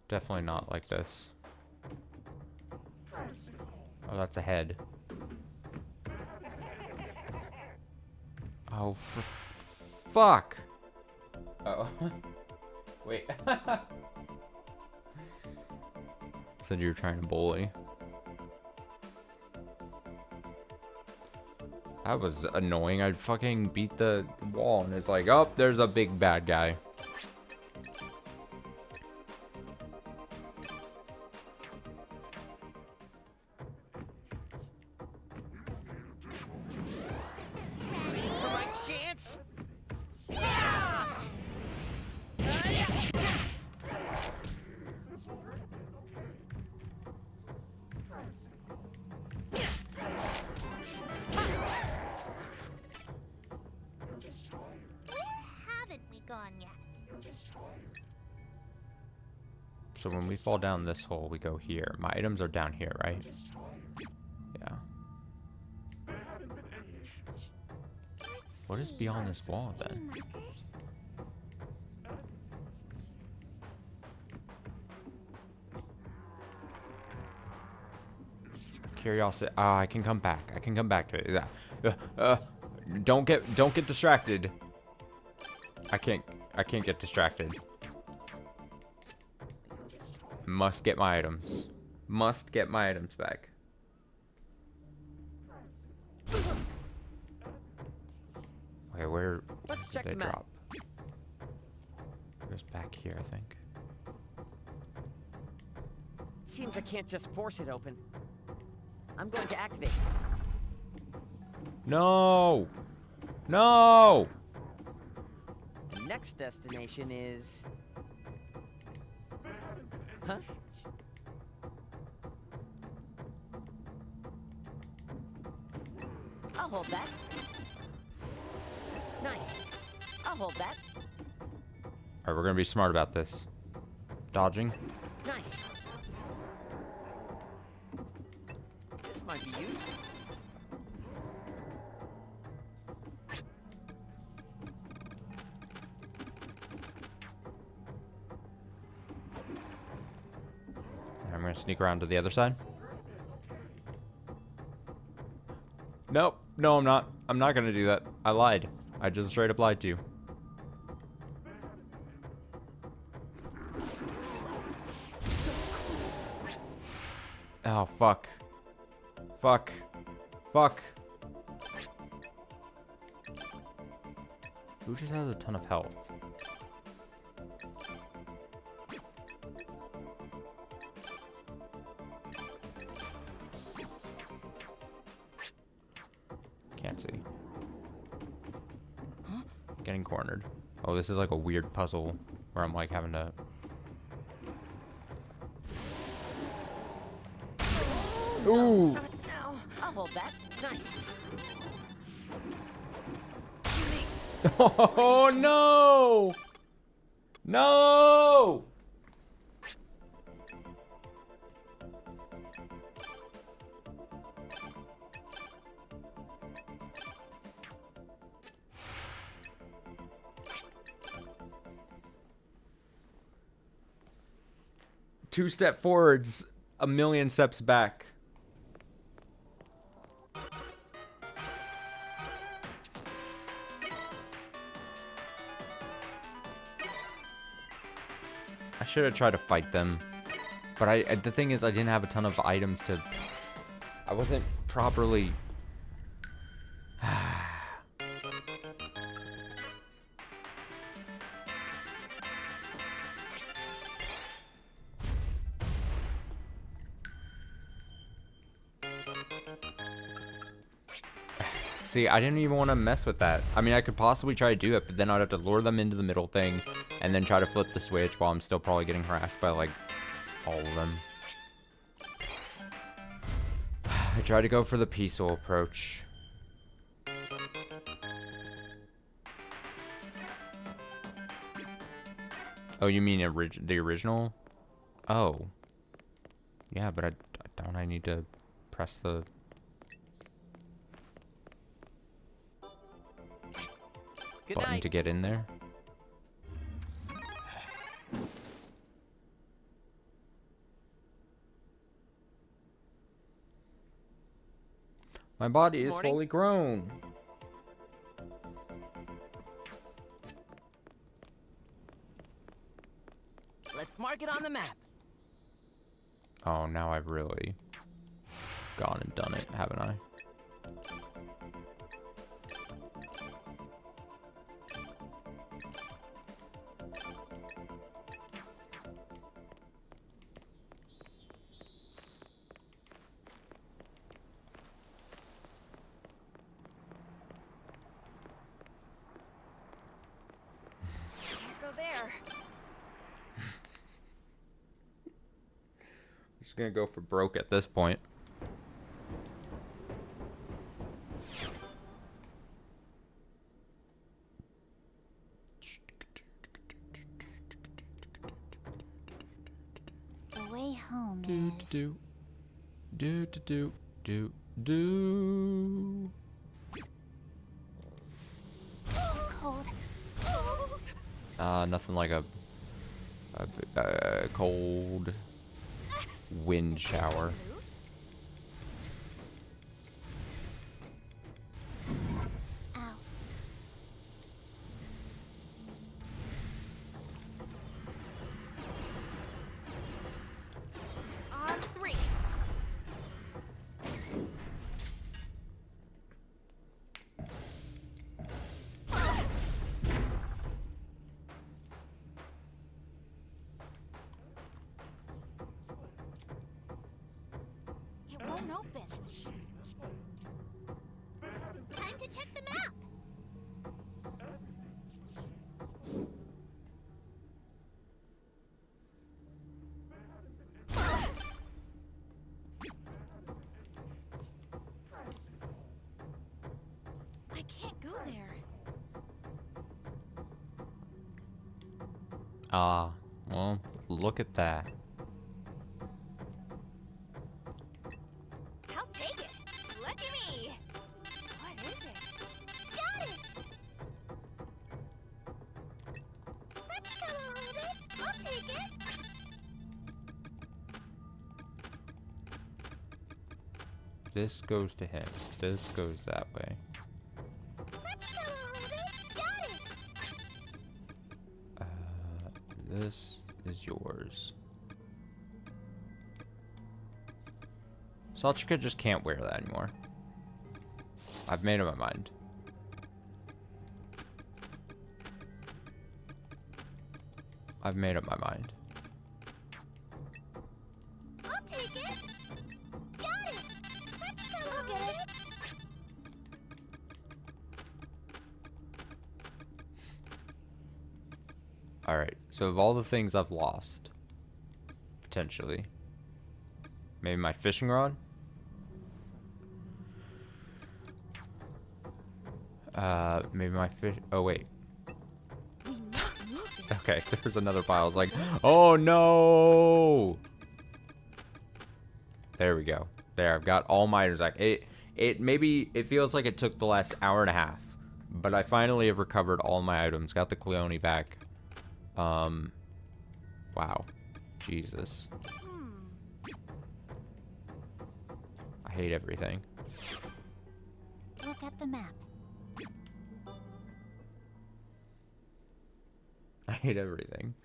Definitely not like this. Oh, that's a head. Oh, for fuck! Oh. Wait. Said you were trying to bully. That was annoying. I fucking beat the wall and it's like, oh, there's a big bad guy. Waiting for my chance. Where haven't we gone yet? So when we fall down this hole, we go here. My items are down here, right? Yeah. What is beyond this wall Any then? markers? Curiosity. Ah, I can come back. I can come back to it. Yeah. Don't get distracted. I can't get distracted. Must get my items. Must get my items back. where Let's did check they the map. drop? It goes back here, I think. Seems I can't just force it open. I'm going to activate. No! No! The next destination is... Huh? I'll hold that. Nice. I'll hold that. Alright, we're gonna be smart about this. Dodging. Nice. This might be useful. I'm gonna sneak around to the other side. Nope. No, I'm not. I'm not gonna do that. I lied. I just straight up lied to you. Oh, fuck. Fuck. Fuck. Who just has a ton of health? Can't see. Getting cornered. Oh, this is like a weird puzzle where I'm like having to... Ooh! No, I'll hold that. Nice. Oh no! No! Two step forwards, a million steps back. I should have tried to fight them, but the thing is, I didn't have a ton of items to. I wasn't properly. See, I didn't even want to mess with that. I mean, I could possibly try to do it, but then I'd have to lure them into the middle thing and then try to flip the switch while I'm still probably getting harassed by, like, all of them. I tried to go for the peaceful approach. Oh, you mean the original? Oh. Yeah, but don't I need to press the... Good button night. to get in there? My body is Morning. fully grown. Let's mark it on the map. Oh, now I've really gone and done it, haven't I? Can't go there. Just gonna go for broke at this point. The way home Do is... do do do do do. cold. Nothing like a cold wind shower. Ow. On 3. won't open. Time to check the map. I can't go there. Ah, well, look at that. I'll take it. Lucky me. What is it? Got it. Sachiko will hold it. I'll take it. This goes to him. This goes that way. Sachiko will hold it. Got it. This is yours. Sachika just can't wear that anymore. I've made up my mind. I've made up my mind. I'll take it. Got it. Sachiko will get it. Alright, so of all the things I've lost, potentially, maybe my fishing rod? Maybe my fish. Oh, wait. We must move this. Okay, there's another pile. I was like, oh no! There we go. There, I've got all my items back. Maybe it feels like it took the last hour and a half, but I finally have recovered all my items. Got the Cleone back. Wow. Jesus. I hate everything. Look at the map. I hate everything.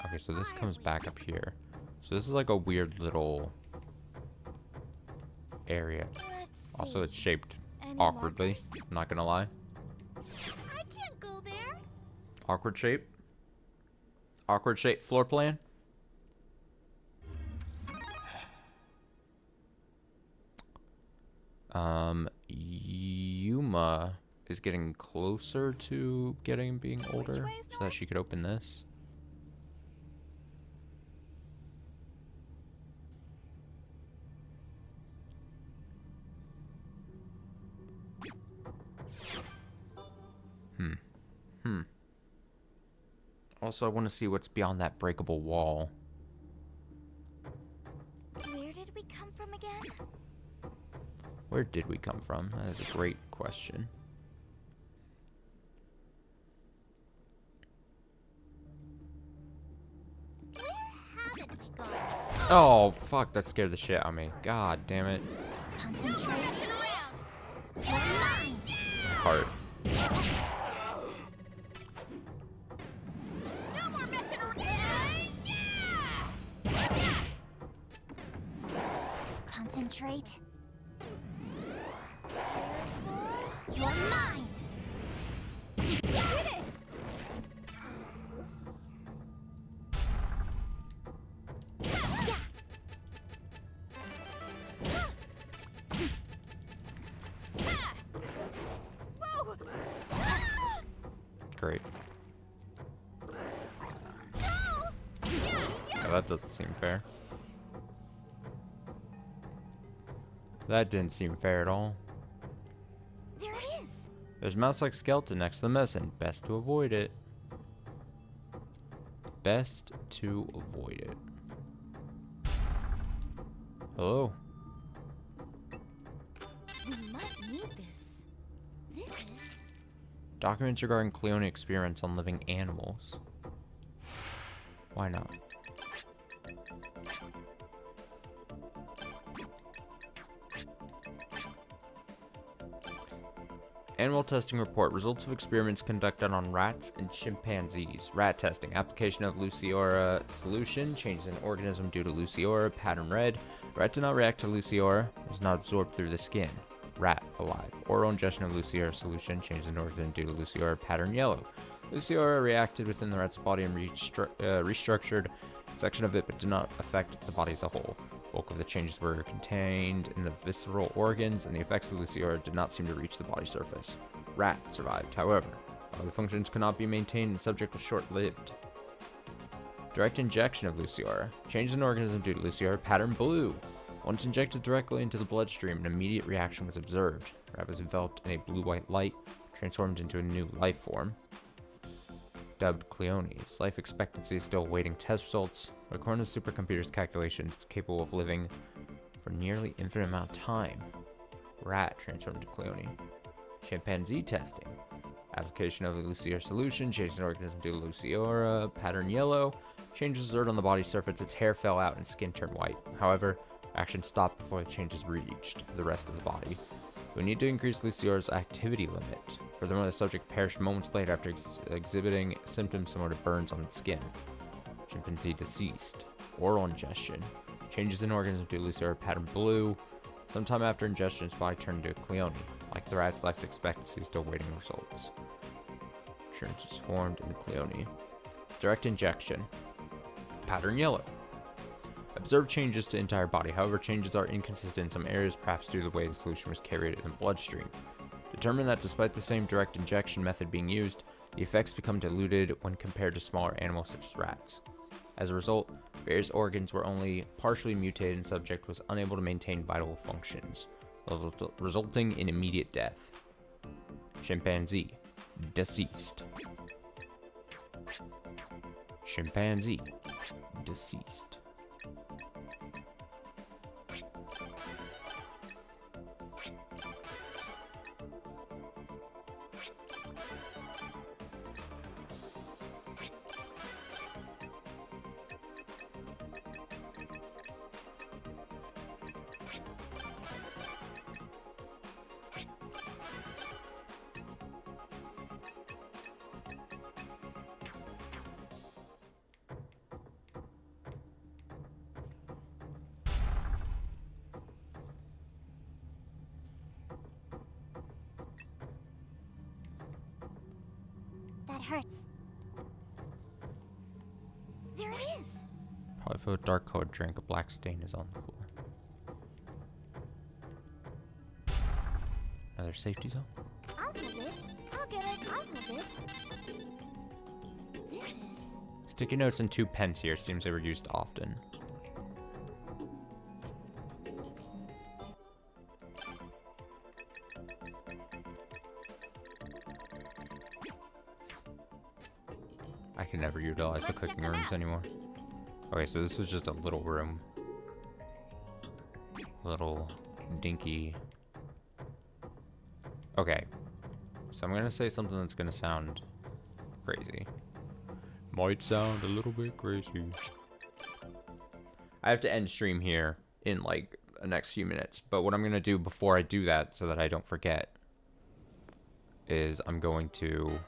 Okay, so this comes back up here. So this is like a weird little area. Let's Also, it's see. shaped Any awkwardly. markers? I'm not gonna lie. I can't go there. Awkward shape. Awkward shape floor plan. Yuma is getting closer to being older, way is so that she could open this. Also, I want to see what's beyond that breakable wall. Where did we come from again? Where did we come from? That is a great question. Where haven't we gone? Oh, fuck, that scared the shit out of me. God damn it. Concentrate. You're mine. Heart. No more messing around. Yeah! Concentrate. You're mine. You did it. Yeah. Whoa. Great. No. Yeah. Yeah, that doesn't seem fair. That didn't seem fair at all. There it is. There's a mouse-like skeleton next to the medicine. Best to avoid it. Best to avoid it. Hello. We might need this. This is. Documents regarding Cleone experiments on living animals. Why not? Animal testing report. Results of experiments conducted on rats and chimpanzees. Rat testing. Application of Luciora solution. Changes in organism due to Luciora. Pattern red. Rat did not react to Luciora. Was not absorbed through the skin. Rat alive. Oral ingestion of Luciora solution. Changes in organism due to Luciora. Pattern yellow. Luciora reacted within the rat's body and restructured section of it, but did not affect the body as a whole. Bulk of the changes were contained in the visceral organs, and the effects of Luciora did not seem to reach the body surface. Rat survived, however. Bodily functions could not be maintained, and the subject was short-lived. Direct injection of Luciora. Changes in organism due to Luciora pattern blue. Once injected directly into the bloodstream, an immediate reaction was observed. Rat was enveloped in a blue-white light, transformed into a new life form. Dubbed Cleones. Life expectancy is still awaiting test results, but according to the supercomputer's calculations, it's capable of living for nearly infinite amount of time. Rat transformed to Cleone. Chimpanzee testing. Application of the Luciora solution, changes in organism due to Luciora, pattern yellow. Change was observed on the body surface, its hair fell out and skin turned white. However, action stopped before the changes reached the rest of the body. We need to increase Luciora's activity limit. Furthermore, the subject perished moments later after exhibiting symptoms similar to burns on its skin. Chimpanzee deceased. Oral ingestion. Changes in organism due to Luciora pattern blue. Sometime after ingestion, its body turned into a Cleone. Like the rat's, life expectancy is still waiting results. Transformed into Cleone. Direct injection. Pattern yellow. Observed changes to entire body. However, changes are inconsistent in some areas, perhaps due to the way the solution was carried in the bloodstream. Determined that despite the same direct injection method being used, the effects become diluted when compared to smaller animals such as rats. As a result, various organs were only partially mutated and the subject was unable to maintain vital functions, resulting in immediate death. Chimpanzee. Deceased. Chimpanzee. Deceased. That hurts. There it is. Probably for a dark colored drink, a black stain is on the floor. Another safety zone. I'll hold this. I'll get it. I'll hold this. This is... Sticky notes and 2 pens here. Seems they were used often. I can never utilize the cooking rooms anymore. Okay, so this was just a little room. Little dinky. Okay. So I'm gonna say something that's gonna sound crazy. Might sound a little bit crazy. I have to end stream here in like the next few minutes. But what I'm gonna do before I do that, so that I don't forget, is I'm going to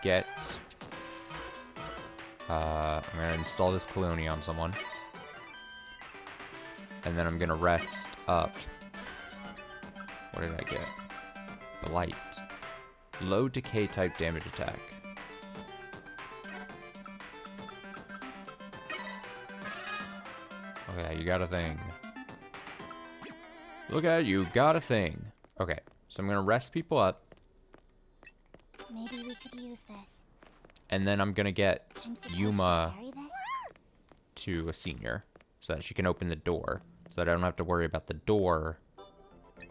get... I'm gonna install this Cleone on someone. And then I'm gonna rest up. What did I get? Blight. Low decay type damage attack. Okay, you got a thing. Look at you, got a thing. Okay, so I'm gonna rest people up. Maybe we could use this. And then I'm gonna get I'm supposed Yuma to carry this? to a senior so that she can open the door, so that I don't have to worry about the door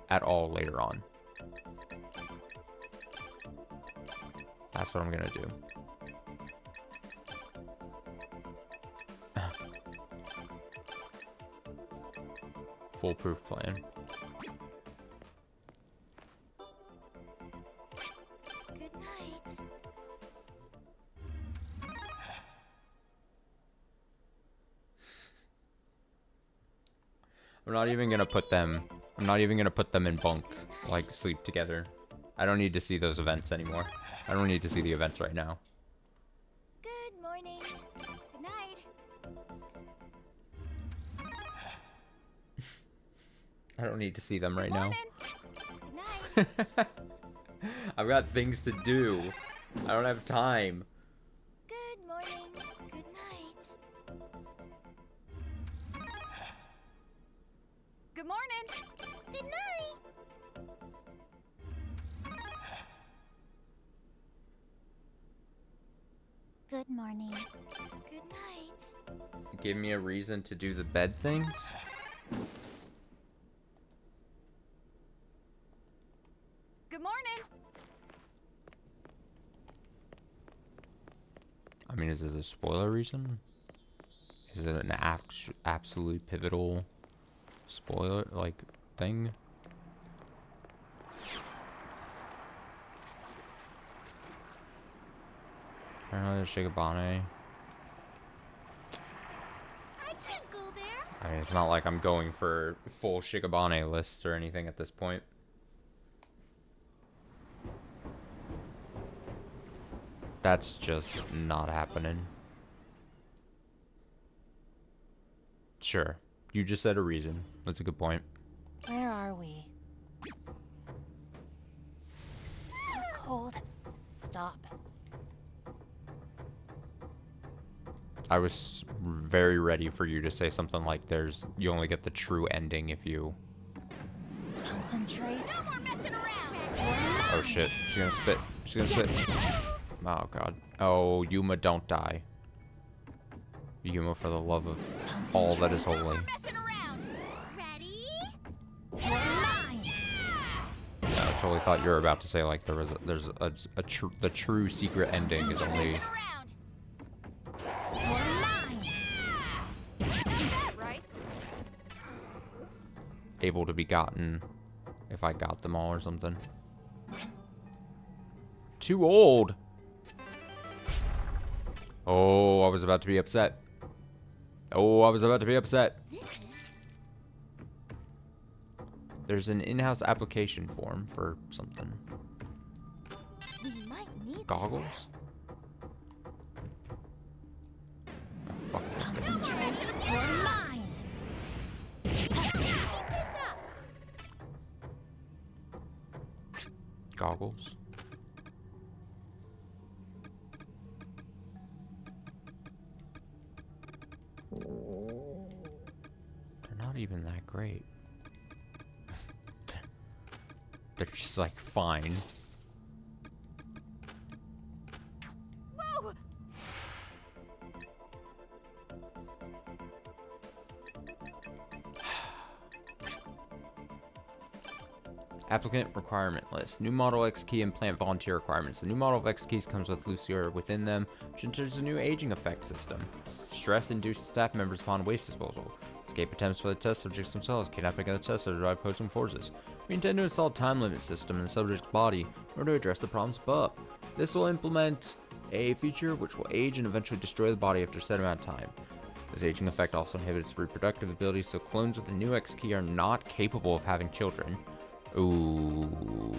at all later on. That's what I'm gonna do. Foolproof plan. Good night. I'm not even gonna put them in bunk, like sleep together. I don't need to see those events anymore. I don't need to see the events right now. Good morning. Good night. I don't need to see them right Good now. morning. Good night. I've got things to do. I don't have time. Good morning. Good night. Good morning. Good night. Give me a reason to do the bed things? Good morning. I mean, is this a spoiler reason? Is it an absolutely pivotal spoiler, like, thing? Apparently there's Shigabane. I can't go there. I mean, it's not like I'm going for full Shigabane lists or anything at this point. That's just not happening. Sure. You just said a reason. That's a good point. Where are we? So cold. Stop. I was very ready for you to say something like you only get the true ending if you... Concentrate. No more messing around. Oh shit, she's gonna spit. She's gonna spit. Oh god. Oh, Yuma, don't die. Yuma, for the love of all that is holy. Messing around. Ready? Yeah, I totally thought you were about to say like there's the true secret ending is only able to be gotten if I got them all or something. Too old. Oh, I was about to be upset. Oh, I was about to be upset. There's an in-house application form for something. We might need Goggles? Oh, fuck this guy. Concentrate. You're mine. Keep this up. Goggles? They're not even that great. They're just like fine. Whoa! Applicant requirement list. New model X key and plant volunteer requirements. The new model of X keys comes with Lucifer within them, which enters a new aging effect system. Stress-induced staff members upon waste disposal. Escape attempts by the test subjects themselves. Kidnapping of the test subject by opposing forces. We intend to install a time limit system in the subject's body in order to address the problems above. This will implement a feature which will age and eventually destroy the body after a set amount of time. This aging effect also inhibits reproductive abilities, so clones with the new X key are not capable of having children. Ooh,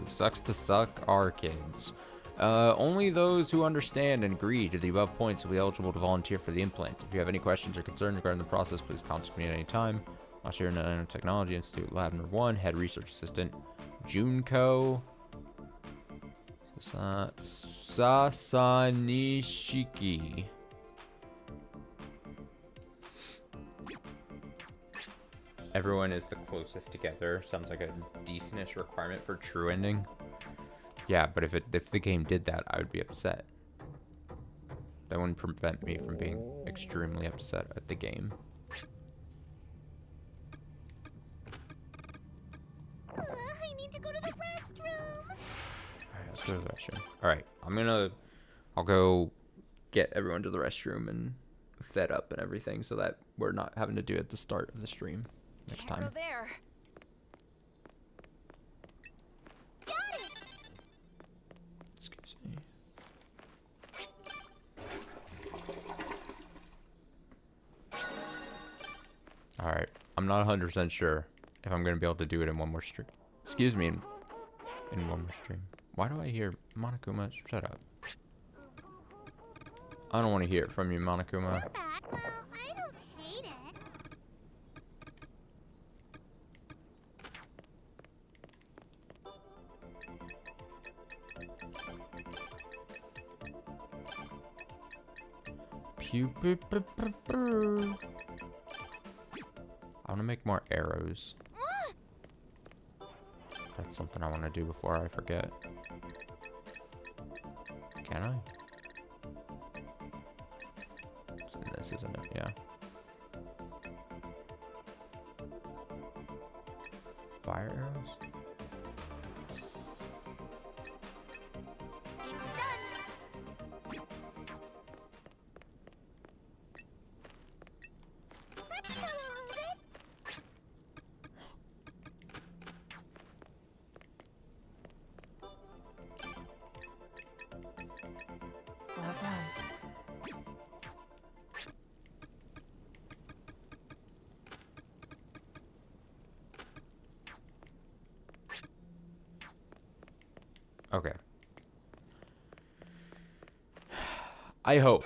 sucks to suck our kids. Only those who understand and agree to the above points will be eligible to volunteer for the implant. If you have any questions or concerns regarding the process, please contact me at any time. Last year in the Nanotechnology Institute, Lab No. 1, Head Research Assistant, Junko Sasanishiki. Everyone is the closest together. Sounds like a decentish requirement for true ending. Yeah, but if the game did that, I would be upset. That wouldn't prevent me from being extremely upset at the game. I need to go to the restroom. Alright, let's go to the restroom. Alright, I'll go get everyone to the restroom and fed up and everything so that we're not having to do it at the start of the stream next time. Go there. Got it. Excuse me. Alright, I'm not 100% sure if I'm going to be able to do it in one more stream. Excuse me, in one more stream. Why do I hear Monokuma? Shut up. I don't want to hear it from you, Monokuma. Not bad. Well, I don't hate it. I want to make more arrows. That's something I want to do before I forget. Can I? this, isn't it? Yeah. Fire arrows? It's done. Sachiko will hold it. Well done. Okay. I hope.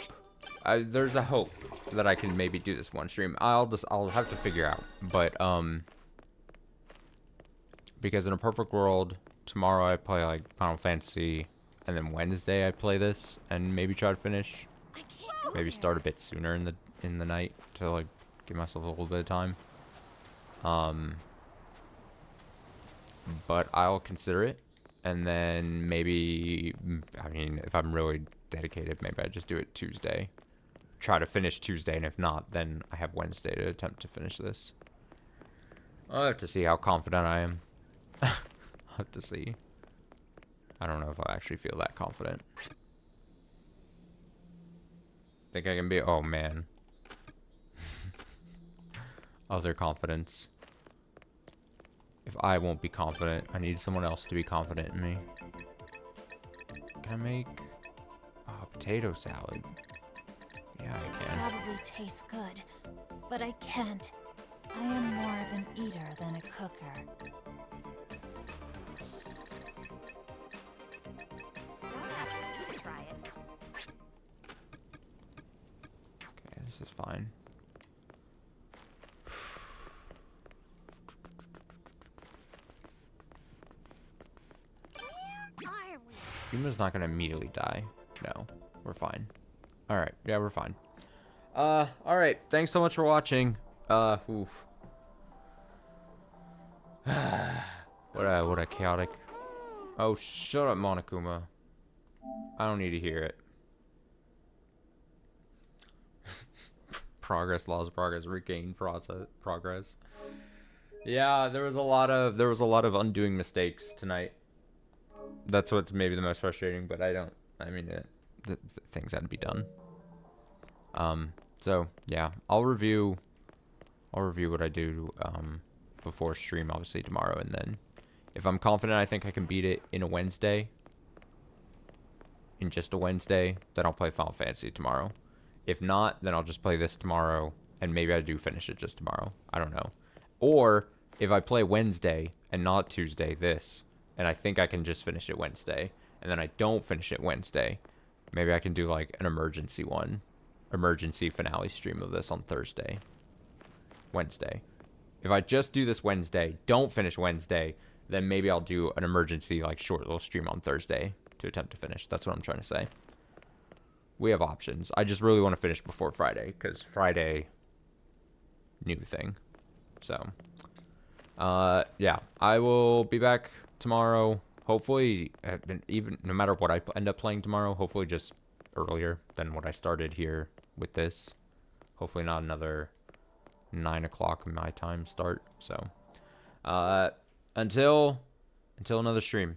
There's a hope that I can maybe do this one stream. I'll have to figure out. But, because in a perfect world, tomorrow I play, like, Final Fantasy, and then Wednesday I play this, and maybe try to finish. Maybe start a bit sooner in the night to, like, give myself a little bit of time. But I'll consider it. And then maybe, I mean, if I'm really dedicated, maybe I just do it Tuesday. Try to finish Tuesday, and if not, then I have Wednesday to attempt to finish this. I'll have to see how confident I am. I'll have to see. I don't know if I actually feel that confident. Think I can be, oh man. Other confidence. If I won't be confident, I need someone else to be confident in me. Can I make potato salad? Yeah, I can. Probably tastes good, but I can't. I am more of an eater than a cooker. Don't ask me to try it. Okay, this is fine. Where are we? Yuma's not gonna immediately die. No, we're fine. Alright, yeah, we're fine. Alright, thanks so much for watching. Oof. What a chaotic. Oh, shut up, Monokuma. I don't need to hear it. Progress, laws of progress, regain progress. Yeah, there was a lot of undoing mistakes tonight. That's what's maybe the most frustrating, but I mean, things had to be done. So yeah, I'll review what I do before stream, obviously tomorrow, and then if I'm confident I think I can beat it in just a Wednesday, then I'll play Final Fantasy tomorrow. If not, then I'll just play this tomorrow, and maybe I do finish it just tomorrow. I don't know. Or if I play Wednesday and not Tuesday, and I think I can just finish it Wednesday, and then I don't finish it Wednesday, maybe I can do like an emergency finale stream of this on Wednesday. If I just do this Wednesday, don't finish Wednesday, then maybe I'll do an emergency like short little stream on Thursday to attempt to finish. That's what I'm trying to say. We have options. I just really want to finish before Friday, because Friday, new thing. So, yeah, I will be back tomorrow. Hopefully, even no matter what I end up playing tomorrow, hopefully just earlier than what I started here with this. Hopefully not another 9 o'clock my time start. So, until another stream.